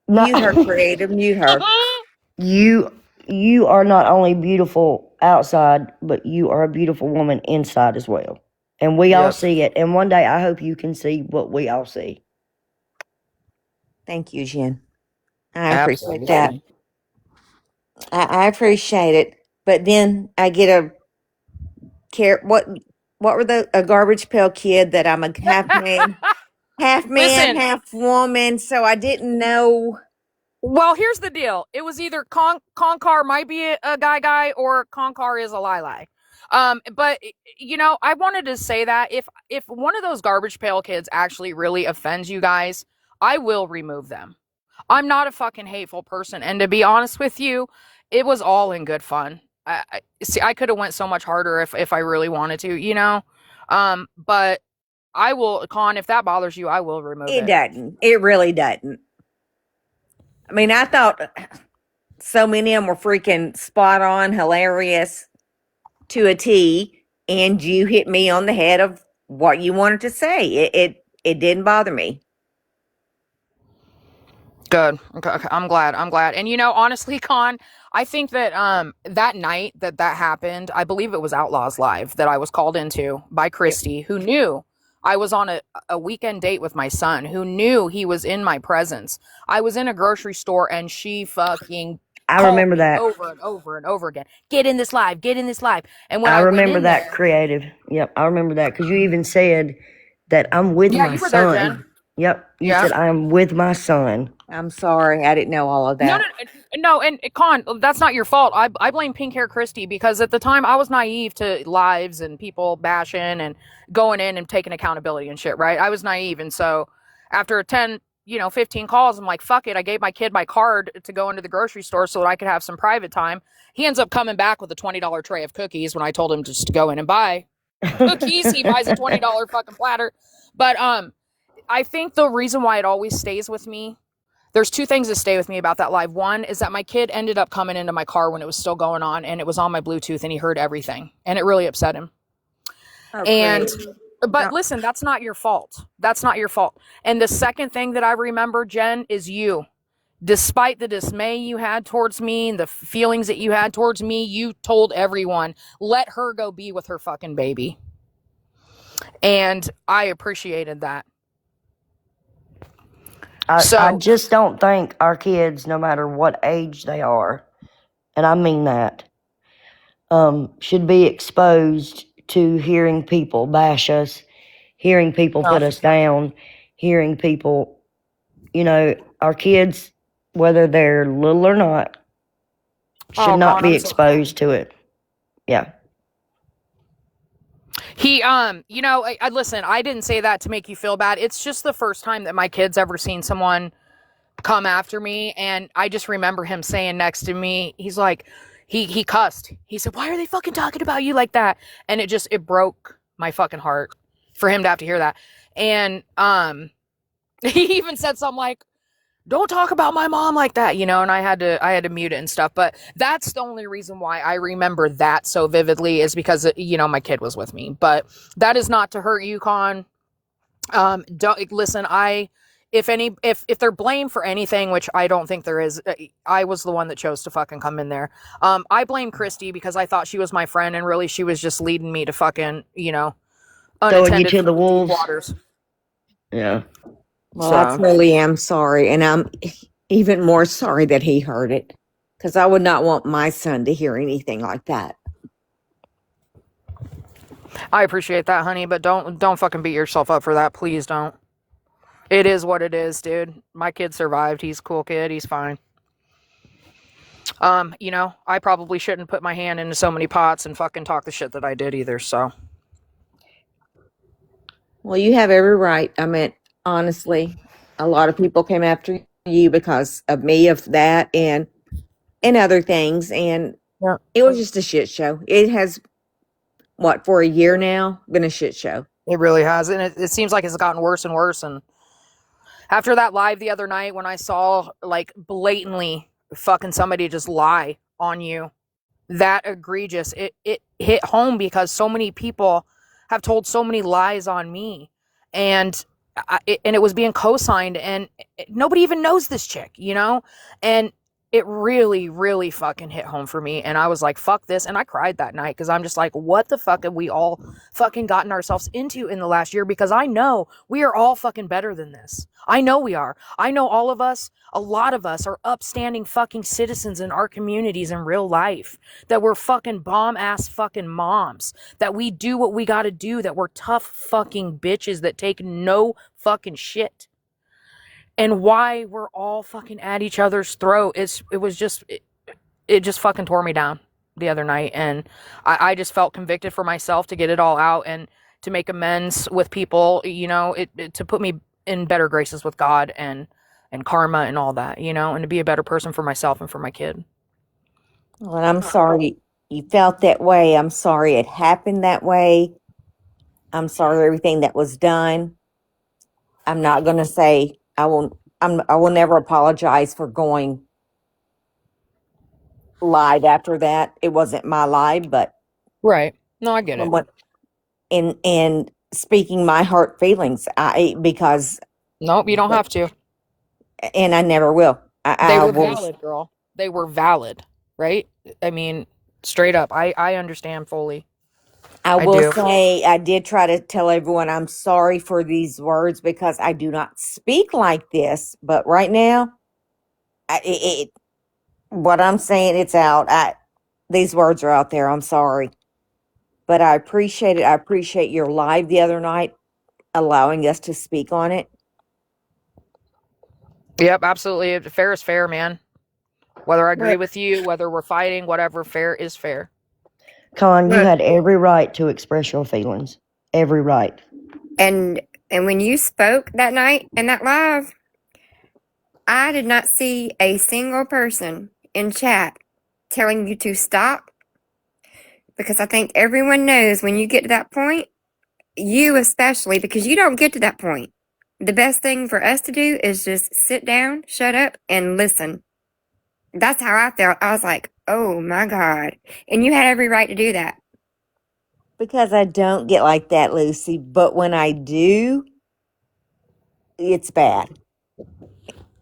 No, Mute her, creative. Mute her. you you are not only beautiful outside, but you are a beautiful woman inside as well. And we all Yep. see it. And one day I hope you can see what we all see. Thank you, Jen. I appreciate that. Absolutely. I appreciate it. But then I get a care. What were a garbage pail kid that I'm a half man, Listen, half woman. So I didn't know. well, here's the deal. It was either Concar might be a guy or Concar is a lie. But I wanted to say that if one of those garbage pail kids actually really offends you guys, I will remove them. I'm not a fucking hateful person, and to be honest with you, it was all in good fun. See, I could have went so much harder if I really wanted to. But I will, if that bothers you, I will remove It it. doesn't. It really doesn't. I mean, I thought so many of them were freaking spot on, hilarious to a T, and you hit me on the head of what you wanted to say. It didn't bother me. Good. Okay, I'm glad. And honestly, Con, I think that that night that happened, I believe it was Outlaws Live that I was called into by Yep. Christy, who knew I was on a weekend date with my son, who knew he was in my presence. I was in a grocery store and she fucking I called remember me that. over and over and over again. Get in this live, get in this live. And when I I went remember in that, there, creative. Yep, I remember that because you even said that I'm with yeah, my you were there, Jen. son. Yep, you Yeah. said I'm with my son. I'm sorry. I didn't know all of No, that. no, and Con, that's not your fault. I blame Pink Hair Christy because at the time I was naive to lives and people bashing and going in and taking accountability and shit, right? I was naive. And so after 10, 15 calls, I'm like, fuck it. I gave my kid my card to go into the grocery store so that I could have some private time. He ends up coming back with a $20 tray of cookies when I told him just to go in and buy cookies. He buys a $20 fucking platter. But I think the reason why it always stays with me, there's two things that stay with me about that live. One is that my kid ended up coming into my car when it was still going on and it was on my Bluetooth and he heard everything and it really upset him. Oh, And, creative. but No, listen, that's not your fault. That's not your fault. And the second thing that I remember, Jen, is you. Despite the dismay you had towards me and the feelings that you had towards me, you told everyone, let her go be with her fucking baby. And I appreciated that. I So, just don't think our kids, no matter what age they are, and I mean that, should be exposed to hearing people bash us, hearing people no. put us down, hearing people, our kids, whether they're little or not, should Oh, not Con, be I'm so exposed to it. Yeah. He, you know, I listen, I didn't say that to make you feel bad. It's just the first time that my kid's ever seen someone come after me. And I just remember him saying next to me, he's like, he cussed. He said, why are they fucking talking about you like that? And it broke my fucking heart for him to have to hear that. And, he even said something like, don't talk about my mom like that, you know, and I had to mute it and stuff. But that's the only reason why I remember that so vividly is because, you know, my kid was with me. But that is not to hurt you, Con. Don't listen. If they're blamed for anything, which I don't think there is, I was the one that chose to fucking come in there. I blame Christy because I thought she was my friend, and really she was just leading me to fucking, you know, Throwing you unattended to the deep wolves. waters. Yeah. Well, I So truly am sorry, and I'm even more sorry that he heard it, because I would not want my son to hear anything like that. I appreciate that, honey, but don't fucking beat yourself up for that. Please don't. It is what it is, dude. My kid survived. He's a cool kid. He's fine. You know, I probably shouldn't put my hand into so many pots and fucking talk the shit that I did either, so. Well, you have every right. I mean, honestly, a lot of people came after you because of me, of that, and other things, and Yeah. it was just a shit show. It has, what, for a year now, been a shit show. It really has. And it seems like it's gotten worse and worse. And after that live the other night when I saw, like, blatantly fucking somebody just lie on you, that egregious, it hit home because so many people have told so many lies on me. And and it was being co-signed, and nobody even knows this chick, you know? And it really, really fucking hit home for me. And I was like, fuck this. And I cried that night because I'm just like, what the fuck have we all fucking gotten ourselves into in the last year? Because I know we are all fucking better than this. I know we are. I know all of us, a lot of us are upstanding fucking citizens in our communities in real life. That we're fucking bomb ass fucking moms. That we do what we gotta do. That we're tough fucking bitches that take no fucking shit. And why we're all fucking at each other's throat. It just fucking tore me down the other night. And I just felt convicted for myself to get it all out and to make amends with people, you know, to put me in better graces with God and karma and all that, you know, and to be a better person for myself and for my kid. Well, I'm sorry you felt that way. I'm sorry it happened that way. I'm sorry everything that was done. I'm not going to say I will never apologize for going live after that. It wasn't my live, but Right. No, I get it. what in speaking my heart feelings, because Nope, you don't have to. and I never will. They I were will. valid, girl. They were valid, right? I mean, straight up. I understand fully. I I will do. say I did try to tell everyone I'm sorry for these words because I do not speak like this. But right now, what I'm saying, it's out. These words are out there. I'm sorry, but I appreciate it. I appreciate your live the other night, allowing us to speak on it. Yep, absolutely. Fair is fair, man. Whether I agree Right. with you, whether we're fighting, whatever, fair is fair. Con, you Right. had every right to express your feelings. Every right. And when you spoke that night in that live, I did not see a single person in chat telling you to stop, because I think everyone knows when you get to that point, you especially, because you don't get to that point. The best thing for us to do is just sit down, shut up, and listen. That's how I felt. I was like, oh my God. And you had every right to do that. Because I don't get like that, Lucy. But when I do, it's bad.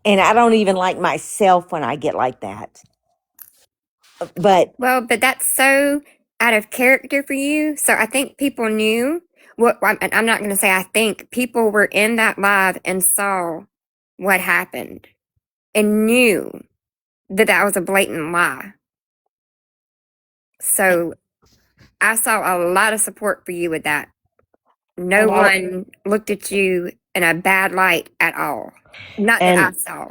And I don't even like myself when I get like that. But Well, but that's so out of character for you. So I think people knew what, and I'm not going to say I think, people were in that live and saw what happened and knew that that was a blatant lie. So I saw a lot of support for you with that. No And one looked at you in a bad light at all. Not that I and saw.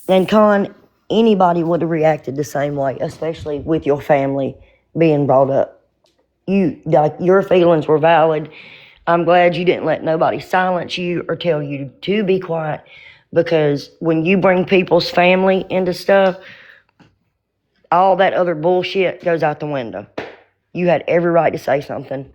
and Con, anybody would have reacted the same way, especially with your family being brought up. your feelings were valid. I'm glad you didn't let nobody silence you or tell you to be quiet, because when you bring people's family into stuff, all that other bullshit goes out the window. You had every right to say something.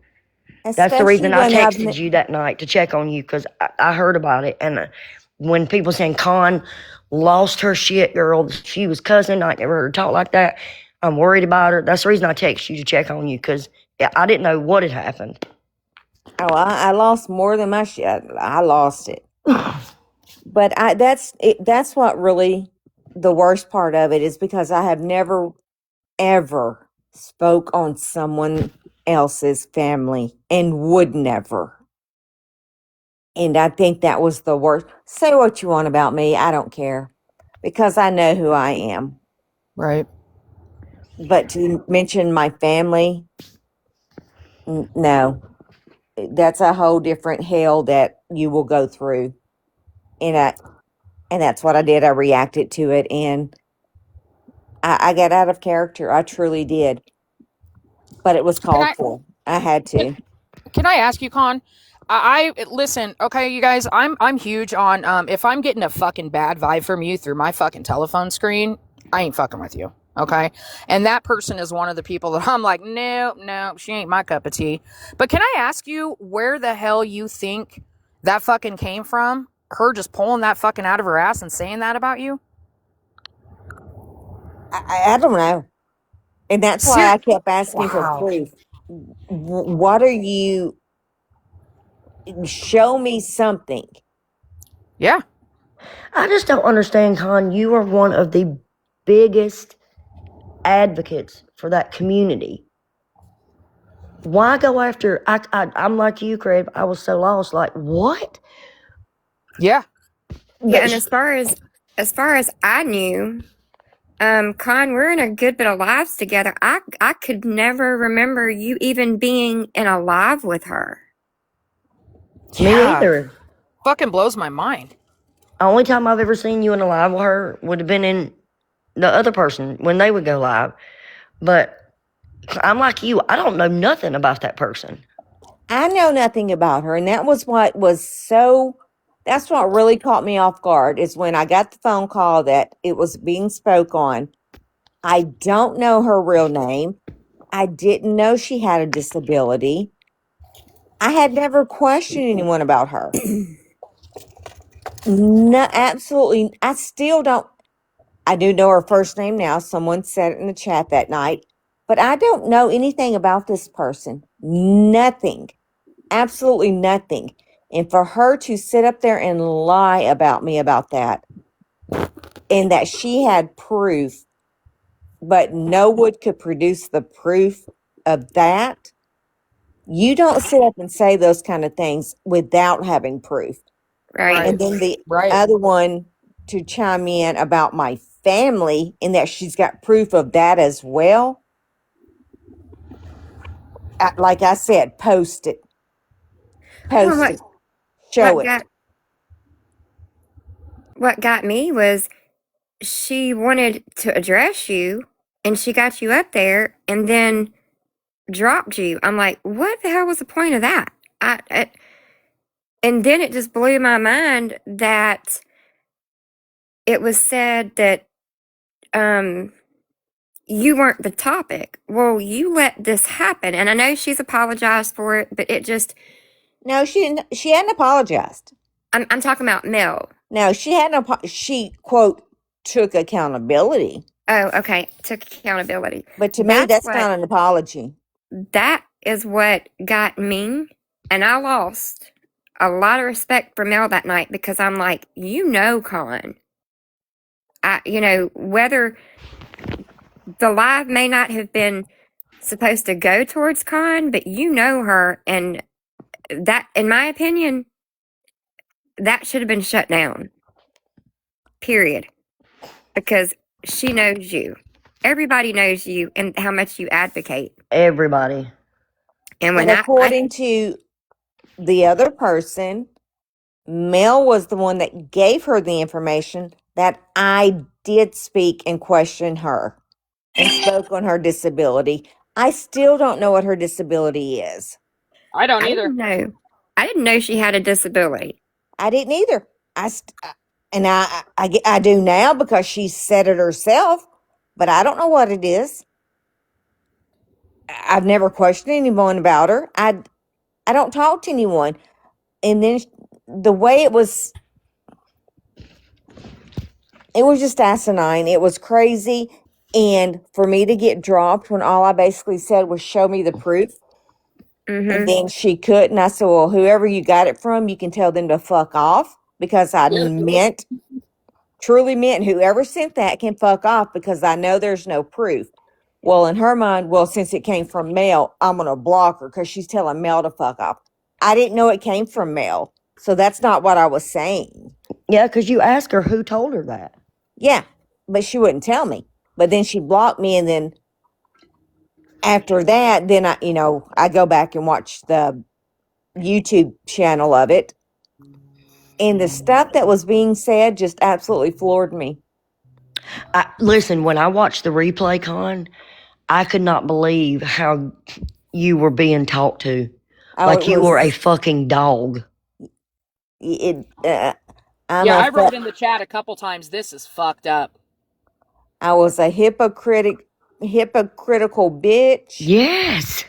That's the Especially reason I when I've texted you that night to check on you, because I heard about it. And when people saying Con lost her shit, girl, she was cussing, I never heard her talk like that. I'm worried about her. That's the reason I texted you to check on you, because I didn't know what had happened. Oh, I lost more than my shit. I lost it. But that's what really the worst part of it is, because I have never ever spoke on someone else's family and would never. And I think that was the worst. Say what you want about me, I don't care, because I know who I am. Right. But to mention my family, no, that's a whole different hell that you will go through. And that's what I did. I reacted to it, and I got out of character. I truly did. But it was Can called I for. I had can, to. can I ask you, Con? I listen, okay, you guys. I'm huge on if I'm getting a fucking bad vibe from you through my fucking telephone screen, I ain't fucking with you. Okay, and that person is one of the people that I'm like, no, no, she ain't my cup of tea. But can I ask you where the hell you think that fucking came from? Her just pulling that fucking out of her ass and saying that about you? I don't know. And that's why I kept asking for Wow. proof. What are you? Show me something. Yeah. I just don't understand, Con. You are one of the biggest advocates for that community. Why go after? I'm like you, Craig. I was so lost. Like, what? Yeah. Yeah, and as far as I knew, Con, we're in a good bit of lives together. I could never remember you even being in a live with her. Me Yeah. either. Fucking blows my mind. Only time I've ever seen you in a live with her would have been in the other person when they would go live. But I'm like you. I don't know nothing about that person. I know nothing about her. And that's what really caught me off guard, is when I got the phone call that it was being spoke on. I don't know her real name. I didn't know she had a disability. I had never questioned anyone about her. No, absolutely. I still don't. I do know her first name now. Someone said it in the chat that night, but I don't know anything about this person. Nothing. Absolutely nothing. And for her to sit up there and lie about me about that, and that she had proof, but no one could produce the proof of that. You don't sit up and say those kind of things without having proof. Right. Right. And then the Right. other one to chime in about my family, and that she's got proof of that as well. Like I said, post it, Well, post what it, show what it. got what got me was she wanted to address you, and she got you up there, and then dropped you. I'm like, what the hell was the point of that? And then it just blew my mind that it was said that um you weren't the topic. Well, you let this happen, and I know she's apologized for it, but it just No, she didn't. She hadn't apologized. I'm talking about Mel. No, she hadn't. She quote took accountability, Oh, okay, took accountability. but to me, That's that's what not an apology. that is what got me, and I lost a lot of respect for Mel that night because I'm like, Colin. Whether the live may not have been supposed to go towards Con, but you know her, and that, in my opinion, that should have been shut down. Period. Because she knows you. Everybody knows you and how much you advocate. Everybody. And But when I according to the other person, Mel was the one that gave her the information that I did speak and question her and spoke on her disability. I still don't know what her disability is. I don't I either. didn't know. I didn't know she had a disability. I didn't either. I do now because she said it herself, but I don't know what it is. I've never questioned anyone about her. I don't talk to anyone. And then the way it was just asinine. It was crazy. And for me to get dropped when all I basically said was show me the proof. And then she couldn't. I said, well, whoever you got it from, you can tell them to fuck off, because I truly meant whoever sent that can fuck off, because I know there's no proof. Well, in her mind, well, since it came from Mel, I'm going to block her because she's telling Mel to fuck off. I didn't know it came from Mel. So that's not what I was saying. Yeah, because you asked her who told her that. Yeah, but she wouldn't tell me. But then she blocked me, and then after that, then I go back and watch the YouTube channel of it, and the stuff that was being said just absolutely floored me. Listen, when I watched the replay, Con, I could not believe how you were being talked to. Like you were a fucking dog. I wrote in the chat a couple times, this is fucked up. I was a hypocritical bitch. Yes.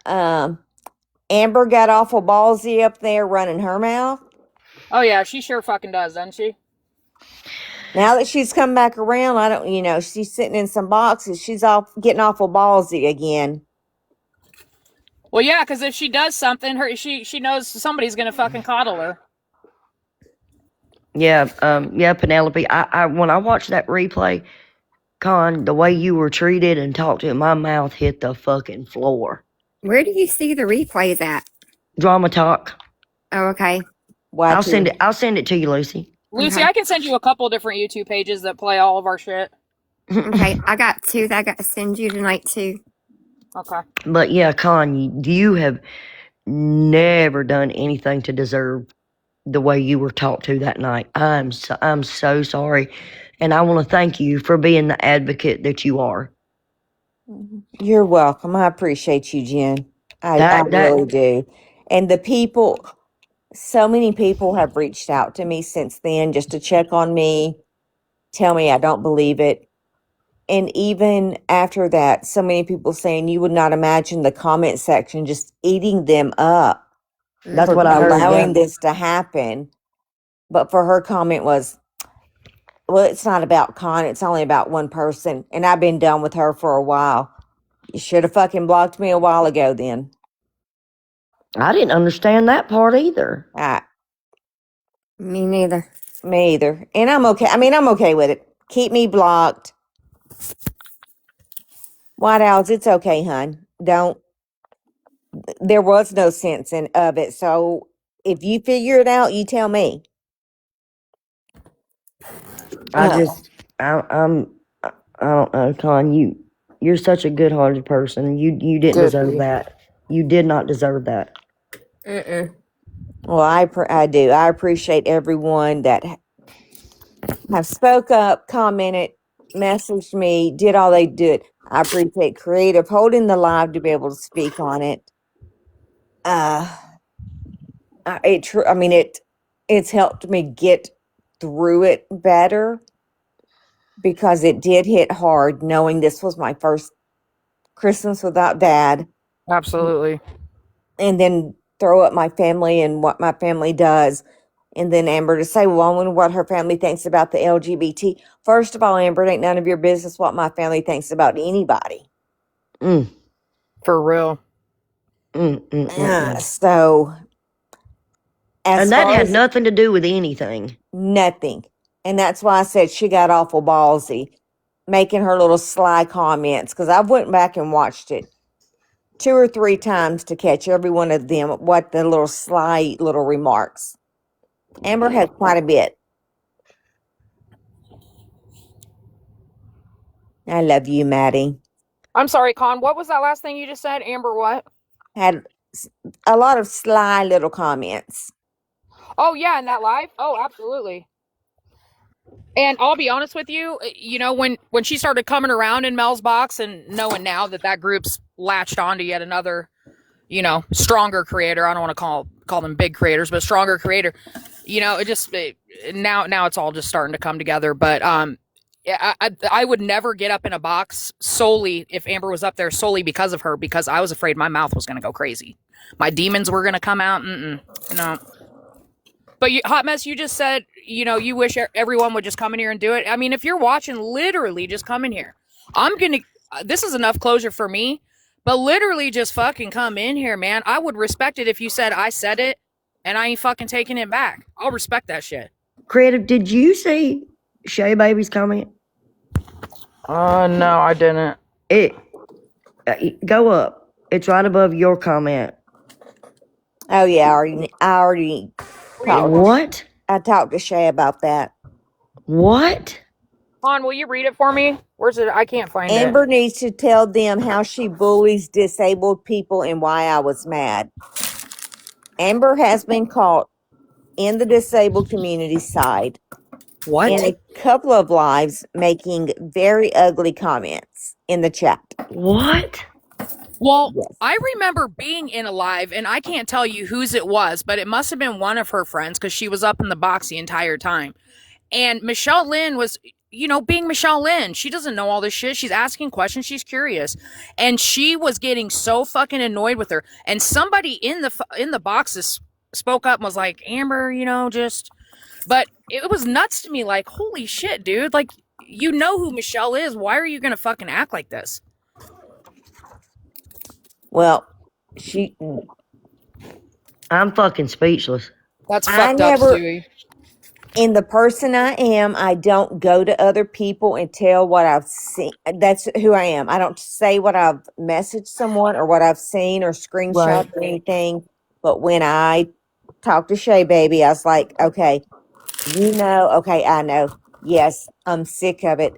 Amber got awful ballsy up there running her mouth. Oh yeah, she sure fucking does, doesn't she? Now that she's come back around, I don't, she's sitting in some boxes. She's getting awful ballsy again. Well, yeah, because if she does something, she knows somebody's gonna fucking coddle her. Yeah, Penelope. I when I watched that replay, Con, the way you were treated and talked to, my mouth hit the fucking floor. Where do you see the replays at? Drama Talk. Oh, okay. I'll send it to you, Lucy. Lucy, I can send you a couple different YouTube pages that play all of our shit. Okay, I got two that I got to send you tonight too. Okay. But yeah, Con, you have never done anything to deserve the way you were talked to that night. I'm so sorry, and I want to thank you for being the advocate that you are. You're welcome. I appreciate you, Jen. I really do. And the people, so many people have reached out to me since then just to check on me, tell me I don't believe it. And even after that, so many people saying you would not imagine the comment section just eating them up. That's what I heard. Allowing this to happen. But for her comment was, well, it's not about Con, it's only about one person. And I've been done with her for a while. You should have fucking blocked me a while ago then. I didn't understand that part either. Me neither. Me either. And I'm okay. I mean, I'm okay with it. Keep me blocked. White Owls, it's okay, hun. There was no sense of it. So if you figure it out, you tell me. I don't know, Con. You're such a good-hearted person. You didn't deserve that. You did not deserve that. Well, I do. I appreciate everyone that have spoke up, commented, messaged me, did all they did. I appreciate Creative holding the live to be able to speak on it. It's helped me get through it better, because it did hit hard knowing this was my first Christmas without Dad. Absolutely. And then throw up my family and what my family does. And then Amber to say, well, I wonder what her family thinks about the LGBT. First of all, Amber, it ain't none of your business what my family thinks about anybody. For real. So, and that had nothing to do with anything. Nothing. And that's why I said she got awful ballsy, making her little sly comments, because I went back and watched it 2 or 3 times to catch every one of them, what the little sly little remarks. Amber had quite a bit. I love you, Maddie. I'm sorry, Con. What was that last thing you just said? Amber what? Had a lot of sly little comments. Oh, yeah, in that live? Oh, absolutely. And I'll be honest with you, when she started coming around in Mel's box and knowing now that group's latched on to yet another, stronger creator. I don't want to call them big creators, but stronger creator. Now it's all just starting to come together. But I would never get up in a box solely if Amber was up there solely because of her, because I was afraid my mouth was going to go crazy. My demons were going to come out. No. But Hot Mess, you just said, you wish everyone would just come in here and do it. I mean, if you're watching, literally just come in here. This is enough closure for me, but literally just fucking come in here, man. I would respect it if you said, I said it, and I ain't fucking taking it back. I'll respect that shit. Creative, did you see Shay Baby's comment? No, I didn't. Go up. It's right above your comment. Oh yeah, I already talked. What? I talked to Shay about that. What? Han, will you read it for me? Where's it? I can't find Amber it. needs to tell them how she bullies disabled people and why I was mad. Amber has been caught in the disabled community side What? in a couple of lives making very ugly comments in the chat. What? Well, Yes. I remember being in a live, and I can't tell you whose it was, but it must have been one of her friends because she was up in the box the entire time. And Michelle Lynn was, being Michelle Lynn. She doesn't know all this shit. She's asking questions. She's curious. And she was getting so fucking annoyed with her. And somebody in the boxes spoke up and was like, Amber, but it was nuts to me. Like, holy shit, dude. Like, you know who Michelle is. Why are you going to fucking act like this? Well, I'm fucking speechless. That's I fucked up, never, Stewie. in the person I am, I don't go to other people and tell what I've seen. That's who I am. I don't say what I've messaged someone or what I've seen or screenshot or anything. But when I talked to Shay Baby, I was like, okay, okay, I know. Yes, I'm sick of it.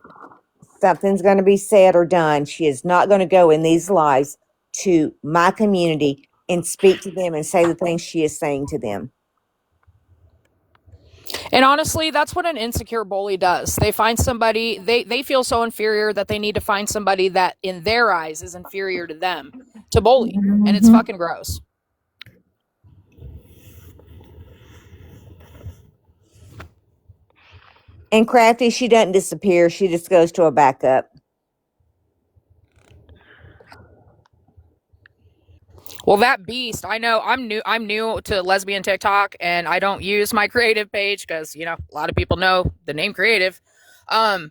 Something's going to be said or done. She is not going to go in these lives to my community and speak to them and say the things she is saying to them. And honestly, that's what an insecure bully does. They find somebody, they feel so inferior that they need to find somebody that in their eyes is inferior to them to bully. And it's fucking gross. And Crafty, she doesn't disappear. She just goes to a backup. Well, that beast, I know I'm new to lesbian TikTok, and I don't use my creative page because, a lot of people know the name creative. I've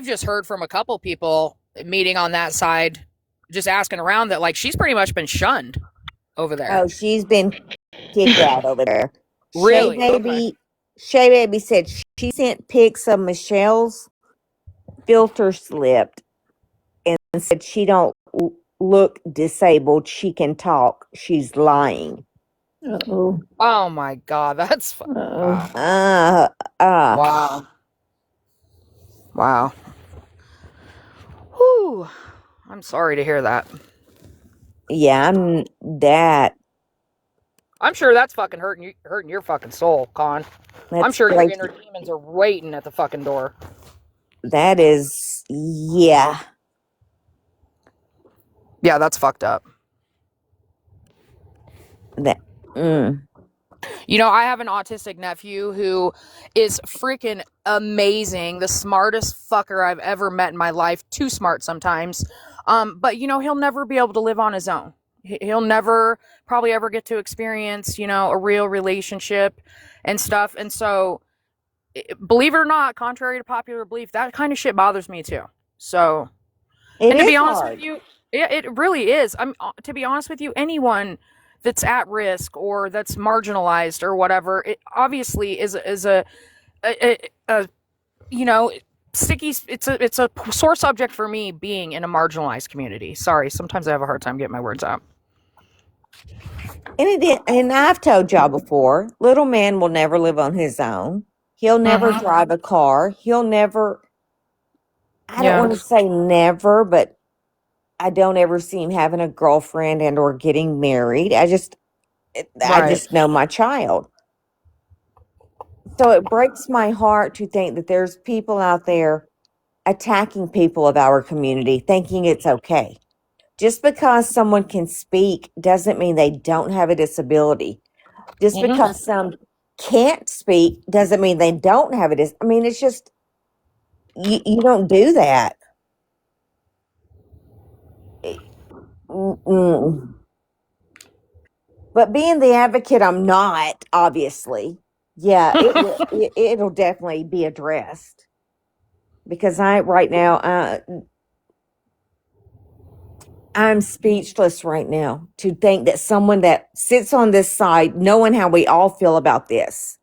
just heard from a couple people meeting on that side, just asking around that, like, she's pretty much been shunned over there. Oh, she's been kicked out over there. Really? Shay Baby said she sent pics of Michelle's filter slipped and said she don't look disabled. She can talk. She's lying. Uh-oh. Oh my God, that's Uh-oh. wow. Wow. Whew. I'm sorry to hear that. Yeah, I'm sure that's fucking hurting your fucking soul, Con. I'm sure your inner demons are waiting at the fucking door. That is, yeah. Yeah, that's fucked up. I have an autistic nephew who is freaking amazing. The smartest fucker I've ever met in my life. Too smart sometimes. But he'll never be able to live on his own. He'll never probably ever get to experience, a real relationship and stuff. And so, believe it or not, contrary to popular belief, that kind of shit bothers me too. So, and to be honest with you, it really is. To be honest with you, anyone that's at risk or that's marginalized or whatever, it obviously is a sticky. It's a sore subject for me being in a marginalized community. Sorry, sometimes I have a hard time getting my words out. And I've told y'all before, little man will never live on his own. He'll never drive a car. He'll never, I don't want to say never, but I don't ever see him having a girlfriend and or getting married. I just know my child. So it breaks my heart to think that there's people out there attacking people of our community, thinking it's okay. Just because someone can speak doesn't mean they don't have a disability. Just because some can't speak doesn't mean they don't have a I mean, it's just, you don't do that. Mm-mm. But being the advocate, I'm not, obviously. Yeah, it'll definitely be addressed. Because right now, I'm speechless right now to think that someone that sits on this side, knowing how we all feel about this,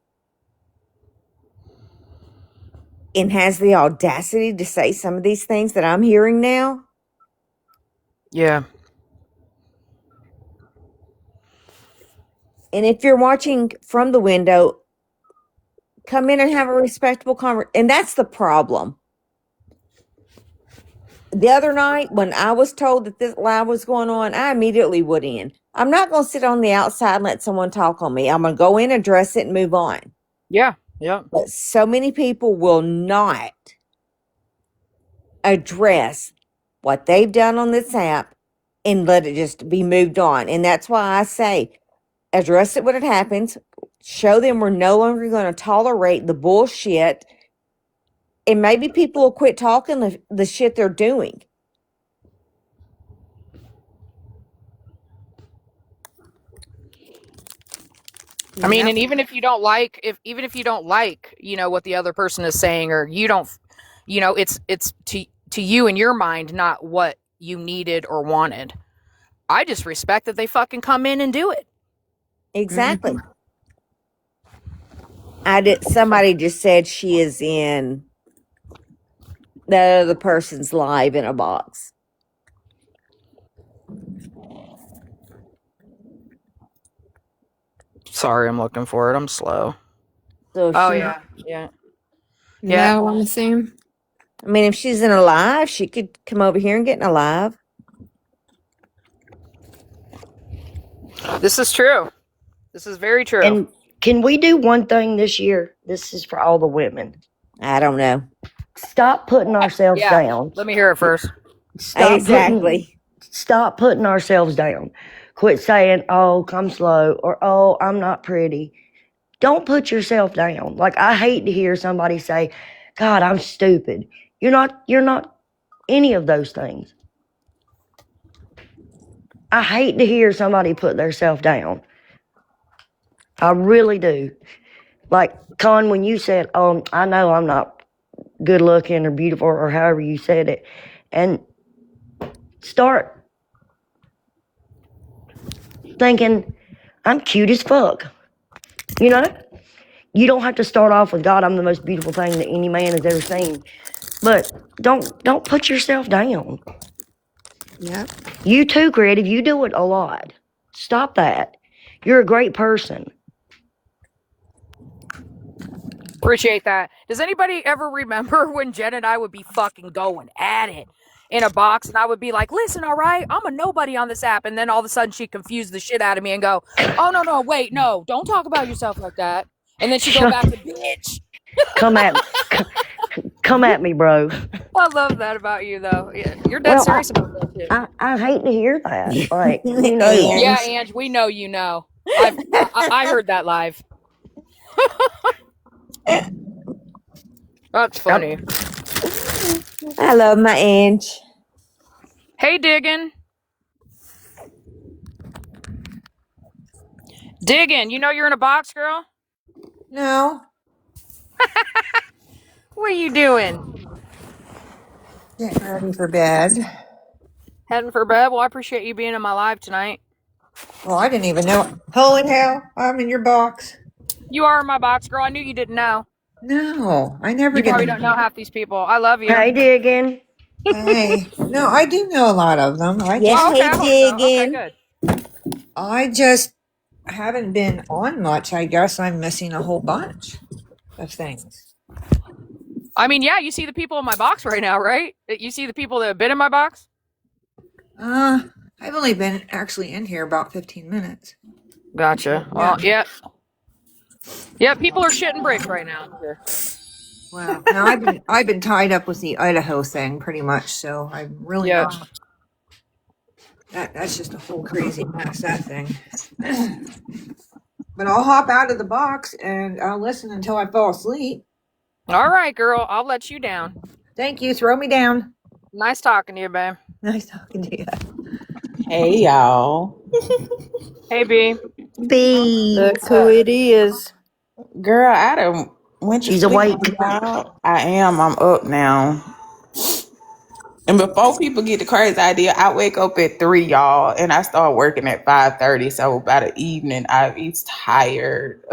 and has the audacity to say some of these things that I'm hearing now. Yeah. And if you're watching from the window, come in and have a respectable conversation. And that's the problem. The other night, when I was told that this live was going on, I immediately went in. I'm not going to sit on the outside and let someone talk on me. I'm going to go in, address it, and move on. Yeah. Yeah. But so many people will not address what they've done on this app and let it just be moved on. And that's why I say, address it when it happens. Show them we're no longer going to tolerate the bullshit. And maybe people will quit talking the shit they're doing. I mean, Yep. and even if you don't like, what the other person is saying, or you don't, it's to you in your mind, not what you needed or wanted. I just respect that they fucking come in and do it. Exactly. Somebody just said she is in the other person's live in a box. Sorry, I'm looking for it. I'm slow. So Oh she, yeah, yeah, Is yeah. that what I'm assuming? I mean, if she's in a live, she could come over here and get in a live. This is true. This is very true. And can we do one thing this year? This is for all the women. I don't know. Stop putting ourselves Yeah. down. Let me hear it first. Exactly. Stop putting ourselves down. Quit saying, "Oh, I'm slow," or "Oh, I'm not pretty." Don't put yourself down. Like, I hate to hear somebody say, "God, I'm stupid." You're not any of those things. I hate to hear somebody put themselves down. I really do. Like, Con, when you said, "Oh, I know I'm not good looking or beautiful," or however you said it, and start thinking, "I'm cute as fuck." You know? You don't have to start off with, "God, I'm the most beautiful thing that any man has ever seen." But don't put yourself down. Yep. You too, creative. You do it a lot. Stop that. You're a great person. Appreciate that. Does anybody ever remember when Jen and I would be fucking going at it in a box, and I would be like, "Listen, all right, I'm a nobody on this app," and then all of a sudden she'd confuse the shit out of me and go, "Oh no, wait, no, don't talk about yourself like that," and then she'd go back to bitch. Come at come at me, bro. I love that about you, though. Yeah, you're dead Well, serious about that shit. I hate to hear that. Like, Yeah, And Ange, we know you know. I heard that live. That's funny. I love my Ange. Hey, Diggin. Diggin, you know you're in a box, girl? No, What are you doing? getting ready for bed. Heading for bed? Well, I appreciate you being in my live tonight. Well, I didn't even know. Holy hell, I'm in your box. You are in my box, girl. I knew you didn't know. No, I never You get probably to. don't know half these people. I love you. hey, Diggin. Hey, no, I do know a lot of them. Yes, Oh, okay. hey, I hope so. Okay, digging. good. I just haven't been on much. I guess I'm missing a whole bunch of things. I mean, yeah, you see the people in my box right now, right? You see the people that have been in my box? I've only been actually in here about 15 minutes. Gotcha. Yeah. Well, yeah. Yeah, people are shitting bricks right now. Here. Wow. Now I've been tied up with the Idaho thing pretty much, so I'm really Yeah. not. That's just a whole crazy mess. That thing. But I'll hop out of the box and I'll listen until I fall asleep. All right, girl. I'll let you down. Thank you. Throw me down. Nice talking to you, babe. Nice talking to you. Hey y'all. Hey, B. B. Look who it is. Girl, I done went to She's sleep awake. on y'all. I am. I'm up now. And before people get the crazy idea, I wake up at 3, y'all, and I start working at 5:30. So by the evening, I'm tired.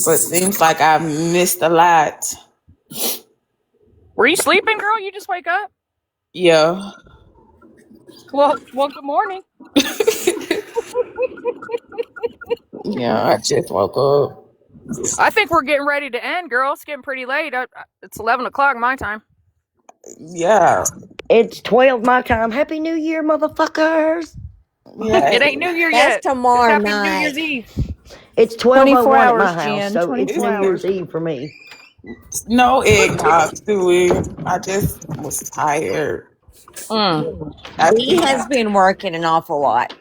But seems like I missed a lot. Were you sleeping, girl? You just wake up? Yeah. Well, good morning. Yeah, I just woke up. I think we're getting ready to end, girl. It's getting pretty late. It's 11 o'clock my time. Yeah. It's 12 my time. Happy New Year, motherfuckers. Yeah. It ain't New Year That's yet. It's tomorrow Happy New night. Year's Eve. It's 24 12:01 at my hours, house, Jen. so it's 24 New hours. Year's Eve for me. No eggnog to it. I just was tired. Mm. I B think has been working an awful lot.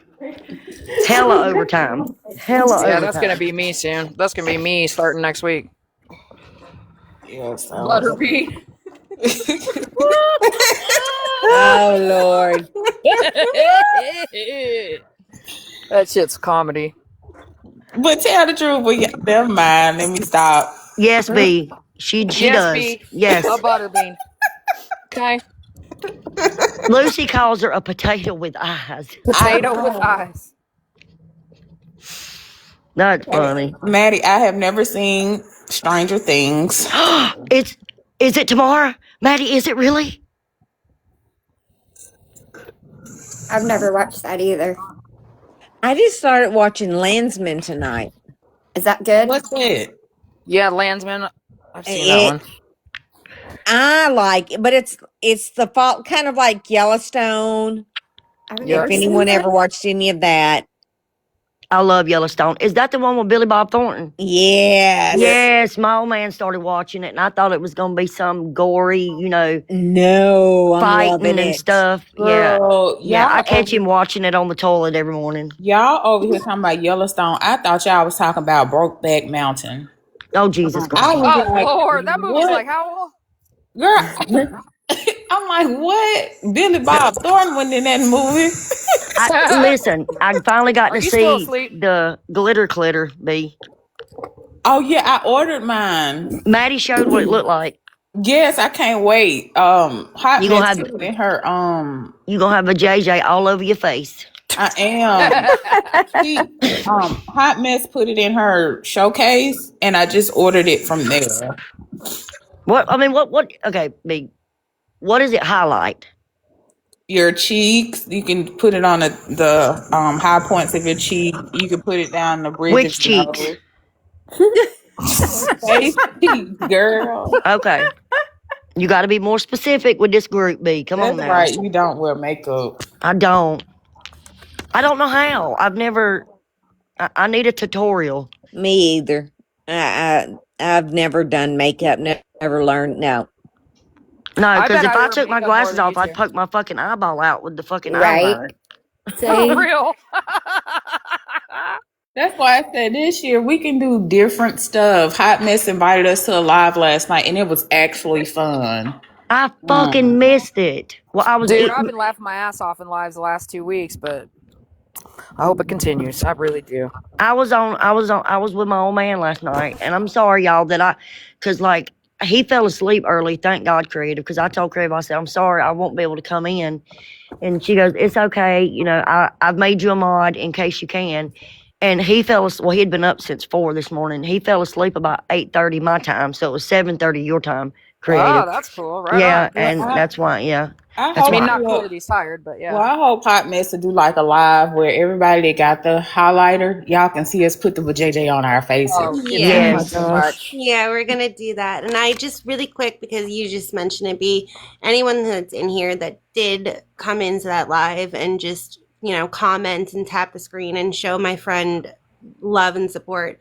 Hella overtime. Hella Yeah, that's gonna overtime. be me soon. That's gonna be me starting next week. yeah, so Butterbean. Oh Lord. That shit's comedy. but tell the truth, but yeah, never mind. Let me stop. Yes, B. She Yes, does. B. A Yes. butterbean. Okay. Lucy calls her a potato with eyes. I Potato with know. eyes. That's funny. Maddie, I have never seen Stranger Things. Is it tomorrow? Maddie, is it really? I've never watched that either. I just started watching Landsman tonight. Is that good? What's that? Yeah, Landsman. I've seen that It one. I like it, but it's the fault kind of like Yellowstone. I've Yeah. If never seen anyone that. ever watched any of that. I love Yellowstone. Is that the one with Billy Bob Thornton? Yes. Yes, my old man started watching it, and I thought it was going to be some gory, No, I'm loving fighting and it. stuff. Yeah, Girl, yeah. I catch him watching it on the toilet every morning. y'all over here talking about Yellowstone. I thought y'all was talking about Brokeback Mountain. Oh, Jesus I Christ. was Oh like, Lord, that movie's what? like how old? Girl, I'm like, what? Billy Bob Thornton wasn't in that movie. Listen, I finally got Are to you still see asleep? the glitter clitter, B. Oh yeah, I ordered mine. Maddie showed what it looked like. Yes, I can't wait. Hot You gonna mess have put it in her. you gonna have a JJ all over your face. I am. She Hot Mess put it in her showcase, and I just ordered it from there. What? I mean, what? Okay, B. What does it highlight? Your cheeks, you can put it on the high points of your cheek. You can put it down the bridge of Which your cheeks? nose. Face cheeks, girl. Okay, you got to be more specific with this group, B. Come on That's now. right. You don't wear makeup. I don't. I don't know how. I've never. I need a tutorial. Me either. I've never done makeup, never learned. No. No, I because bet if I I wear took my makeup more glasses than you off, I'd two. poke my fucking eyeball out with the fucking Right? eyeliner. For Same. real. That's why I said this year we can do different stuff. Hot Mess invited us to a live last night, and it was actually fun. I fucking missed it. Well, I was Dude, I've eating. been laughing my ass off in lives the last 2 weeks, but I hope it continues. I really do. I was with my old man last night, and I'm sorry, y'all, cause like he fell asleep early. Thank God, Creative, because I told Creative, I said, I'm sorry, I won't be able to come in, and she goes, it's okay, I've made you a mod in case you can, and he fell asleep. Well, he had been up since 4 this morning. He fell asleep about 8:30 my time, so it was 7:30 your time, Oh, Creative. that's cool. Right Yeah, on. Well, and that's why. Yeah, I that's I mean, hope why. not cool that he's tired, but Well, yeah. I hope Hot Mess will do like a live where everybody that got the highlighter, y'all can see us put the JJ on our faces. Oh, get Oh that. my Yes. Yes. Too gosh. much. Yeah, we're gonna do that. And I just really quick because you just mentioned it, be anyone that's in here that did come into that live and just comment and tap the screen and show my friend love and support.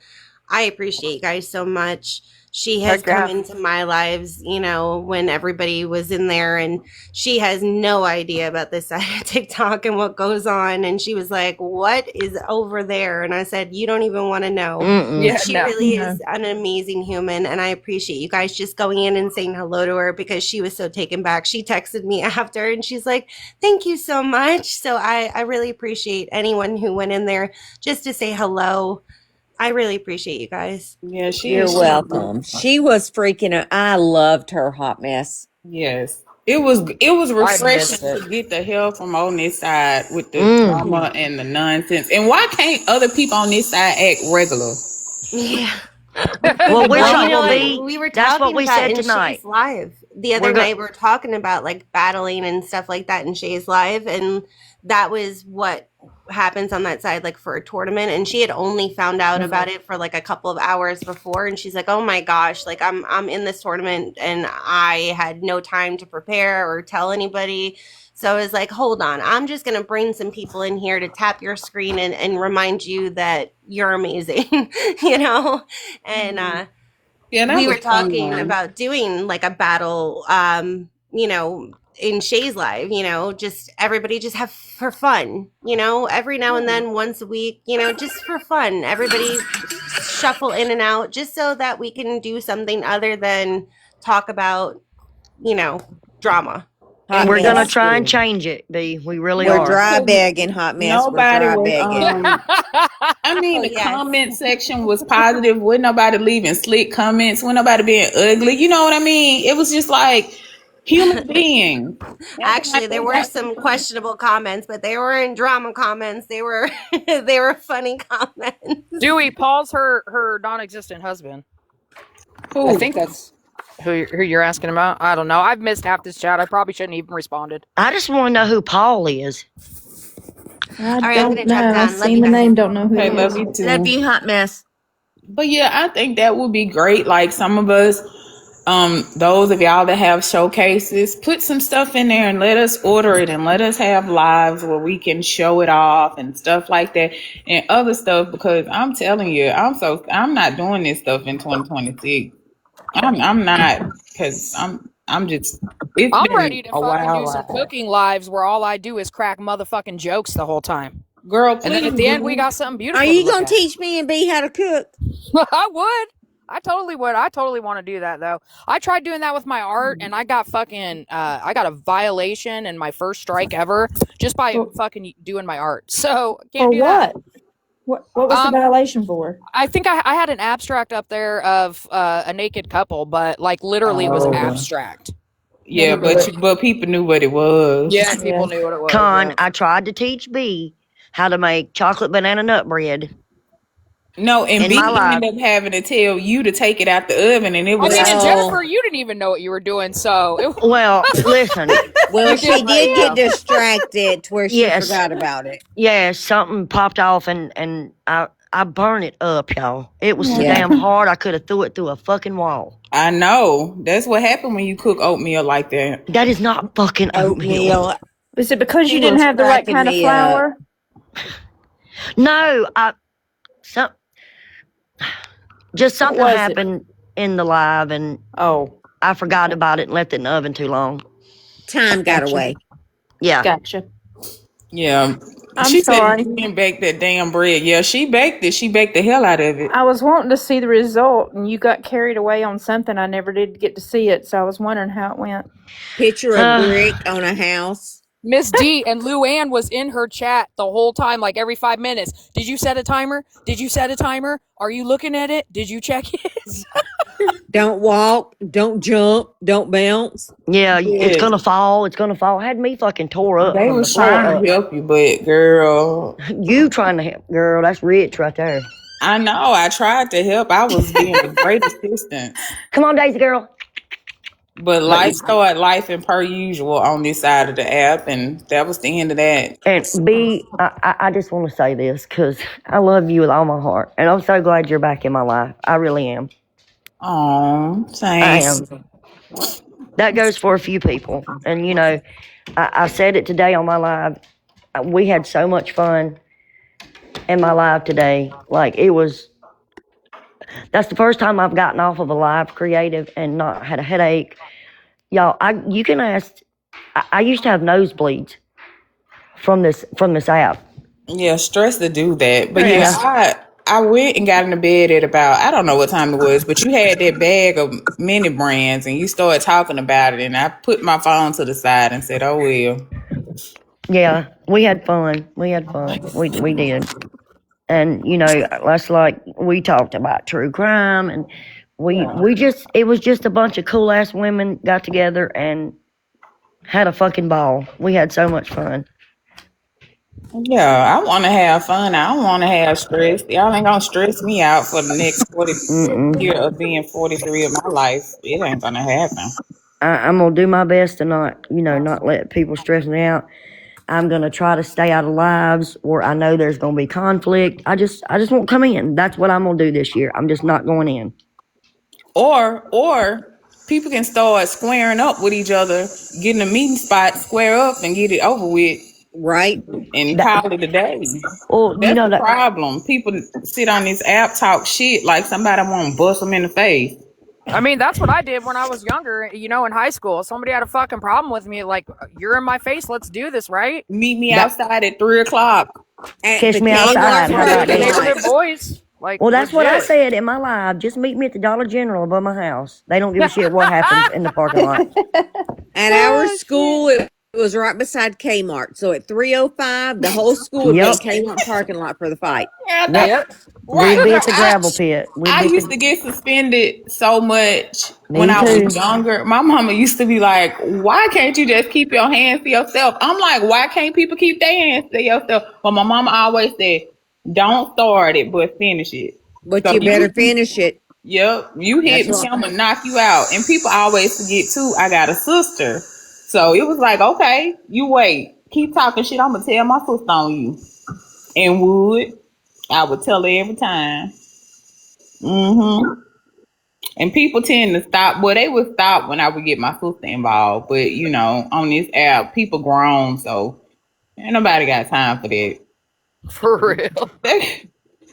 I appreciate you guys so much. She has Heck yeah. come into my lives, when everybody was in there, and she has no idea about this side of TikTok and what goes on. And she was like, "What is over there?" And I said, "You don't even want to know." Mm-mm. But Yeah, she no. really is an amazing human. And I appreciate you guys just going in and saying hello to her, because she was so taken back. She texted me after and she's like, "Thank you so much." So I really appreciate anyone who went in there just to say hello. I really appreciate you guys. Yeah, she You're is. welcome. She was freaking. I loved her hot mess. Yes. It was I missed refreshing it. to get the help from on this side with the Mm. drama and the nonsense. And why can't other people on this side act regular? Yeah. Well, we're Well, trying. Well, like B. we were That's what talking we about said in tonight. Shay's live the We're other going. night. We are talking about like battling and stuff like that in Shay's live, and that was what happens on that side, like for a tournament. And she had only found out about it for like a couple of hours before, and she's like, "Oh my gosh, like I'm in this tournament, and I had no time to prepare or tell anybody." So I was like, hold on, I'm just going to bring some people in here to tap your screen and remind you that you're amazing, you know? And Yeah, that we were was talking fun. about doing like a battle, in Shay's live, just everybody just have for fun, every now and then, once a week, just for fun. Everybody shuffle in and out just so that we can do something other than talk about, drama. Hot We're gonna mess. try and change it, B. We really We're are. dry Because begging, hot mess. We're nobody dry was begging. I mean, Oh, the yes. comment section was positive. Wasn't nobody leaving slick comments. Wasn't nobody being ugly. You know what I mean? It was just like human beings. Acting Actually, like there they were got some questionable comments, but they weren't drama comments. They were they were funny comments. Dewey, Paul's her non-existent husband. I who? think that's who you're asking about. I don't know. I've missed half this chat. I probably shouldn't even responded. I just want to know who Paul is. I All right, I'm don't gonna drop know. I down. Love you seen the guys. name, don't know who Hey, he love is. you Love too. you, hot mess. But yeah, I think that would be great. Like some of us, those of y'all that have showcases, put some stuff in there and let us order it and let us have lives where we can show it off and stuff like that and other stuff. Because I'm telling you, I'm not doing this stuff in 2026. I'm not, because I'm just, it's I'm been ready to a fucking do while. some cooking lives where all I do is crack motherfucking jokes the whole time. Girl, And then at please the end, we do. got something Are beautiful to you look gonna at. teach me and B how to cook? I would. I totally would. I totally want to do that though. I tried doing that with my art and I got fucking I got a violation and my first strike ever just by For, fucking doing my art. So for can't do that. what? What was the violation for? I think I had an abstract up there of a naked couple, but like literally was Oh, abstract. yeah, Never do it. but people knew what it was. Yeah, and Yeah. people knew what it was. Con, Yeah. I tried to teach B how to make chocolate banana nut bread No, and in my B life. ended up having to tell you to take it out the oven, and it I was mean, like, and Well, Jennifer, you didn't even know what you were doing, so Well, listen, you she did great did get though. distracted to where she yes, forgot about it. yes, something popped off and I burned it up, y'all. It was so Oh, Yeah. damn hard I could have threw it through a fucking wall. I know. That's what happened when you cook oatmeal like that. That is not fucking oatmeal. Oatmeal. is it because She you didn't was have the right cracking kind of me up. flour? No, some just What something was it? happened in the live and Oh, I forgot about it and left it in the oven too long. Time got gotcha. away. Yeah. Gotcha. Yeah. I'm She said you sorry. didn't bake that damn bread. Yeah, she baked it. She baked the hell out of it. I was wanting to see the result, and you got carried away on something. I never did get to see it, so I was wondering how it went. Picture a brick on a house. Miss D and Luann was in her chat the whole time, like every 5 minutes. Did you set a timer? Did you set a timer? Are you looking at it? Did you check it? Don't walk. Don't jump. Don't bounce. Yeah, it's Yes. gonna fall. It's gonna fall. Had me fucking tore up They from the was floor trying up. to help you, but girl, You trying to help, girl? That's rich right there. I know. I tried to help. I was being a great assistance. Come on, Daisy girl. But But life started life and per usual on this side of the app, and that was the end of that. and B, I just want to say this because I love you with all my heart, and I'm so glad you're back in my life. I really am. Oh, I thanks. am. That goes for a few people, and I said it today on my live. We had so much fun in my live today. Like it was That's the first time I've gotten off of a live creative and not had a headache. Y'all, you can ask. I used to have nosebleeds from this app. Yeah, stress to do that. But yeah, Stress. I went and got into bed at about, I don't know what time it was, but you had that bag of mini brands and you started talking about it, and I put my phone to the side and said, "Oh well." Yeah, we had fun. We had fun. We did. And that's like we talked about true crime, and we just it was just a bunch of cool ass women got together and had a fucking ball. We had so much fun. Yeah, I want to have fun. I don't want to have stress. Y'all ain't gonna stress me out for the next 40 Mm-mm. year of being 43 of my life. It ain't gonna happen. I'm gonna do my best to not let people stress me out. I'm gonna try to stay out of lives where I know there's gonna be conflict. I just won't come in. That's what I'm gonna do this year. I'm just not going in. Or people can start squaring up with each other, getting a meeting spot, square up, and get it over with, Right. and That, call it a day. well, That's the that problem. People sit on this app, talk shit like somebody want to bust them in the face. I mean, that's what I did when I was younger, in high school. Somebody had a fucking problem with me, like, you're in my face, let's do this, right? Meet me that outside at 3 o'clock. At catch the me Us outside. Kmart How neighborhood, about parking that? lot. neighborhood boys, like, Well, that's what I legit. said in my live. Just meet me at the Dollar General above my house. They don't give a shit what happens in the parking lot. At our Oh, shit. school, it was right beside Kmart. So at 3:05, the whole school would be in Yep, Kmart parking lot for the fight. Yeah, yep. right. We'd be 'Cause at the gravel pit. We'd I be at used to the. get suspended so much when Me I was too. younger. My mama used to be like, "Why can't you just keep your hands to yourself?" I'm like, "Why can't people keep their hands to yourself?" But my mama always said, "Don't start it, but finish it." But So you better finish it. yep, you hit That's me, what. I'm gonna knock you out. And people always forget too. I got a sister, so it was like, okay, you wait, keep talking shit. I'm gonna tell my sister on you, and I would tell her every time. Mm-hmm. And people tend to stop. Well, they would stop when I would get my sister involved. But on this app, people grown, so ain't nobody got time for that. For real.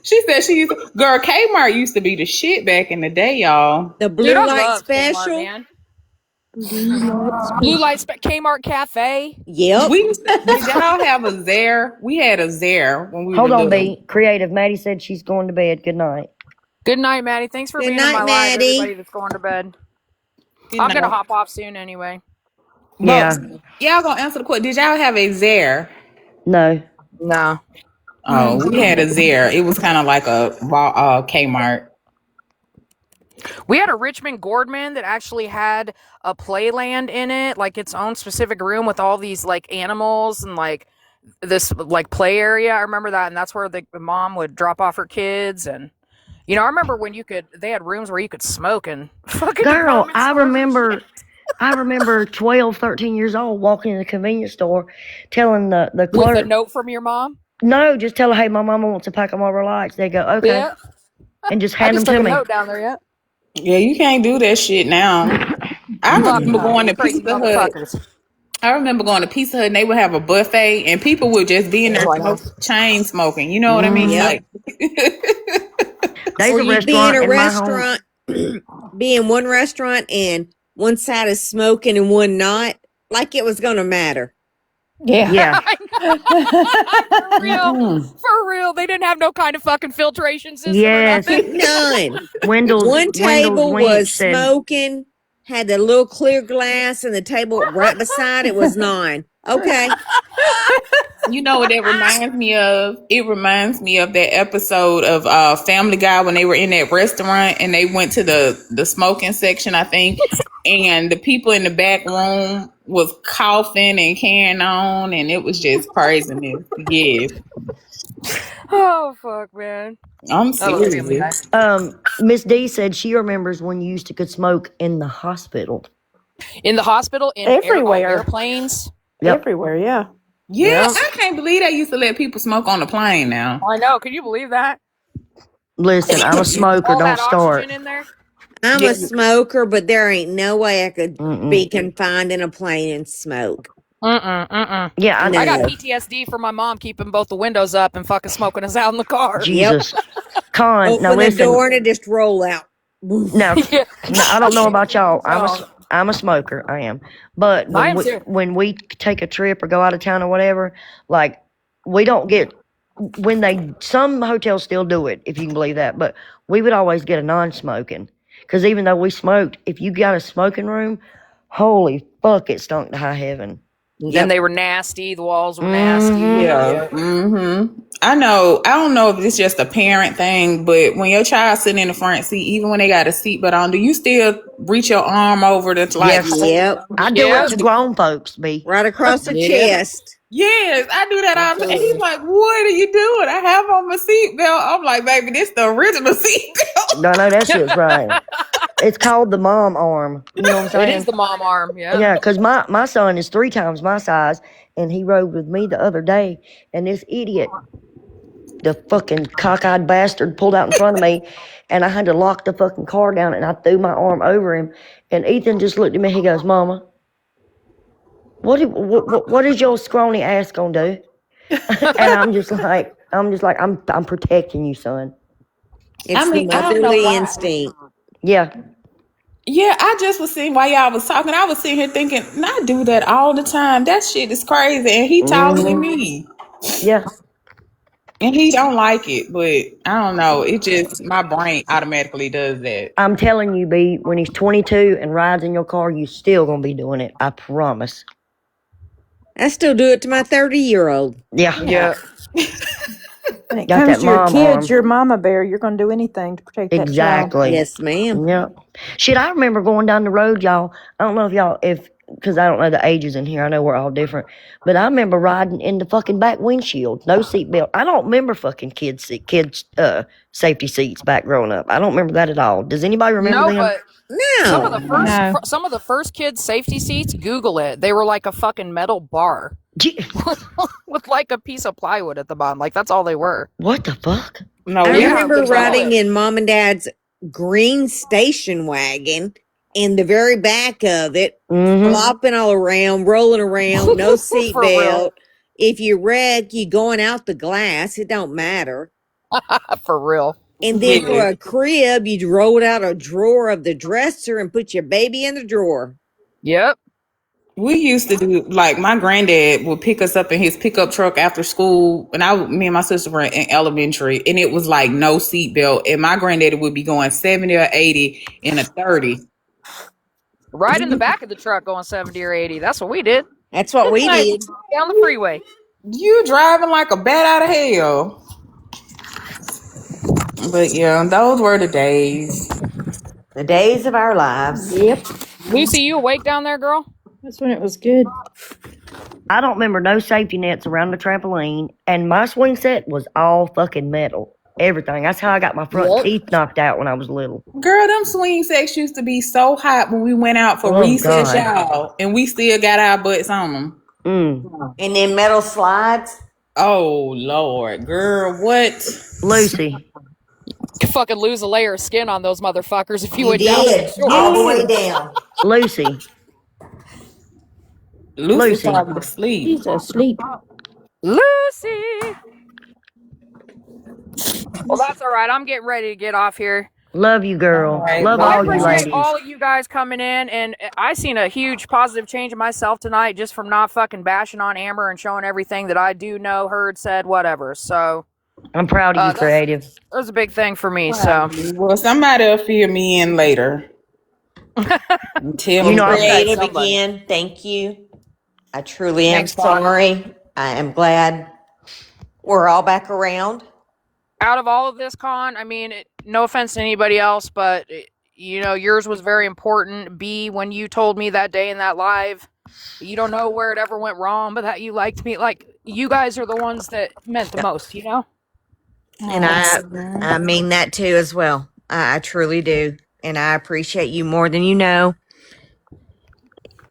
She said girl, Kmart used to be the shit back in the day, y'all. The Dude, blue I light love Kmart, special. man. Blue light Blue special. Light Kmart Cafe. Yep. Did y'all have a Zare? We had a Zare when we were Hold on, little. B. Creative. Maddie said she's going to bed. Good night. Good night, Maddie. Thanks for Good being in night, my life, everybody Maddie. that's going to bed. You I'm going to know, hop off soon anyway. but Yeah. y'all gonna answer the question. Did y'all have a Zare? No. No. Oh, we had a Zare. It was kind of like a Kmart. We had a Richmond Gordman that actually had a playland in it, like its own specific room with all these like animals and like this like play area. I remember that, and that's where the mom would drop off her kids. And I remember when they had rooms where you could smoke and fucking Girl, department I stores and shit. remember I remember 12, 13 years old walking in the convenience store telling the With a clerk, note from your mom. no, just tell her, hey, my mama wants a pack of Marlboro Lights. They go, okay. Yeah, And just I hand them just took to a me. note down there. Yeah, Yeah, you can't do that shit now. I fuck remember no, going you to crazy Pizza Hut. motherfuckers. I remember going to Pizza Hut and they would have a buffet and people would just be in Oh, there I know. chain smoking. You know what I mean? Mm-hmm. Yep. Like, There's Or a you'd be in restaurant a in my home. restaurant, be in one restaurant and one side is smoking and one not, like it was going to matter. Yeah. Yeah. For real, Mm-mm. for real. They didn't have no kind of fucking filtration system or Yes. nothing. None. Wendell's One Wendell's table was Winch said, smoking, had the little clear glass, and the table right beside it was non. Okay. you know what that reminds me of? It reminds me of that episode of Family Guy when they were in that restaurant and they went to the smoking section, I think, and the people in the back room was coughing and carrying on, and it was just craziness. Yes, Oh fuck, man. I'm I love Family serious. Guy. Miss D said she remembers when you used to could smoke in the hospital. In the hospital, on Everywhere. airplanes. Yep. Everywhere, yeah. Yeah, Yeah, I can't believe they used to let people smoke on the plane now. I know. Can you believe that? Listen, I'm a smoker. All Don't that start. oxygen in there. I'm Yeah, a smoker, but there ain't no way I could be Mm-mm. confined in a plane and smoke. Yeah, I got No. PTSD from my mom keeping both the windows up and fucking smoking us out in the car. Yep. Jesus. Con, now Open the listen. door and it just roll out. Now, Yeah. I don't know about y'all. No. I'm a smoker. I am. But I am too. when we take a trip or go out of town or whatever, like we don't get when some hotels still do it, if you can believe that. But we would always get a non-smoking because even though we smoked, if you got a smoking room, holy fuck, it stunk to high heaven. Then they were nasty. The walls were nasty. Yeah. I know. I don't know if it's just a parent thing, but when your child sitting in the front seat, even when they got a seatbelt on, do you still reach your arm over to like? Yes, Yep. I do it Yep. to grown folks. B. Right across the Yep. chest. Yes, I do that all the time. And he's Absolutely. like, "What are you doing?" I have on my seatbelt. I'm like, "Baby, this the original seatbelt." No, that shit's right. It's called the mom arm. You know what I'm saying? It is the mom arm. Yep. Yeah, because my son is 3 times my size, and he rode with me the other day, and this idiot, the fucking cockeyed bastard, pulled out in front of me, and I had to lock the fucking car down, and I threw my arm over him, and Ethan just looked at me. He goes, "Mama, what is your scrawny ass gonna do?" And I'm just like, I'm protecting you, son. It's the I don't know motherly why. instinct. Yeah, Yeah, I just was seeing while y'all was talking. I was sitting here thinking, I do that all the time. That shit is crazy, and he taller than me, yeah. and he don't like it. But I don't know. It just my brain automatically does that. I'm telling you, B, when he's 22 and rides in your car, you still gonna be doing it. I promise. I still do it to my 30-year-old. Yeah, Yep. When it got comes that to your mom kids, arm. you're mama bear. You're going to do anything to protect that child. Exactly. Yes, ma'am. Yeah. Shit, I remember going down the road, y'all. I don't know because I don't know the ages in here. I know we're all different. But I remember riding in the fucking back windshield, no seatbelt. I don't remember fucking kids safety seats back growing up. I don't remember that at all. Does anybody remember No, them? but No. No. some of the first kids safety seats, Google it. They were like a fucking metal bar with like a piece of plywood at the bottom. Like that's all they were. What the fuck? No, I we Yeah, remember used to Google go. riding it. in Mom and Dad's green station wagon in the very back of it, Mm-hmm. flopping all around, rolling around, no seat For real. belt. If you wreck, you going out the glass. It don't matter. For real. And then for Yeah. a crib, you'd roll out a drawer of the dresser and put your baby in the drawer. Yep. We used to do like my granddad would pick us up in his pickup truck after school, and me and my sister were in elementary, and it was like no seatbelt, and my granddaddy would be going 70 or 80 in a 30. Right in the back of the truck going 70 or 80. That's what we did. That's what we Like did. Down the freeway. you driving like a bat out of hell. But yeah, those were the days. The days of our lives. Yep. Lucy, you awake down there, girl? That's when it was good. I don't remember no safety nets around the trampoline, and my swing set was all fucking metal. Everything. That's how I got my front Yep. teeth knocked out when I was little. Girl, them swing sets used to be so hot when we went out for Oh, recess, God. y'all, and we still got our butts on them. Mm. And then metal slides. Oh Lord, girl, what? Lucy. Could fucking lose a layer of skin on those motherfuckers if you You went down them did. All the way shorts. down. Lucy. Lucy Lucy. probably asleep. He's asleep. Lucy. Well, that's all right. I'm getting ready to get off here. Love you, girl. All right, Love Well, I all you appreciate ladies. all of you guys coming in, and I seen a huge positive change in myself tonight just from not fucking bashing on Amber and showing everything that I do know, heard, said, whatever. So I'm proud of you, Creative. that was a big thing for me. So Well, somebody will fill me in later. Tell You me. know, I'm Creative somebody. again. Thank you. I truly am Thanks, Bob. sorry. I am glad we're all back around. Out of all of this, Con, I mean, no offense to anybody else, but yours was very important. B, when you told me that day in that live, you don't know where it ever went wrong, but that you liked me. Like, you guys are the ones that meant the most, you know? And I mean that too as well. I truly do. And I appreciate you more than you know.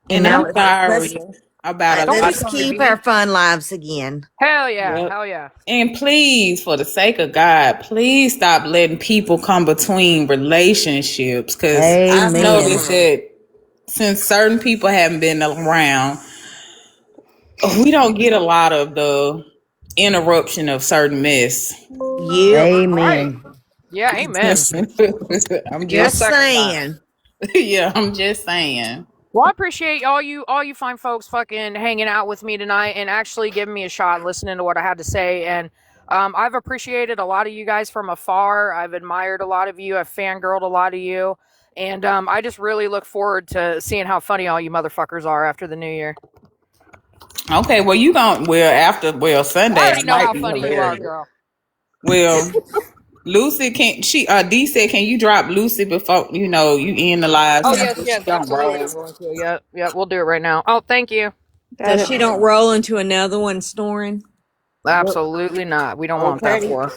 And now I'm sorry about a lot let's of keep people. our fun lives again. Hell yeah. Yep. Hell yeah. And please, for the sake of God, please stop letting people come between relationships. Because I've Amen. noticed that since certain people haven't been around, we don't get a lot of the interruption of certain mess. You Right. Amen. Yeah, amen. I'm I just Just second that. saying. yeah, I'm just saying. Well, I appreciate all you fine folks fucking hanging out with me tonight and actually giving me a shot and listening to what I had to say. And I've appreciated a lot of you guys from afar. I've admired a lot of you. I've fangirled a lot of you. And I just really look forward to seeing how funny all you motherfuckers are after the new year. Okay, well you gon' well I Sunday already know might how be funny you are, hilarious. girl. Well, Lucy can't she D said can you drop Lucy before you end the live Oh, so yes, she yes, don't absolutely. roll. I'm going to. Yep, yep, we'll do it right now. Oh, thank you. So Got it. she don't roll into another one snoring. Absolutely not. We don't want that Okay. for her.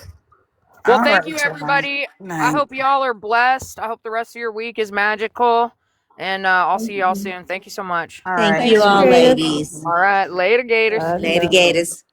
Well, All thank right, you, y'all. everybody. Good I night. hope y'all are blessed. I hope the rest of your week is magical. And I'll see y'all soon. Thank you so much. All Thank right. you Thanks, all, Creative. ladies. All right. Later, Gators. Love Later, ya. Gators.